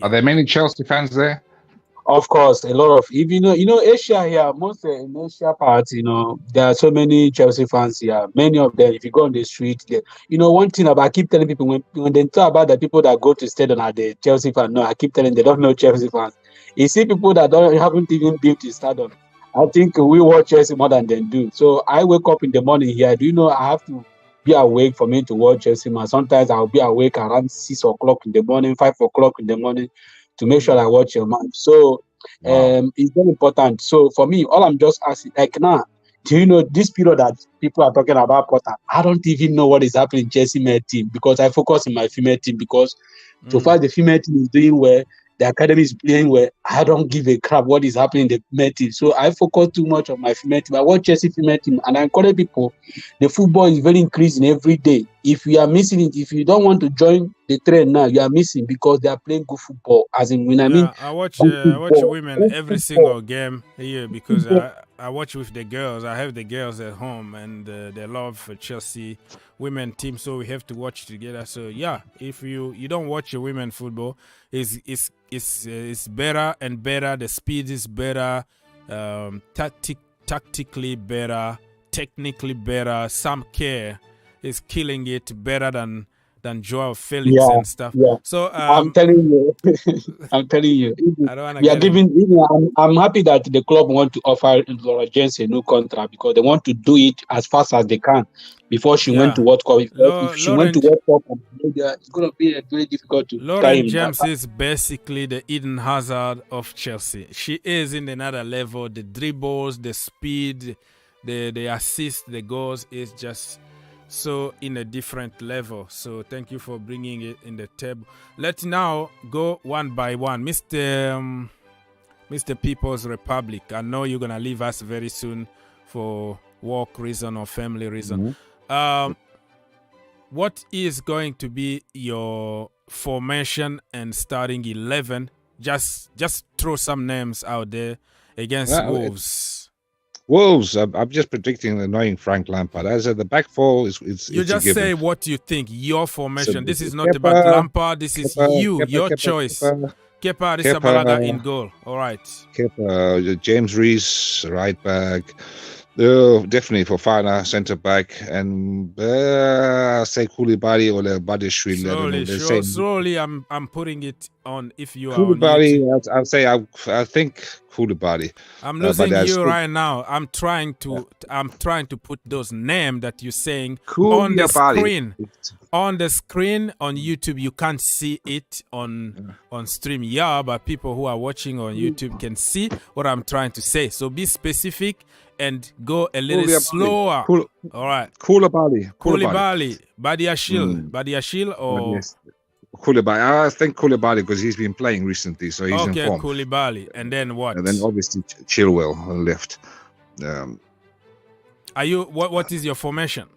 Are there many Chelsea fans there? Of course, a lot of. If Asia here, most in Asia part, there are so many Chelsea fans here. Many of them, if you go on the street, one thing about I keep telling people when they talk about the people that go to stadium are the Chelsea fans. No, I keep telling them they don't know Chelsea fans. You see people that haven't even built the stadium. I think we watch Chelsea more than they do. So I wake up in the morning here. I have to be awake for me to watch Chelsea match. Sometimes I'll be awake around 6 o'clock in the morning, 5 o'clock in the morning, to make sure I watch your match. So it's very important. So for me, all I'm just asking, like now, do you know this period that people are talking about Potter? I don't even know what is happening in Chelsea male team, because I focus on my female team, because so far the female team is doing well. The academy is playing well. I don't give a crap what is happening in the female team. So I focus too much on my female team. I watch Chelsea female team, and I encourage people. The football is very increasing every day. If you are missing it, if you don't want to join the trend now, you are missing, because they are playing good football. As in, when I mean, I watch women every single game here because I watch with the girls. I have the girls at home, and they love Chelsea women team, so we have to watch together. So if you don't watch your women football, it's better and better. The speed is better, tactically better, technically better. Some care is killing it better than Joao Felix and stuff. So I'm telling you, we are giving. I'm happy that the club want to offer Laura James a new contract, because they want to do it as fast as they can before she went to World Cup. If she went to World Cup, it's going to be very difficult to. Laura James is basically the Eden Hazard of Chelsea. She is in another level. The dribbles, the speed, the assists, the goals is just so in a different level. So thank you for bringing it in the table. Let's now go one by one. Mr. People's Republic, I know you're gonna leave us very soon for work reason or family reason. What is going to be your formation and starting 11? Just throw some names out there against Wolves. Wolves, I'm just predicting annoying Frank Lampard. As the back four it's you just say what you think, your formation. So this is not Kepa, about Lampard. This is your choice. Kepa Arrizabalaga in goal. All right. Kepa, James Rees, right back. Definitely Fofana, centre back, and say Koulibaly or Badishvili. Slowly, I'm putting it on if you are on Koulibaly, YouTube. I'll say I think Koulibaly. I'm losing but you right now. I'm trying to put those names that you're saying on the Koulibaly. screen. On the screen on YouTube, you can't see it on stream. Yeah, but people who are watching on YouTube can see what I'm trying to say. So be specific and go a little slower. All right. Koulibaly. Badiashile or Koulibaly. I think Koulibaly because he's been playing recently, so he's in form. Koulibaly. And then what? And then obviously Chilwell left. Are you? What is your formation?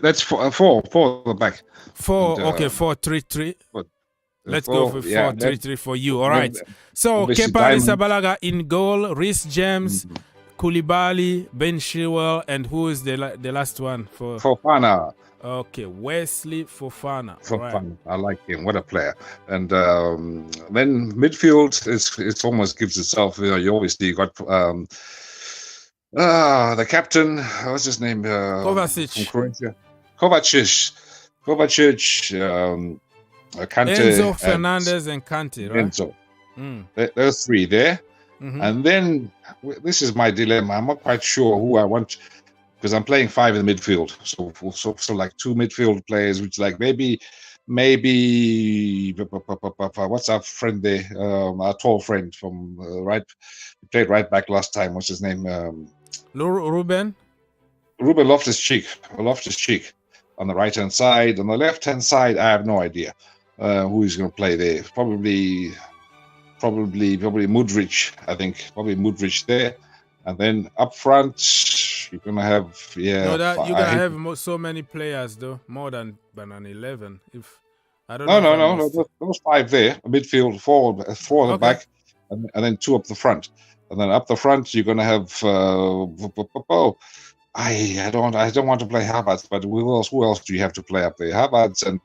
That's four the back. 4-3-3. Let's go for 4-3-3 for you. All right. So Kepa Arrizabalaga in goal, Reece James, Koulibaly, Ben Chilwell, and who is the last one for Fofana? Okay, Wesley Fofana. Fofana. Right. I like him. What a player. And then midfield, it almost gives itself. You obviously got the captain. What's his name? Kovacic. From Croatia. Kovacic. Kante. Enzo Fernandez and Kante, right? Enzo. Those three there. And then this is my dilemma. I'm not quite sure who I want because I'm playing 5 in the midfield. So like 2 midfield players, which like maybe what's our friend there? Our tall friend from right. He played right back last time. What's his name? Ruben Loftus-Cheek on the right hand side. On the left hand side, I have no idea who he's going to play there. Probably Mudryk. I think probably Mudryk there, and then up front you're gonna have you're gonna have so many players though, more than 11. If I don't know. Those 5 there, midfield, 4 at the back, and then 2 up the front, and then up the front you're gonna have. I don't want to play Havertz, but who else do you have to play up there? Havertz and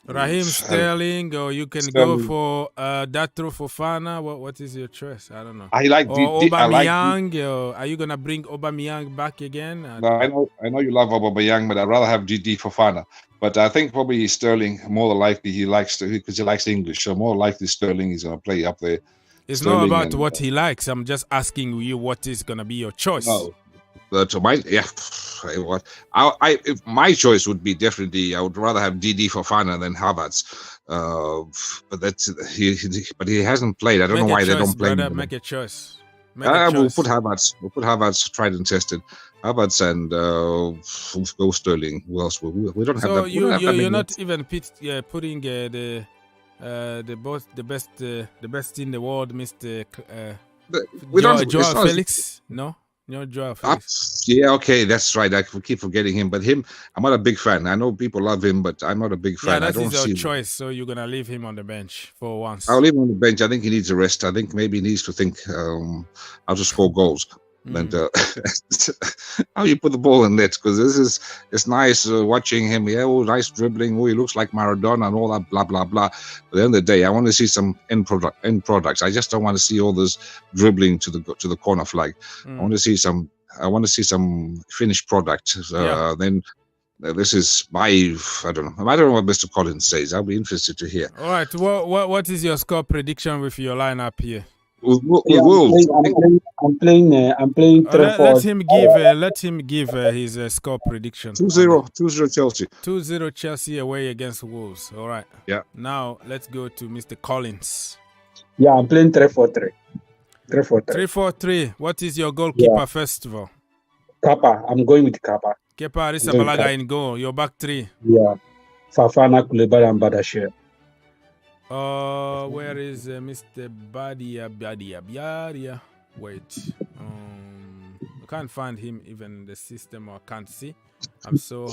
Raheem Sterling, or you can go for Datro Fofana. What is your choice? I don't know. I like Aubameyang. Are you gonna bring Aubameyang back again? I know you love Aubameyang, but I'd rather have DD Fofana. But I think probably Sterling more than likely because he likes English, so more likely Sterling is gonna play up there. It's Sterling not about what he likes. I'm just asking you what is gonna be your choice. No. If my choice would be definitely, I would rather have DD Fofana than Havertz. But he hasn't played. I don't know why they don't play him. Make a choice. We'll put Havertz. We'll put Havertz, tried and tested. Havertz and go Sterling. Who else? We don't have that. So you're not even putting the best in the world, Mr. Joao Felix. No. No, Joao Felix. Okay, that's right. I keep forgetting him, but I'm not a big fan. I know people love him, but I'm not a big fan. Yeah, that is your choice. So you're gonna leave him on the bench for once. I'll leave him on the bench. I think he needs a rest. I think maybe he needs to think how to score goals. And how you put the ball in net, because it's nice watching him. Yeah, nice dribbling. He looks like Maradona and all that blah blah blah. But at the end of the day, I want to see some end products. I just don't want to see all this dribbling to the corner flag. I want to see some finished product. Then this is I don't know what Mr. Collins says. I'll be interested to hear. All right. What is your score prediction with your lineup here? I'm playing 3-4. Let him give his score prediction. 2-0 Chelsea. 2-0 Chelsea away against Wolves. All right. Yeah. Now let's go to Mr. Collins. Yeah, I'm playing 3-4-3. 3-4-3. What is your goalkeeper first of all? Kappa. I'm going with Kappa. Kepa Arrizabalaga in goal. Your back 3. Yeah. Fofana, Koulibaly, and Badiashile. Where is Mr. Badia? Wait. I can't find him even in the system, or can't see. I'm so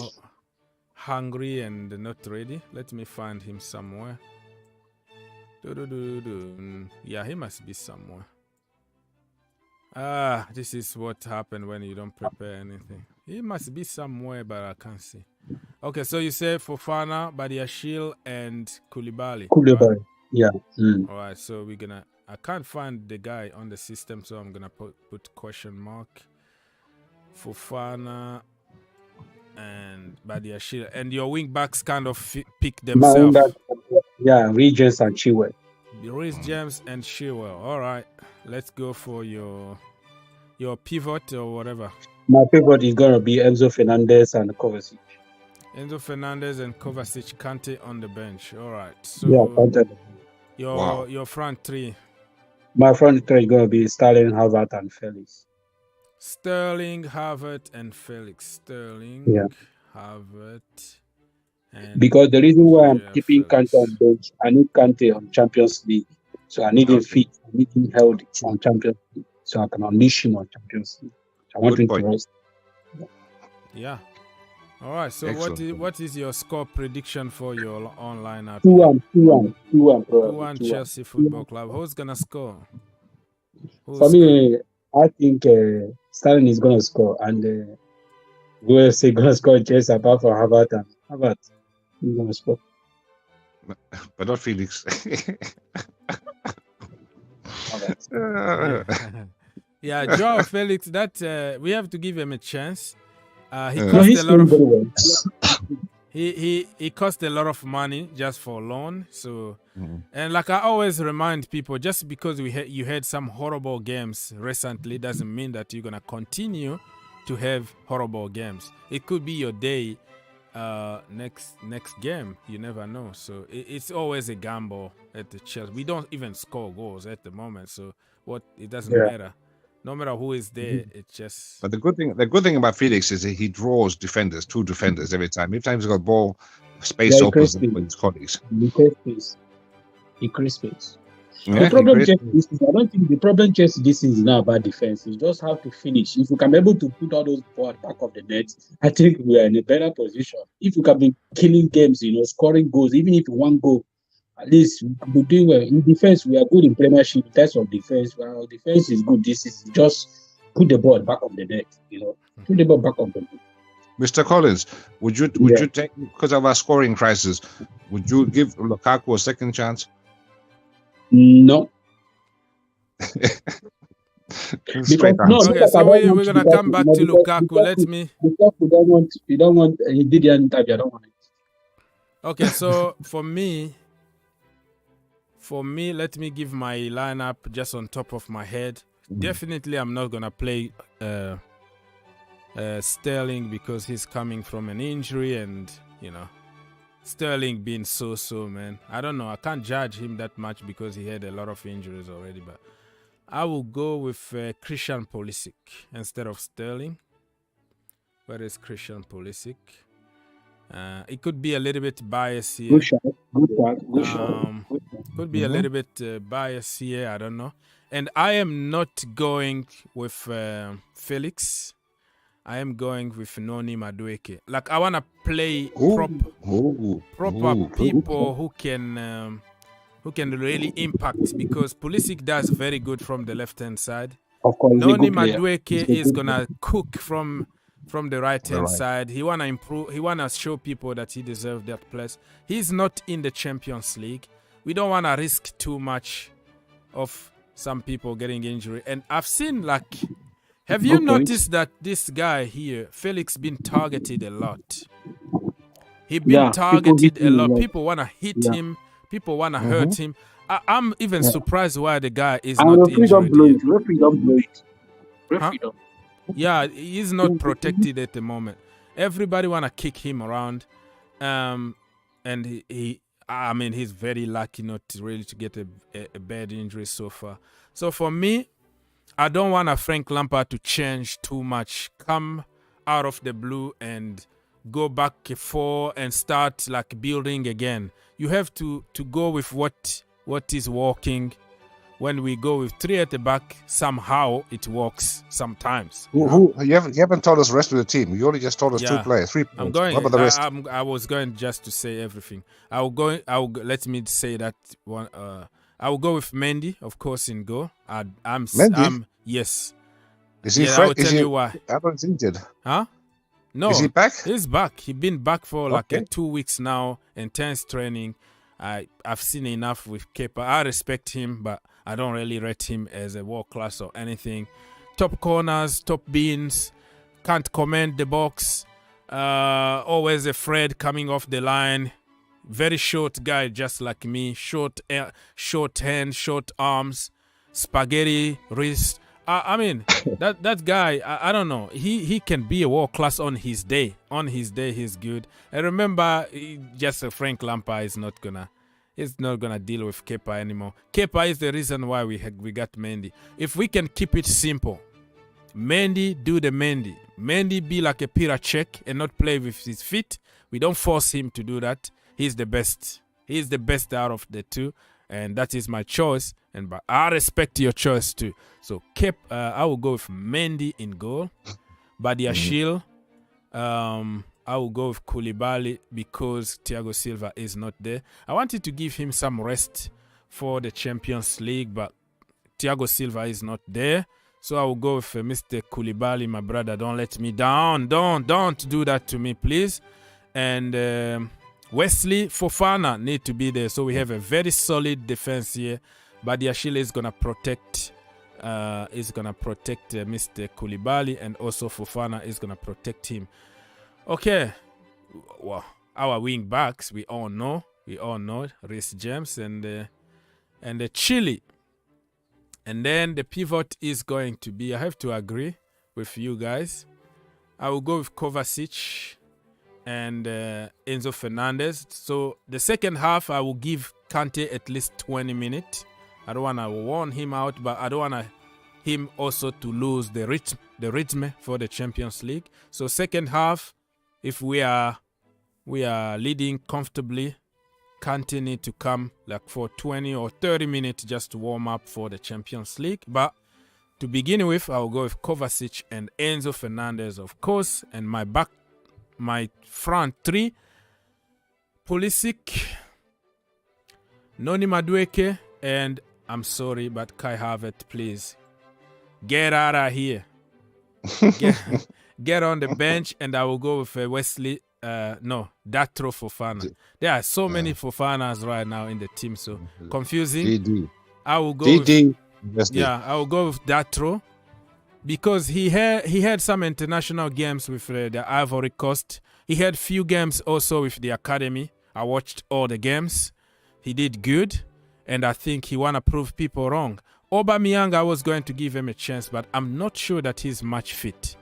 hungry and not ready. Let me find him somewhere. Yeah, he must be somewhere. This is what happened when you don't prepare anything. He must be somewhere, but I can't see. Okay, so you say Fofana, Badiashile, and Koulibaly. Right? Yeah. All right, so I can't find the guy on the system, so I'm gonna put question mark. Fofana and Badiashile, and your wing backs kind of pick themselves. Yeah, Regis and Chilwell. Reece James and Chilwell. All right, let's go for your pivot or whatever. My favorite is gonna be Enzo Fernandez and Kovacic. Enzo Fernandez and Kovacic, Kante on the bench. All right. So Yeah, Kante. your front three. My front three is gonna be Sterling, Havertz, and Felix. Sterling, Havertz, and Felix. Sterling, Yeah. Havertz, and Because the reason why I'm keeping Kante on bench, I need Kante on Champions League. So I need him fit. I need him held on Champions League. So I can unleash him on Champions League. I want him to rest. yeah. All right. So what is your score prediction for your online app? 2-1, 2-1, 2-1, 2-1 Chelsea Football Club. Who's gonna score? For me, I think Sterling is gonna score, and who else is gonna score just apart from Havertz and Havertz? He's gonna score. But not Felix. Yeah, Joao Felix. That we have to give him a chance. He cost a lot of. He cost a lot of money just for loan. So, and like I always remind people, just because you had some horrible games recently doesn't mean that you're gonna continue to have horrible games. It could be your day. Next game, you never know. So it's always a gamble at the Chelsea. We don't even score goals at the moment, so it doesn't matter. No matter who is there, it's just. But the good thing about Felix is that he draws two defenders every time. Every time he's got ball, space opens with his colleagues. He creates space. Yeah, the problem, I don't think the problem just this is now about defense. You just have to finish. If you can be able to put all those balls back of the net, I think we are in a better position. If you can be killing games, scoring goals, even if you want goal, at least we do well. In defense, we are good in Premiership. In terms of defense, our defense is good. This is just put the ball back of the net. Put the ball back of the net. Mr. Collins, would you take, because of our scoring crisis, would you give Lukaku a second chance? No. Okay, so we're gonna come back to Lukaku. Let me. You don't want. He did the interview. I don't want it. Okay, so for me, let me give my lineup just on top of my head. Definitely, I'm not gonna play Sterling because he's coming from an injury, and Sterling being so, man. I don't know. I can't judge him that much because he had a lot of injuries already. But I will go with Christian Pulisic instead of Sterling. Where is Christian Pulisic? It could be a little bit biased here. Good shot. Could be a little bit biased here. I don't know. And I am not going with Felix. I am going with Noni Madueke. Like I want to play proper people who can really impact, because Pulisic does very good from the left hand side. Of course, Noni Madueke is gonna cook from the right hand side. He wanna improve. He wanna show people that he deserves that place. He's not in the Champions League. We don't wanna risk too much of some people getting injury. And I've seen have you noticed that this guy here, Felix, been targeted a lot? He been targeted a lot. People want to hit him. People want to hurt him. I'm even surprised why the guy is not injured yet. Referee don't blow it. Yeah, he's not protected at the moment. Everybody want to kick him around. And he's very lucky not really to get a bad injury so far. So for me, I don't want Frank Lampard to change too much, come out of the blue and go back and start building again. You have to go with what is working. When we go with 3 at the back, somehow it works sometimes. You haven't told us the rest of the team. You only just told us 3 players. I'm going. What about the rest? I was going just to say everything. Let me say that one. I will go with Mendy, of course, in goal. Yes. Is he fresh? I will tell you why. Everyone's injured. Huh? No. Is he back? He's back. He's been back for 2 weeks now. Intense training. I've seen enough with Kepa. I respect him, but I don't really rate him as a world class or anything. Top corners, top beans. Can't command the box. Always afraid coming off the line. Very short guy, just like me. Short hands, short arms, spaghetti wrist. I mean, that guy, I don't know. He can be a world class on his day. On his day, he's good. And remember, Frank Lampard is not gonna deal with Kepa anymore. Kepa is the reason why we got Mendy. If we can keep it simple, Mendy do the Mendy. Mendy be like a Peter Cech and not play with his feet. We don't force him to do that. He's the best. He's the best out of the two, and that is my choice. But I respect your choice too. So I will go with Mendy in goal. Badiashile, I will go with Koulibaly because Thiago Silva is not there. I wanted to give him some rest for the Champions League, but Thiago Silva is not there. So I will go with Mr. Koulibaly, my brother. Don't let me down. Don't do that to me, please. And Wesley Fofana need to be there. So we have a very solid defense here. Badiashile is gonna protect Mr. Koulibaly, and also Fofana is gonna protect him. Okay, well, our wing backs we all know Reece James and the Chile, and then the pivot is going to be. I have to agree with you guys. I will go with Kovacic and Enzo Fernandez. So the second half, I will give Kante at least 20 minutes. I don't want to warn him out, but I don't want him also to lose the rhythm for the Champions League. So second half, if we are leading comfortably, Kante need to come like for 20 or 30 minutes just to warm up for the Champions League. But to begin with, I will go with Kovacic and Enzo Fernandez, of course, and my front three: Pulisic, Noni Madueke, and I'm sorry, but Kai Havertz, please get out of here. Get on the bench, and I will go with Datro Fofana. There are so many Fofanas right now in the team, so confusing. DD. I will go DD. I will go with Datro because he had some international games with the Ivory Coast. He had few games also with the academy. I watched all the games. He did good, and I think he want to prove people wrong. Aubameyang, I was going to give him a chance, but I'm not sure that he's match fit,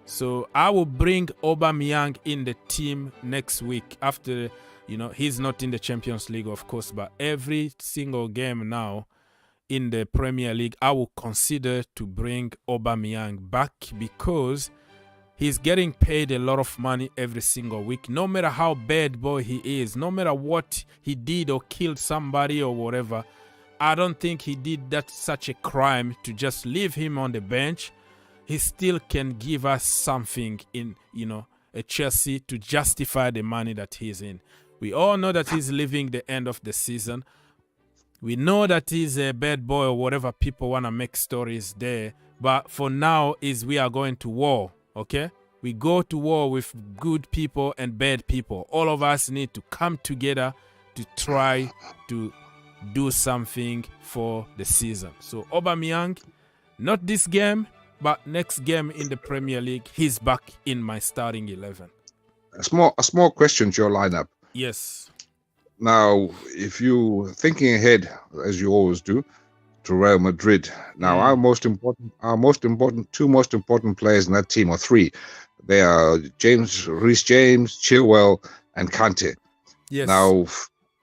So I will bring Aubameyang in the team next week after, he's not in the Champions League, of course, but every single game now in the Premier League, I will consider to bring Aubameyang back because he's getting paid a lot of money every single week. No matter how bad boy he is, no matter what he did or killed somebody or whatever, I don't think he did such a crime to just leave him on the bench. He still can give us something in, a Chelsea to justify the money that he's in. We all know that he's leaving the end of the season. We know that he's a bad boy or whatever people want to make stories there. But for now, we are going to war, okay? We go to war with good people and bad people. All of us need to come together to try to do something for the season. So Aubameyang, not this game, but next game in the Premier League, he's back in my starting 11. A small question to your lineup. Yes. Now, if you thinking ahead, as you always do, to Real Madrid. Now, two most important players in that team are three. They are Reece James, Chilwell, and Kante. Yes. Now,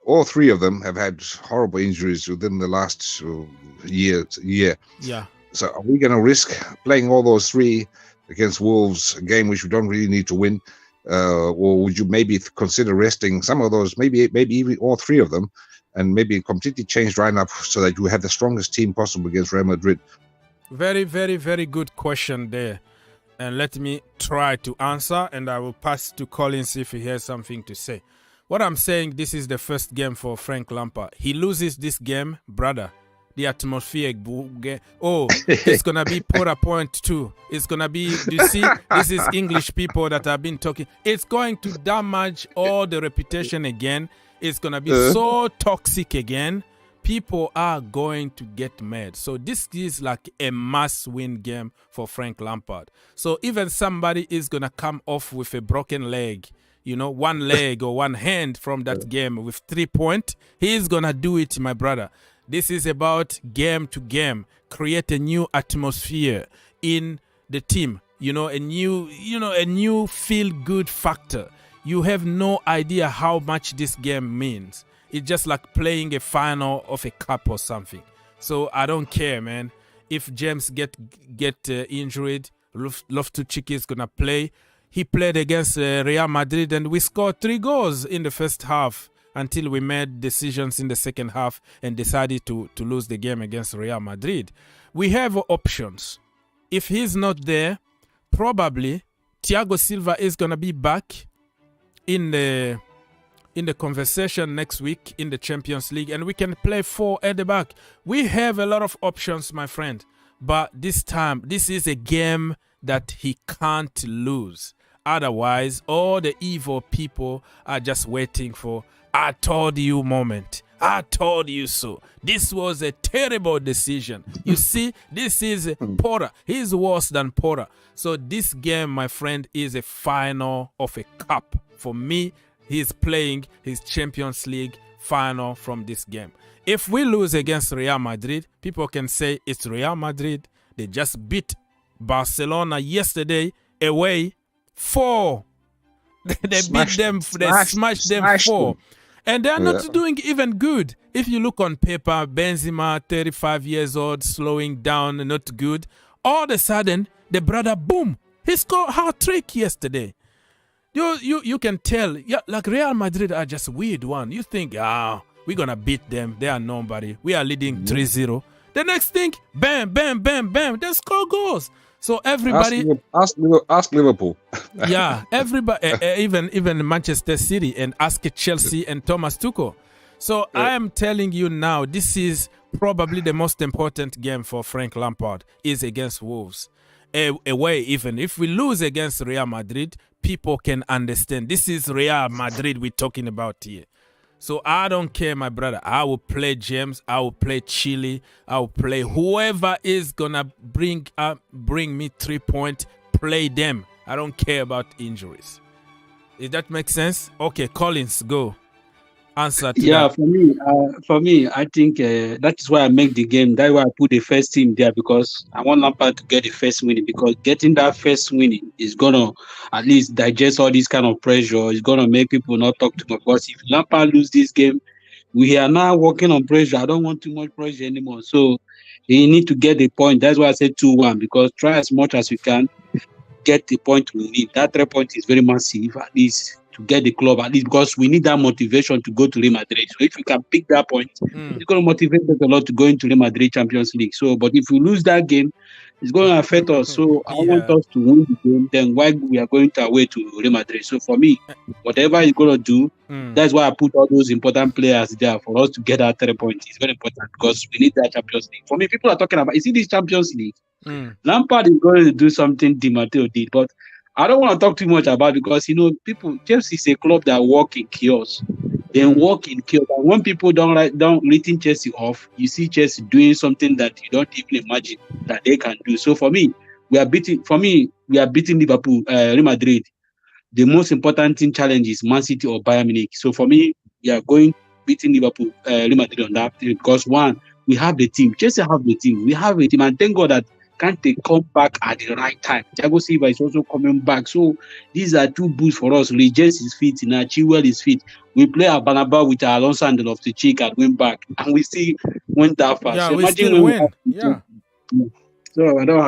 all three of them have had horrible injuries within the last year. Yeah. So are we going to risk playing all those three against Wolves, a game which we don't really need to win? Or would you maybe consider resting some of those, maybe even all three of them, and maybe completely change lineup so that you have the strongest team possible against Real Madrid? Very, very, very good question there. And let me try to answer, and I will pass to Collins if he has something to say. What I'm saying, this is the first game for Frank Lampard. He loses this game, brother. The atmosphere, it's going to be PowerPoint too. It's going to be, you see, this is English people that have been talking. It's going to damage all the reputation again. It's going to be so toxic again. People are going to get mad. So this is like a must-win game for Frank Lampard. So even somebody is going to come off with a broken leg, one leg or one hand from that game with 3 points. He's going to do it, my brother. This is about game to game, create a new atmosphere in the team, a new feel-good factor. You have no idea how much this game means. It's just like playing a final of a cup or something. So I don't care, man. If James get injured, Loftus-Cheek is going to play. He played against Real Madrid and we scored 3 goals in the first half until we made decisions in the second half and decided to lose the game against Real Madrid. We have options. If he's not there, probably Thiago Silva is going to be back in the conversation next week in the Champions League, and we can play 4 at the back. We have a lot of options, my friend, but this time, this is a game that he can't lose. Otherwise, all the evil people are just waiting for "I told you" moment. I told you so. This was a terrible decision. You see, this is Porter. He's worse than Porter. So this game, my friend, is a final of a cup. For me, he's playing his Champions League final from this game. If we lose against Real Madrid, people can say it's Real Madrid. They just beat Barcelona yesterday away 4. They smashed them 4. And they're not doing even good. If you look on paper, Benzema, 35 years old, slowing down, not good. All of a sudden, the brother, boom, he scored a hat-trick yesterday. You can tell, like Real Madrid are just weird one. You think, we're going to beat them. They are nobody. We are leading 3-0. The next thing, bam, bam, bam, bam, they score goals. So everybody... Ask Liverpool. Yeah, everybody, even Manchester City, and ask Chelsea and Thomas Tuchel. So I am telling you now, this is probably the most important game for Frank Lampard, is against Wolves. Away, even if we lose against Real Madrid, people can understand. This is Real Madrid we're talking about here. So I don't care, my brother. I will play James. I will play Chile. I will play whoever is gonna bring me 3 points. Play them. I don't care about injuries. Does that make sense? Okay, Collins, go. Answer to that. For me, I think that is why I make the game. That's why I put the first team there, because I want Lampard to get the first winning, because getting that first winning is gonna at least digest all this kind of pressure. It's gonna make people not talk too much. Because if Lampard lose this game, we are now working on pressure. I don't want too much pressure anymore. So you need to get the point. That's why I said 2-1, because try as much as you can, get the point we need. That 3 points is very massive, at least, to get the club, at least, because we need that motivation to go to Real Madrid. So if we can pick that point, it's going to motivate us a lot to go into Real Madrid Champions League. So, but if we lose that game, it's going to affect us. So I want us to win the game. Then why we are going to away to Real Madrid? So for me, whatever you're going to do, that's why I put all those important players there for us to get that 3 points. It's very important because we need that Champions League. For me, people are talking about, you see this Champions League? Lampard is going to do something Di Matteo did, but I don't want to talk too much about it because, Chelsea is a club that work in chaos. They work in chaos. And when people don't written Chelsea off, you see Chelsea doing something that you don't even imagine that they can do. So for me, we are beating Liverpool, Real Madrid. The most important thing challenge is Man City or Bayern Munich. So for me, we are beating Liverpool, Real Madrid on that because one, we have the team. Chelsea have the team. We have a team, and thank God that can't they come back at the right time? Thiago Silva is also coming back. So these are 2 boosts for us. Regis is fit, Chilwell is fit. We play at Banaba with Alonso and Loftus-Cheek at wing back, and we still went that far. Yeah, so we still win. So I don't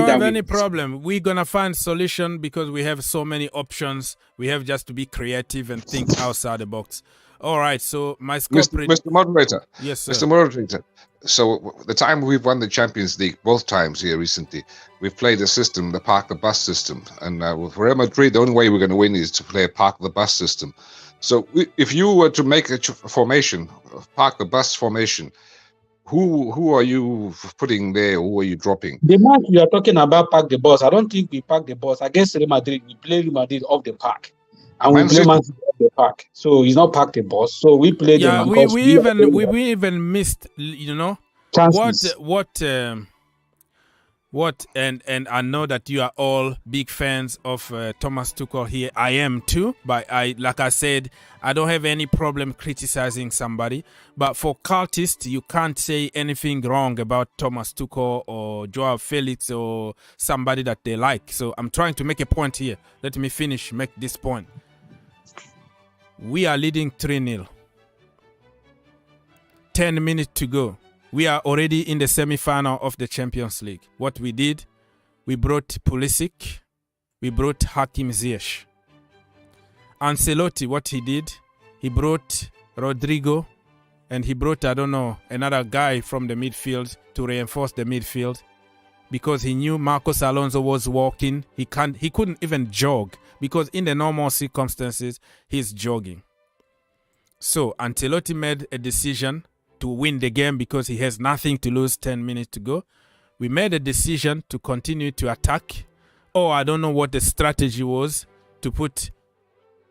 have any problem. We're gonna find solution because we have so many options. We have just to be creative and think outside the box. All right. So my score, Mr. Moderator. Yes, sir. Mr. Moderator. So the time we've won the Champions League, both times here recently, we've played a system, the park the bus system. And with Real Madrid, the only way we're going to win is to play a park the bus system. So if you were to make a formation, park the bus formation, who are you putting there? Who are you dropping? The match we are talking about, park the bus. I don't think we park the bus against Real Madrid. We play Real Madrid off the park, and we play Man City off the park. So he's not parked the bus. So we play. Yeah, we even missed. Chances. What and I know that you are all big fans of Thomas Tuchel here. I am too, but like I said, I don't have any problem criticizing somebody. But for cultists, you can't say anything wrong about Thomas Tuchel or Joao Felix or somebody that they like. So I'm trying to make a point here. Let me make this point. We are leading 3-0. 10 minutes to go. We are already in the semi-final of the Champions League. What we did, we brought Pulisic, we brought Hakim Ziyech. Ancelotti, what he did, he brought Rodrigo, and he brought, I don't know, another guy from the midfield to reinforce the midfield because he knew Marcos Alonso was walking. He couldn't even jog because in the normal circumstances, he's jogging. So Ancelotti made a decision to win the game because he has nothing to lose. 10 minutes to go. We made a decision to continue to attack. I don't know what the strategy was, to put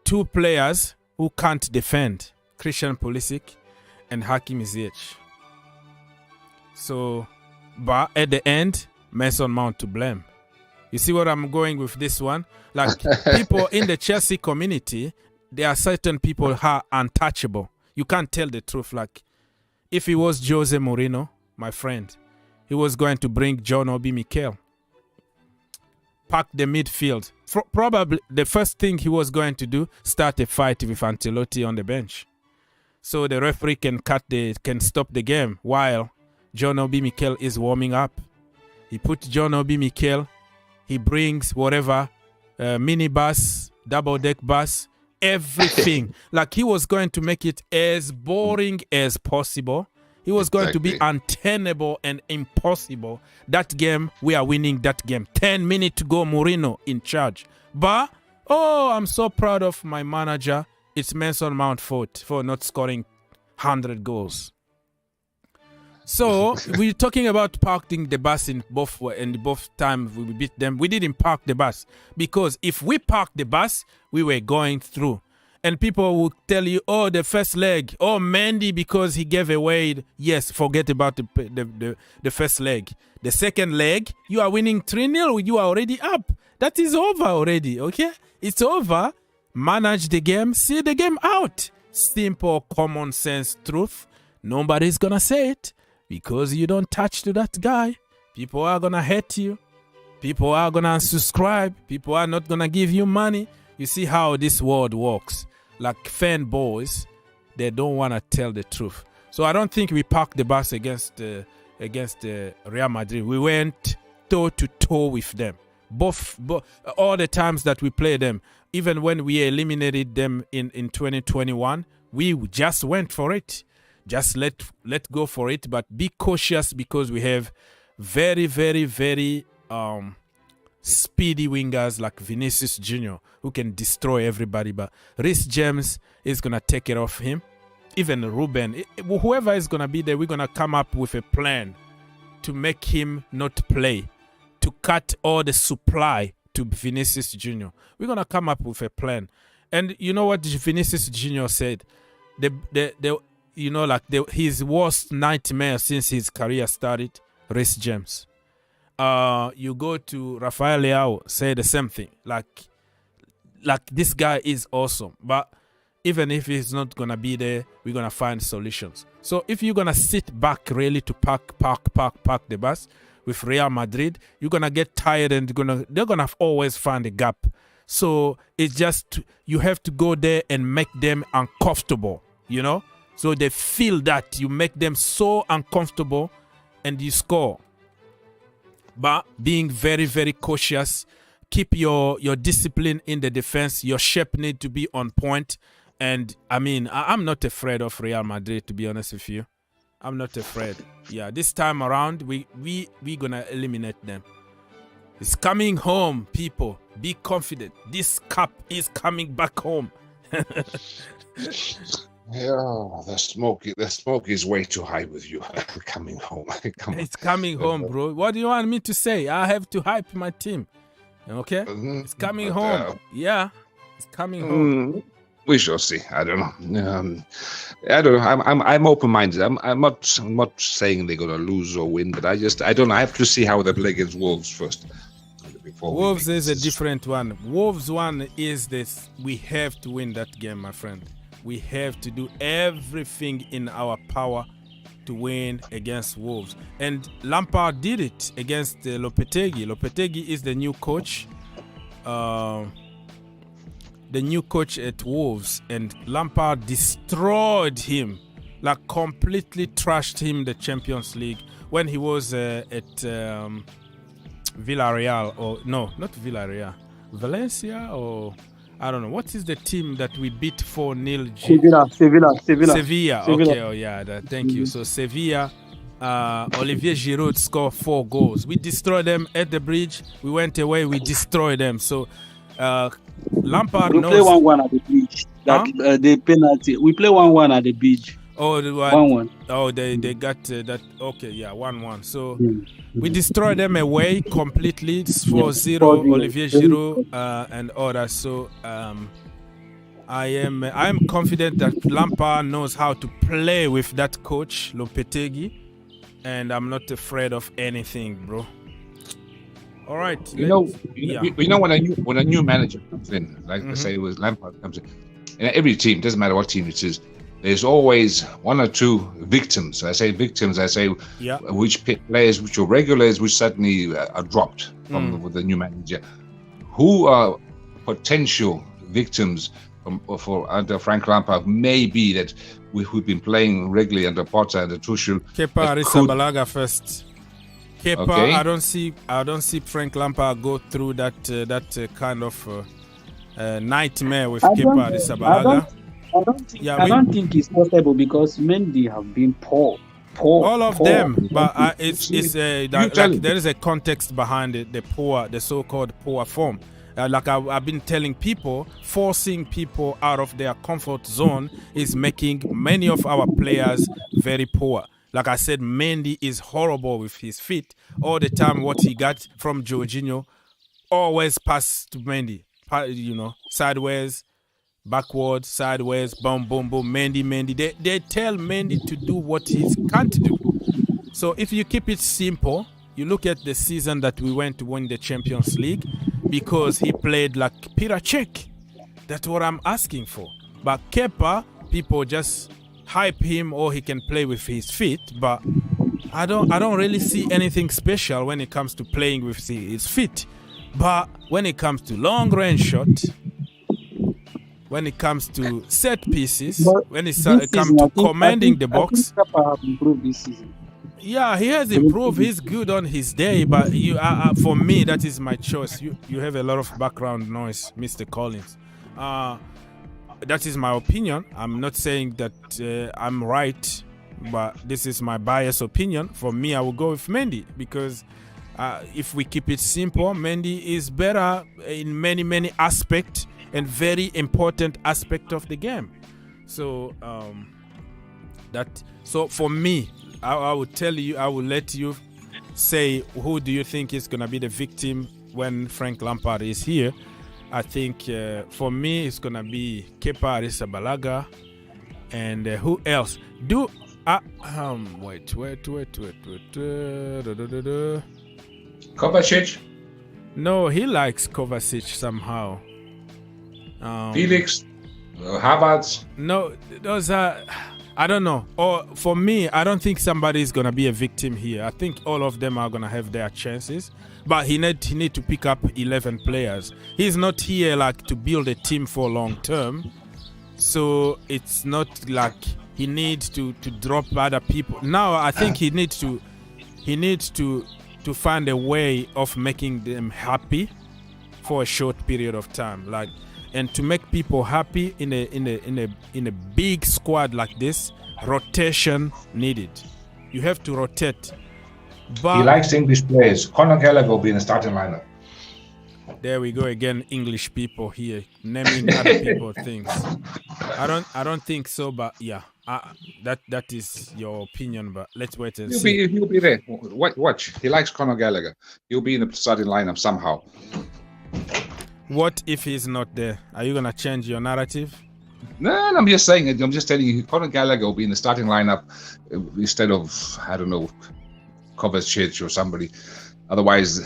two players who can't defend, Christian Pulisic and Hakim Ziyech. So, but at the end, Mason Mount to blame. You see what I'm going with this one? Like people in the Chelsea community, there are certain people who are untouchable. You can't tell the truth. Like, if he was Jose Mourinho, my friend, he was going to bring John Obi Mikel. Pack the midfield. Probably the first thing he was going to do, start a fight with Ancelotti on the bench. So the referee can stop the game while John Obi Mikel is warming up. He put John Obi Mikel, he brings whatever, minibus, double-deck bus, everything. Like he was going to make it as boring as possible. He was going to be untenable and impossible. That game, we are winning that game. 10 minutes to go, Mourinho in charge. But, I'm so proud of my manager. It's Mason Mount fault for not scoring 100 goals. So, we're talking about parking the bus in both times we beat them. We didn't park the bus because if we parked the bus, we were going through. And people will tell you, the first leg, Mendy because he gave away. Yes, forget about the first leg. The second leg, you are winning 3-0. You are already up. That is over already, okay? It's over. Manage the game. See the game out. Simple, common sense truth. Nobody's going to say it. Because you don't touch to that guy, people are going to hate you. People are going to unsubscribe. People are not going to give you money. You see how this world works. Like fanboys, they don't want to tell the truth. So I don't think we parked the bus against Real Madrid. We went toe-to-toe with them. Both all the times that we played them, even when we eliminated them in 2021, we just went for it. Just let go for it, but be cautious because we have very, very, very speedy wingers like Vinicius Jr. who can destroy everybody. But Reece James is going to take it off him. Even Ruben, whoever is going to be there, we're going to come up with a plan to make him not play, to cut all the supply to Vinicius Jr. We're going to come up with a plan. And you know what Vinicius Jr. said? His worst nightmare since his career started, Reece James. You go to Rafael Leao, say the same thing. Like this guy is awesome. But even if he's not going to be there, we're going to find solutions. So if you're going to sit back really to park the bus with Real Madrid, you're going to get tired and they're going to always find a gap. So it's just, you have to go there and make them uncomfortable, you know? So they feel that you make them so uncomfortable and you score. But being very, very cautious, keep your discipline in the defense. Your shape need to be on point. And I mean, I'm not afraid of Real Madrid, to be honest with you. I'm not afraid. Yeah, this time around, we gonna eliminate them. It's coming home, people. Be confident. This cup is coming back home. Yeah, the smoke is way too high with you. Coming home. It's coming home, bro. What do you want me to say? I have to hype my team. Okay? It's coming home. Yeah, it's coming home. We shall see. I don't know. I don't know. I'm open-minded. I'm not saying they're gonna lose or win, but I don't know. I have to see how they play against Wolves first. Wolves is a different one. Wolves one is this: we have to win that game, my friend. We have to do everything in our power to win against Wolves. And Lampard did it against Lopetegui. Lopetegui is the new coach. The new coach at Wolves, and Lampard destroyed him, like completely trashed him in the Champions League when he was at Villarreal, or no, not Villarreal, Valencia, or I don't know. What is the team that we beat 4-0? Sevilla. Okay, oh yeah, thank you. So Sevilla, Olivier Giroud scored 4 goals. We destroyed them at the bridge. We went away, we destroyed them. So Lampard knows. We play 1-1 at the beach. The penalty. We play 1-1 at the beach. Oh, 1-1. Oh, they got that. Okay, yeah, 1-1. So we destroyed them away completely. 4-0. Olivier Giroud and others. So I am confident that Lampard knows how to play with that coach Lopetegui, and I'm not afraid of anything, bro. All right. You know when a new manager comes in, like let's say it was Lampard comes in, and every team, doesn't matter what team it is, there's always 1 or 2 victims. I say victims. I say which players, which are regulars, which suddenly are dropped from with the new manager. Who are potential victims for under Frank Lampard? Maybe that we've been playing regularly under Potter and Tuchel. Kepa Arrizabalaga first. Kepa, okay. I don't see Frank Lampard go through that kind of nightmare with Kepa Arrizabalaga. I don't think it's possible because Mendy have been poor. All of them, but it's there is a context behind it. The so-called poor form. Like I've been telling people, forcing people out of their comfort zone is making many of our players very poor. Like I said, Mendy is horrible with his feet. All the time, what he got from Jorginho, always pass to Mendy. You know, sideways, backwards, sideways, boom, boom, boom, Mendy. They tell Mendy to do what he can't do. So if you keep it simple, you look at the season that we went to win the Champions League because he played like Peter Cech. That's what I'm asking for. But Kepa, people just hype him or he can play with his feet, but I don't really see anything special when it comes to playing with his feet. But when it comes to long range shot, when it comes to set pieces, when it comes to commanding the box, yeah, he has improved. He's good on his day, but for me, that is my choice. You have a lot of background noise, Mr. Collins. That is my opinion. I'm not saying that I'm right, but this is my biased opinion. For me, I will go with Mendy because if we keep it simple, Mendy is better in many aspects and very important aspect of the game. So so for me, I will tell you, I will let you say who do you think is gonna be the victim when Frank Lampard is here. I think for me it's gonna be Kepa Arrizabalaga, and who else? Wait. Kovacic? No, he likes Kovacic somehow. Felix, Havertz? No, those are, I don't know. Or for me, I don't think somebody is gonna be a victim here. I think all of them are gonna have their chances. But he need to pick up 11 players. He's not here like to build a team for long term. So it's not like he needs to drop other people. Now I think he needs to find a way of making them happy for a short period of time. Like, and to make people happy in a big squad like this, rotation needed. You have to rotate. But he likes English players. Conor Gallagher will be in the starting lineup. There we go again, English people here naming other people things. I don't think so, but yeah, that is your opinion. But let's wait and see. He'll be there. Watch. He likes Conor Gallagher. He'll be in the starting lineup somehow. What if he's not there? Are you gonna change your narrative? No, I'm just saying it. I'm just telling you, Conor Gallagher will be in the starting lineup instead of, I don't know, Kovacic or somebody. Otherwise,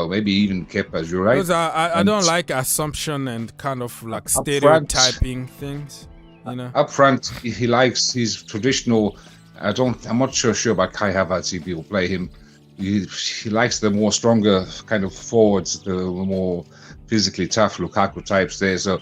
maybe even Kepa, as you're right. Because I don't like assumption and kind of like stereotyping things. You know, up front, he likes his traditional. I'm not sure about Kai Havertz if he will play him. He likes the more stronger kind of forwards, the more physically tough Lukaku types there. So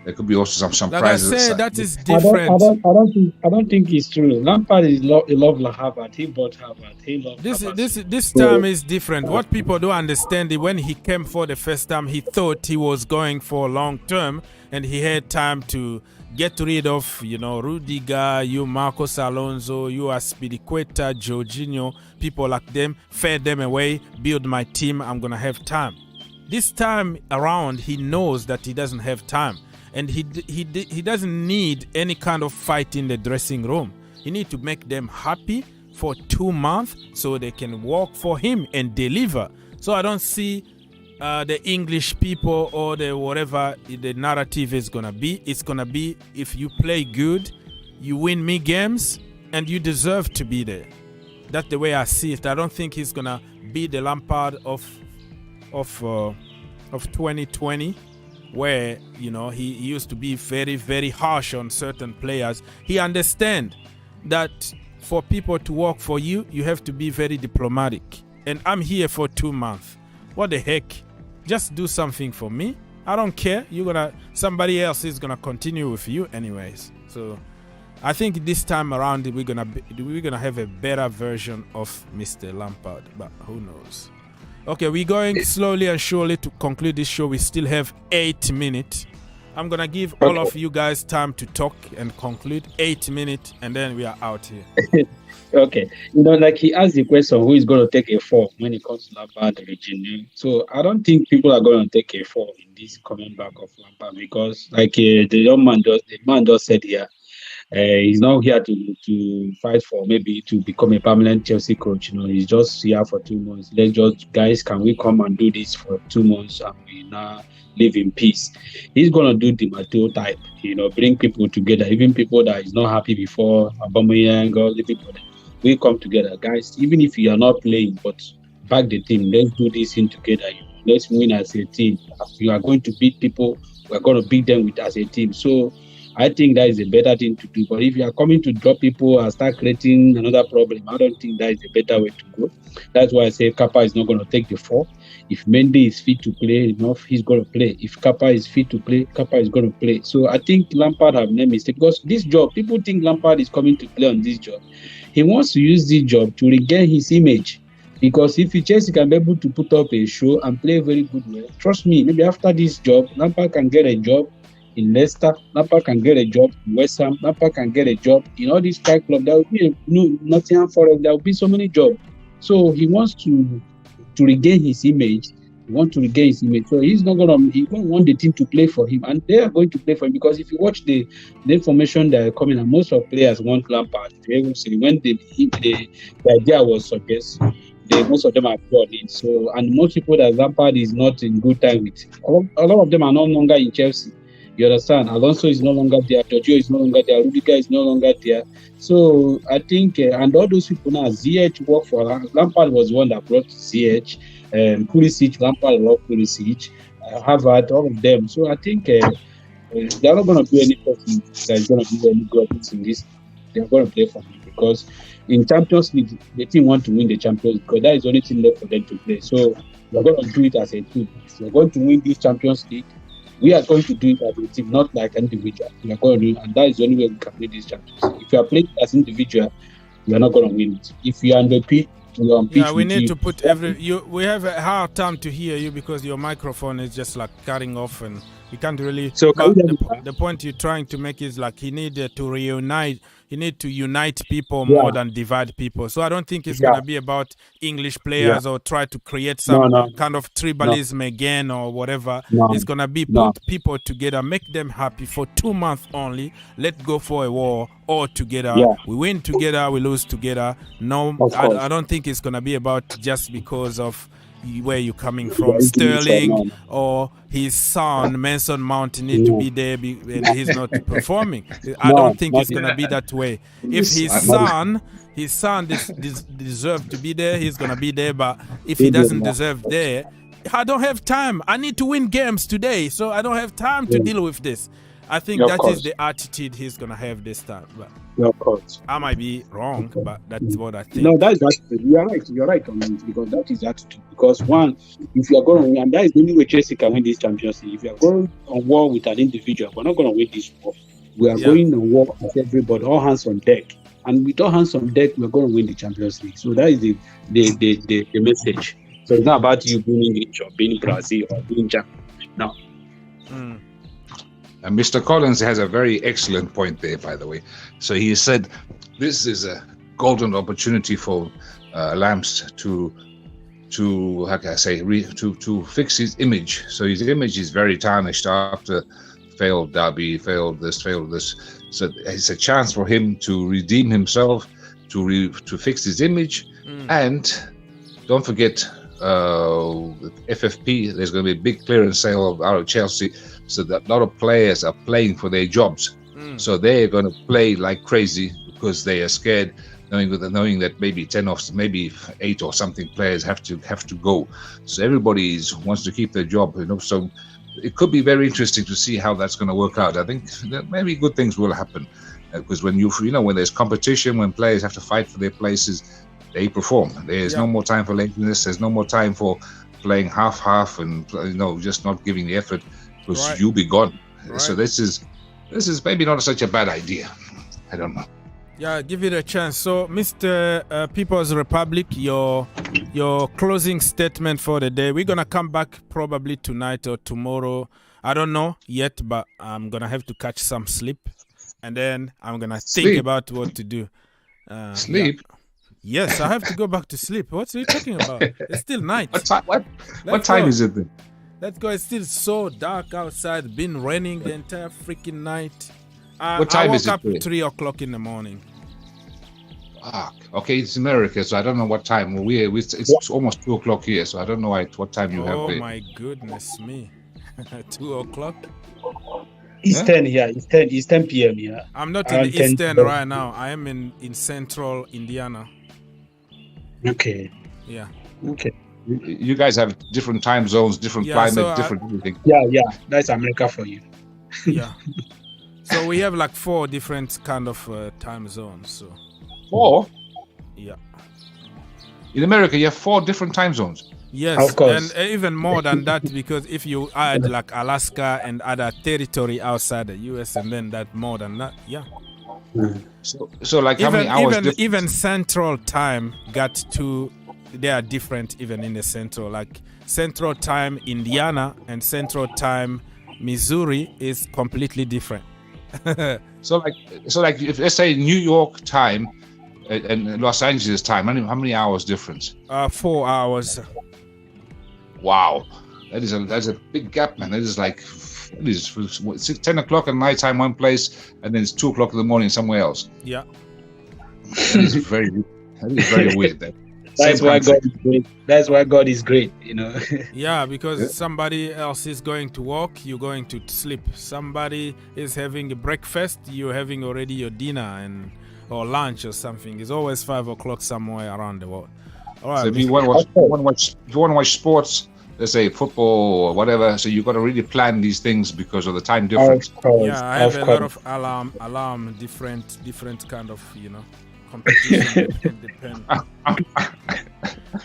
there could be also some like surprises. I said, that is different. I don't think it's true. Lampard is love Havertz. He bought Havertz. He loved Havertz. This time is different. What people don't understand is when he came for the first time, he thought he was going for long term, and he had time to get rid of, Rudiger, you Marcos Alonso, you Aspilicueta, Jorginho, people like them, fade them away, build my team, I'm going to have time. This time around, he knows that he doesn't have time. And he doesn't need any kind of fight in the dressing room. He needs to make them happy for 2 months so they can work for him and deliver. So I don't see the English people or the whatever the narrative is going to be. It's going to be if you play good, you win me games, and you deserve to be there. That's the way I see it. I don't think he's going to be the Lampard of 2020. Where he used to be very, very harsh on certain players. He understands that for people to work for you, you have to be very diplomatic. And I'm here for 2 months. What the heck? Just do something for me. I don't care. Somebody else is gonna continue with you anyways. So I think this time around we're gonna have a better version of Mr. Lampard. But who knows? Okay, we're going slowly and surely to conclude this show. We still have 8 minutes. I'm going to give all of you guys time to talk and conclude. 8 minutes, and then we are out here. Okay. Like he asked the question, who is going to take a fall when it comes to Lampard regime? So I don't think people are going to take a fall in this coming back of Lampard because, like the man just said here, he's not here to fight for maybe to become a permanent Chelsea coach. He's just here for 2 months. Guys, can we come and do this for 2 months and we now live in peace? He's gonna do the Matteo type, bring people together, even people that is not happy before Aubameyang or the people. We come together, guys. Even if you are not playing, but back the team. Let's do this thing together. Let's win as a team. If you are going to beat people, we're going to beat them as a team. So I think that is a better thing to do. But if you are coming to drop people and start creating another problem, I don't think that is a better way to go. That's why I say Kappa is not going to take the fall. If Mendy is fit to play enough, he's going to play. If Kappa is fit to play, Kappa is going to play. So I think Lampard have made a mistake because this job, people think Lampard is coming to play on this job. He wants to use this job to regain his image. Because if Chelsea can be able to put up a show and play very good well, trust me, maybe after this job, Lampard can get a job in Leicester, Lampard can get a job in West Ham, Lampard can get a job in all these five clubs. There will be Nottingham Forest, there will be so many jobs. So he wants to regain his image. He wants to regain his image. So he won't want the team to play for him. And they are going to play for him because if you watch the information that are coming, and most of players want Lampard. When the idea was suggested, most of them are brought in. So, and most people that Lampard is not in good time with. A lot of them are no longer in Chelsea. You understand? Alonso is no longer there. Jorginho is no longer there. Rudiger is no longer there. So I think, and all those people now, ZH work for Lampard was the one that brought ZH, Pulisic, Lampard loved Pulisic, Havertz, all of them. So I think they're not going to do any person that is going to do any good in this. They're going to play for him because in Champions League, the team want to win the Champions League because that is the only thing left for them to play. So we're going to do it as a team. If we're going to win this Champions League, we are going to do it as a team, not like an individual. We are going to do it, and that is the only way we can win this Champions League. If you are playing as an individual, you are not going to win it. If you are on the pitch, you are on pitch. Yeah, we need to put we have a hard time to hear you because your microphone is just like cutting off and you can't really. So the point you're trying to make is like he needed to reunite. You need to unite people more than divide people. So I don't think it's going to be about English players or try to create some kind of tribalism again or whatever. It's going to be put people together, make them happy for 2 months only. Let's go for a war all together. We win together, we lose together. No, I don't think it's going to be about just because of where you're coming from. Sterling or his son, Mason Mount, need to be there and he's not performing. I don't think it's going to be that way. If his son deserves to be there, he's going to be there. But if he doesn't deserve there, I don't have time. I need to win games today, so I don't have time to deal with this. I think that is the attitude he's going to have this time. But of course. I might be wrong, but that's what I think. No, that's attitude. You're right on it, because that is attitude. Because one, if you are going to win, and that is the only way Chelsea can win this championship. If you are going on war with an individual, we're not going to win this war. We are going on war with everybody, all hands on deck. And with all hands on deck, we're going to win the Champions League. So that is the message. So it's not about you being English or being Brazil or being Japan. No. And Mr. Collins has a very excellent point there, by the way. So he said this is a golden opportunity for Lamps to how can I say, to fix his image. So his image is very tarnished after failed derby, failed this. So it's a chance for him to redeem himself, to fix his image, and don't forget FFP. There's going to be a big clearance sale out of Chelsea. So that a lot of players are playing for their jobs. So they're going to play like crazy because they are scared, knowing that maybe 10 or maybe 8 or something players have to go. So everybody wants to keep their job, So it could be very interesting to see how that's going to work out. I think that maybe good things will happen because when when there's competition, when players have to fight for their places, they perform. There's no more time for laziness. There's no more time for playing half and just not giving the effort. Because you'll be gone. Right. So this is maybe not such a bad idea. I don't know. Yeah, give it a chance. So, Mr. People's Republic, your closing statement for the day. We're gonna come back probably tonight or tomorrow. I don't know yet, but I'm gonna have to catch some sleep, and then I'm gonna think about what to do. Sleep. Yeah. Yes, I have to go back to sleep. What are you talking about? It's still night. What time is it then? Let's go. It's still so dark outside. Been raining the entire freaking night. What time is it? I woke up 3 o'clock in the morning. Okay, it's America, so I don't know what time. It's almost 2 o'clock here, so I don't know what time you have there. Oh my goodness me. 2 o'clock? It's 10 here. It's 10 p.m. here. I'm not in Eastern right now. I am in Central Indiana. Okay. Yeah. Okay. You guys have different time zones, different climate, different everything. Yeah. That's America for you. Yeah. So we have like 4 different kind of time zones. So 4? Yeah. In America, you have 4 different time zones. Yes, of course. And even more than that, because if you add like Alaska and other territory outside the U.S. and then that more than that, yeah. So like how many hours? Even Central Time got to. They are different even in the Central. Like Central Time Indiana and Central Time Missouri is completely different. So like if let's say New York time and Los Angeles time, how many hours difference? 4 hours. Wow, that's a big gap, man. That is like 10 o'clock at night time one place, and then it's 2 o'clock in the morning somewhere else. Yeah, that is very weird. That's why God is great. That's why God is great, Yeah, because somebody else is going to work, you're going to sleep. Somebody is having a breakfast, you're having already your dinner or lunch or something. It's always 5 o'clock somewhere around the world. All right. So if you want to watch sports, let's say football or whatever, so you got to really plan these things because of the time difference. Yeah, I have a lot of alarm, different kind of competition. Depend.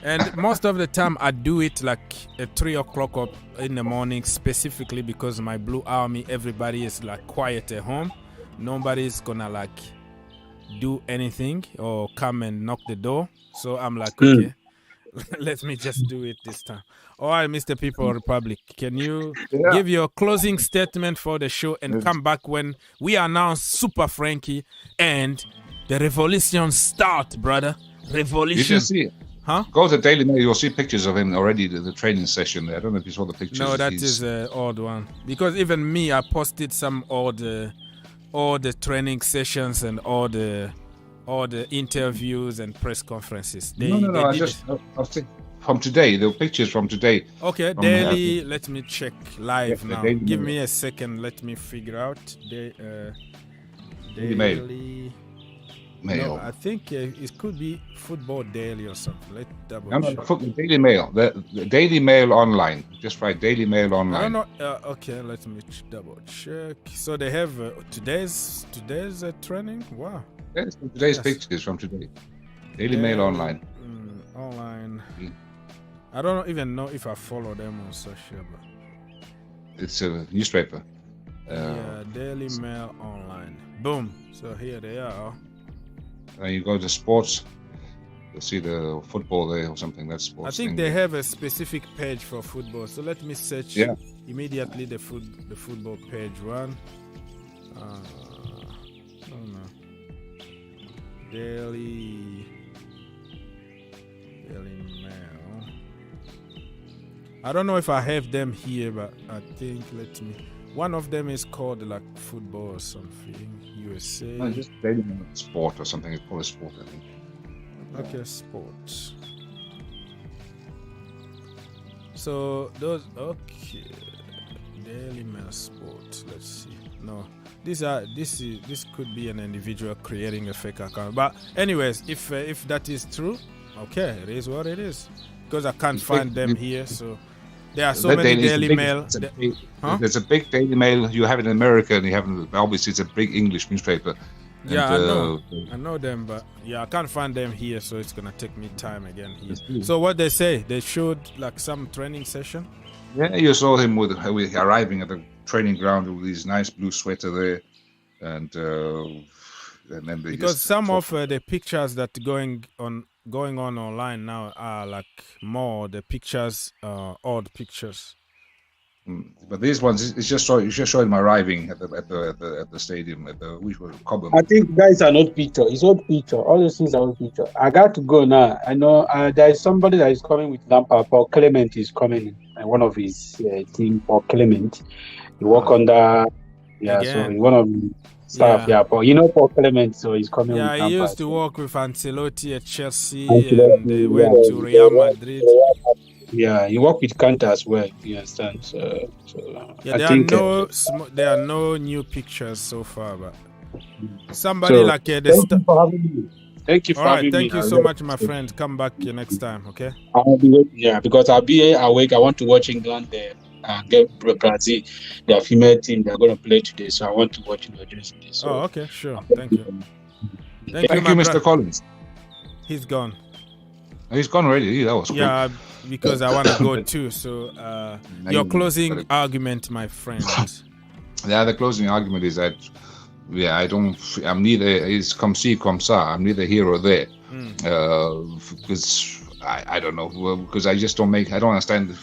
And most of the time I do it like at 3 o'clock up in the morning, specifically because my Blue Army, everybody is like quiet at home. Nobody's gonna like do anything or come and knock the door. So I'm like, okay, let me just do it this time. All right, Mr. People Republic, can you give your closing statement for the show and come back when we announce Super Frankie and the revolution start, brother? Revolution. You should see it. Huh? Go to Daily Mail, you'll see pictures of him already, the training session there. I don't know if you saw the pictures. No, that is an odd one. Because even me, I posted some all the training sessions and all the interviews and press conferences. I was from today. The pictures from today. Okay, from, daily. Let me check live yeah, now. Daily Give Mail. me a second. Let me figure out. Daily Mail. No, I think it could be Football Daily or something. Let's double No, check. Daily Mail. The Daily Mail online. Just write Daily Mail online. No. Okay, let me double check. So they have today's training. Wow. That's today's pictures from today. Daily Mail online. Online. I don't even know if I follow them on social, but It's a newspaper. yeah, Daily Mail online. Boom. So here they are. You go to sports. You'll see the football there or something. That's sports. I think thing they there. have a specific page for football. So let me search immediately the football page one. I don't know. Daily Mail. I don't know if I have them here, but I think one of them is called like football or something. USA. No, just Daily Mail sport or something. It's called a sport, I think. Okay, sports. So those Daily Mail Sport. Let's see. No, this could be an individual creating a fake account. But anyways, if that is true, okay, it is what it is. Because I can't find them here, so there are so many Daily Mail. There's a big Daily Mail. You have it in America, and you have it, obviously it's a big English newspaper. Yeah, And, I know them, but yeah, I can't find them here, so it's gonna take me time again here. So what they say? They showed like some training session. Yeah, you saw him with arriving at the training ground with his nice blue sweater there, and then they Because just some of the pictures that going on online now are like more the pictures, odd pictures. But these ones, it's just showing him arriving at the stadium at the Cobham. I think guys are not picture. It's old picture. All those things are old picture. I got to go now. I know there is somebody that is coming with Lampard. Paul Clement is coming. One of his team, Paul Clement. He work under. Yeah, Again. so one of the staff. Yeah, Paul. You know Paul Clement, so he's coming. Yeah, with he Lampard. used to work with Ancelotti at Chelsea, Ancelotti, and they went to Real Madrid. Yeah, he worked with Kanta as well. You understand? Yeah, I think there are no new pictures so far, but somebody so, like the thank you for having me. Thank you for All right, having thank me. you so much, my friend. Come back next time, okay? Because I'll be awake. I want to watch England get Brazil. Their female team, they're going to play today, so I want to watch Brazil today. So. Oh, okay, sure. Thank you. Thank you, Mr. Collins. He's gone. He's gone already. That was quick. Yeah, because I want to go too. So, your closing argument, my friend. Yeah, the closing argument is that, I'm neither, it's comme ci, comme ça. I'm neither here or there. Because I don't know, because I don't understand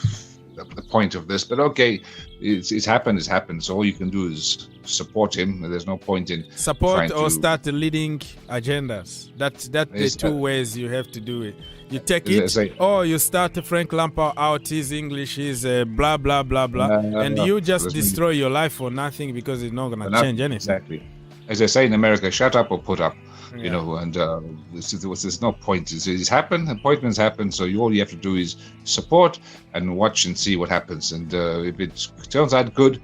the point of this. But okay, it's happened. So all you can do is support him. There's no point in support or start leading agendas. That's the two ways you have to do it. You take it, or you start Frank Lampard out. His English is blah blah blah blah, and you just destroy your life for nothing because it's not gonna change anything. Exactly. As they say in America, shut up or put up. You know, and there's no point. It's happened. Appointments happen. So all you have to do is support and watch and see what happens. And if it turns out good,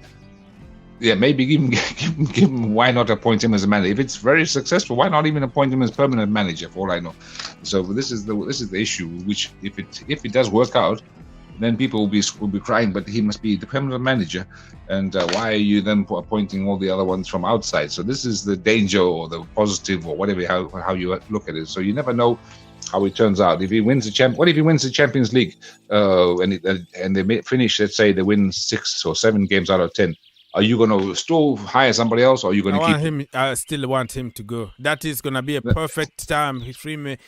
yeah, maybe give him. Why not appoint him as a manager? If it's very successful, why not even appoint him as permanent manager? For all I know. So this is the issue. Which if it does work out, then people will be crying. But he must be the permanent manager. And why are you then appointing all the other ones from outside? So this is the danger or the positive or whatever how you look at it. So you never know how it turns out. If he wins what if he wins the Champions League and they finish? Let's say they win 6 or 7 games out of 10. Are you going to still hire somebody else, or are you going to keep him? I still want him to go. That is going to be a perfect time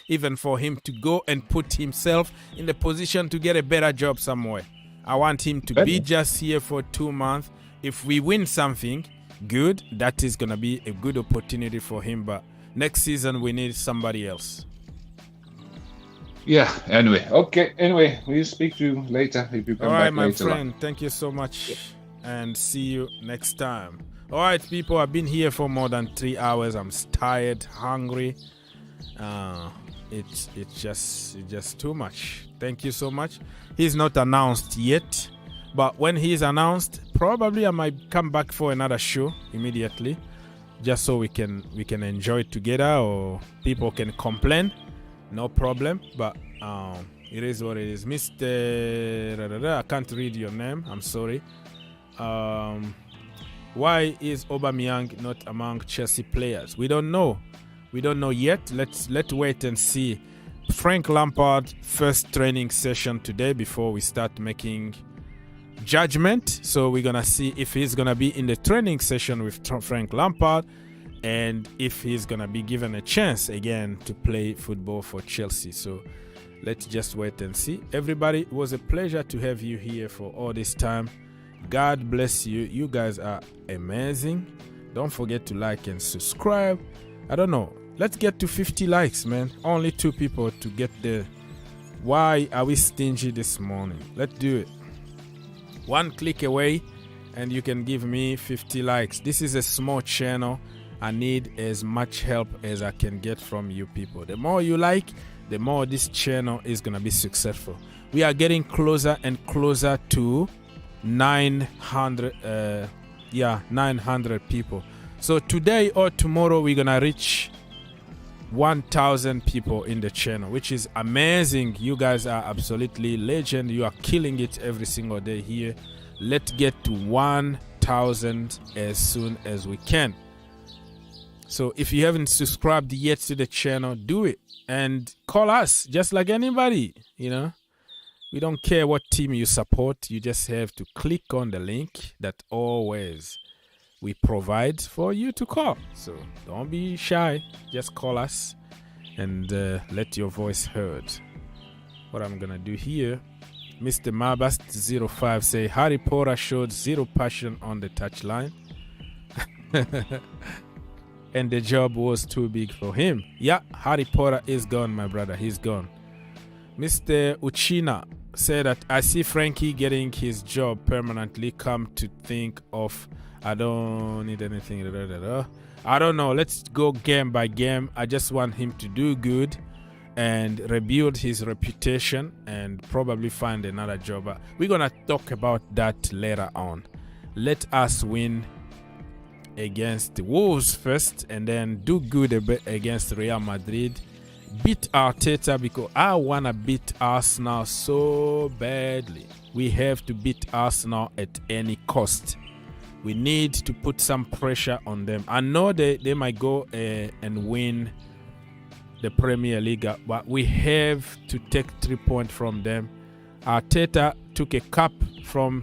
even for him to go and put himself in the position to get a better job somewhere. I want him to be just here for 2 months. If we win something good, that is going to be a good opportunity for him. But next season, we need somebody else. Yeah, anyway. Okay, anyway, we'll speak to you later if you come All back right, my later. friend. Thank you so much. And see you next time. All right, people, I've been here for more than 3 hours. I'm tired, hungry. it's just too much. Thank you so much. He's not announced yet, but when he's announced, probably I might come back for another show immediately, just so we can enjoy it together, or people can complain. No problem, but it is what it is. Mr. I can't read your name. I'm sorry. Why is Aubameyang not among Chelsea players? We don't know. We don't know yet. Let's wait and see. Frank Lampard first training session today before we start making judgment. So we're gonna see if he's gonna be in the training session with Frank Lampard, and if he's gonna be given a chance again to play football for Chelsea. So let's just wait and see. Everybody, it was a pleasure to have you here for all this time. God bless you. You guys are amazing. Don't forget to like and subscribe. I don't know. Let's get to 50 likes, man. Only 2 people to get there. Why are we stingy this morning? Let's do it. 1 click away and you can give me 50 likes. This is a small channel. I need as much help as I can get from you people. The more you like, the more this channel is going to be successful. We are getting closer and closer to 900 people. So today or tomorrow we're gonna reach 1,000 people in the channel, which is amazing. You guys are absolutely legend. You are killing it every single day here. Let's get to 1,000 as soon as we can. So if you haven't subscribed yet to the channel, do it and call us just like anybody, you know. We don't care what team you support. You just have to click on the link that always we provide for you to call. So don't be shy. Just call us and let your voice heard. What I'm going to do here, Mr. Mabast05 say, Harry Potter showed zero passion on the touchline. And the job was too big for him. Yeah, Harry Potter is gone, my brother. He's gone. Mr. Uchina said that I see Frankie getting his job permanently. Come to think of, I don't need anything. I don't know. Let's go game by game. I just want him to do good and rebuild his reputation and probably find another job. We're going to talk about that later on. Let us win against the Wolves first and then do good a bit against Real Madrid. Beat Arteta because I want to beat Arsenal so badly. We have to beat Arsenal at any cost. We need to put some pressure on them. I know they might go and win the Premier League, but we have to take 3 points from them. Arteta took a cup from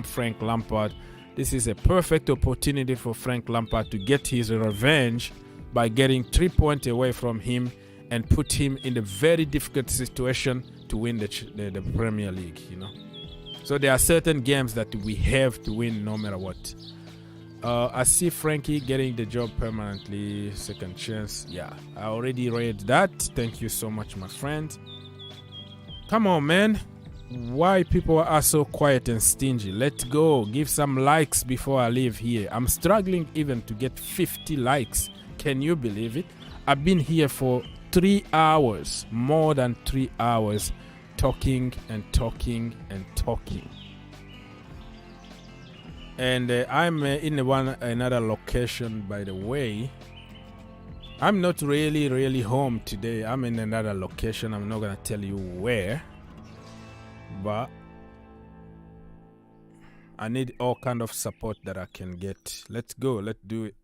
Frank Lampard. This is a perfect opportunity for Frank Lampard to get his revenge by getting 3 points away from him and put him in a very difficult situation to win the Premier League, you know. So there are certain games that we have to win no matter what. I see Frankie getting the job permanently, second chance. Yeah, I already read that. Thank you so much, my friend. Come on, man. Why people are so quiet and stingy? Let's go. Give some likes before I leave here. I'm struggling even to get 50 likes. Can you believe it? I've been here for 3 hours, more than 3 hours, talking and talking and talking. And I'm in another location, by the way. I'm not really home today. I'm in another location. I'm not gonna tell you where, but I need all kind of support that I can get. Let's go. Let's do it.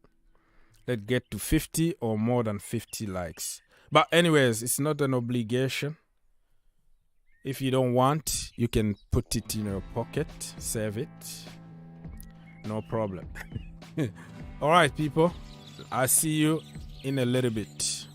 Let's get to 50 or more than 50 likes. But anyways, it's not an obligation. If you don't want, you can put it in your pocket, save it. No problem. All right, people. I'll see you in a little bit.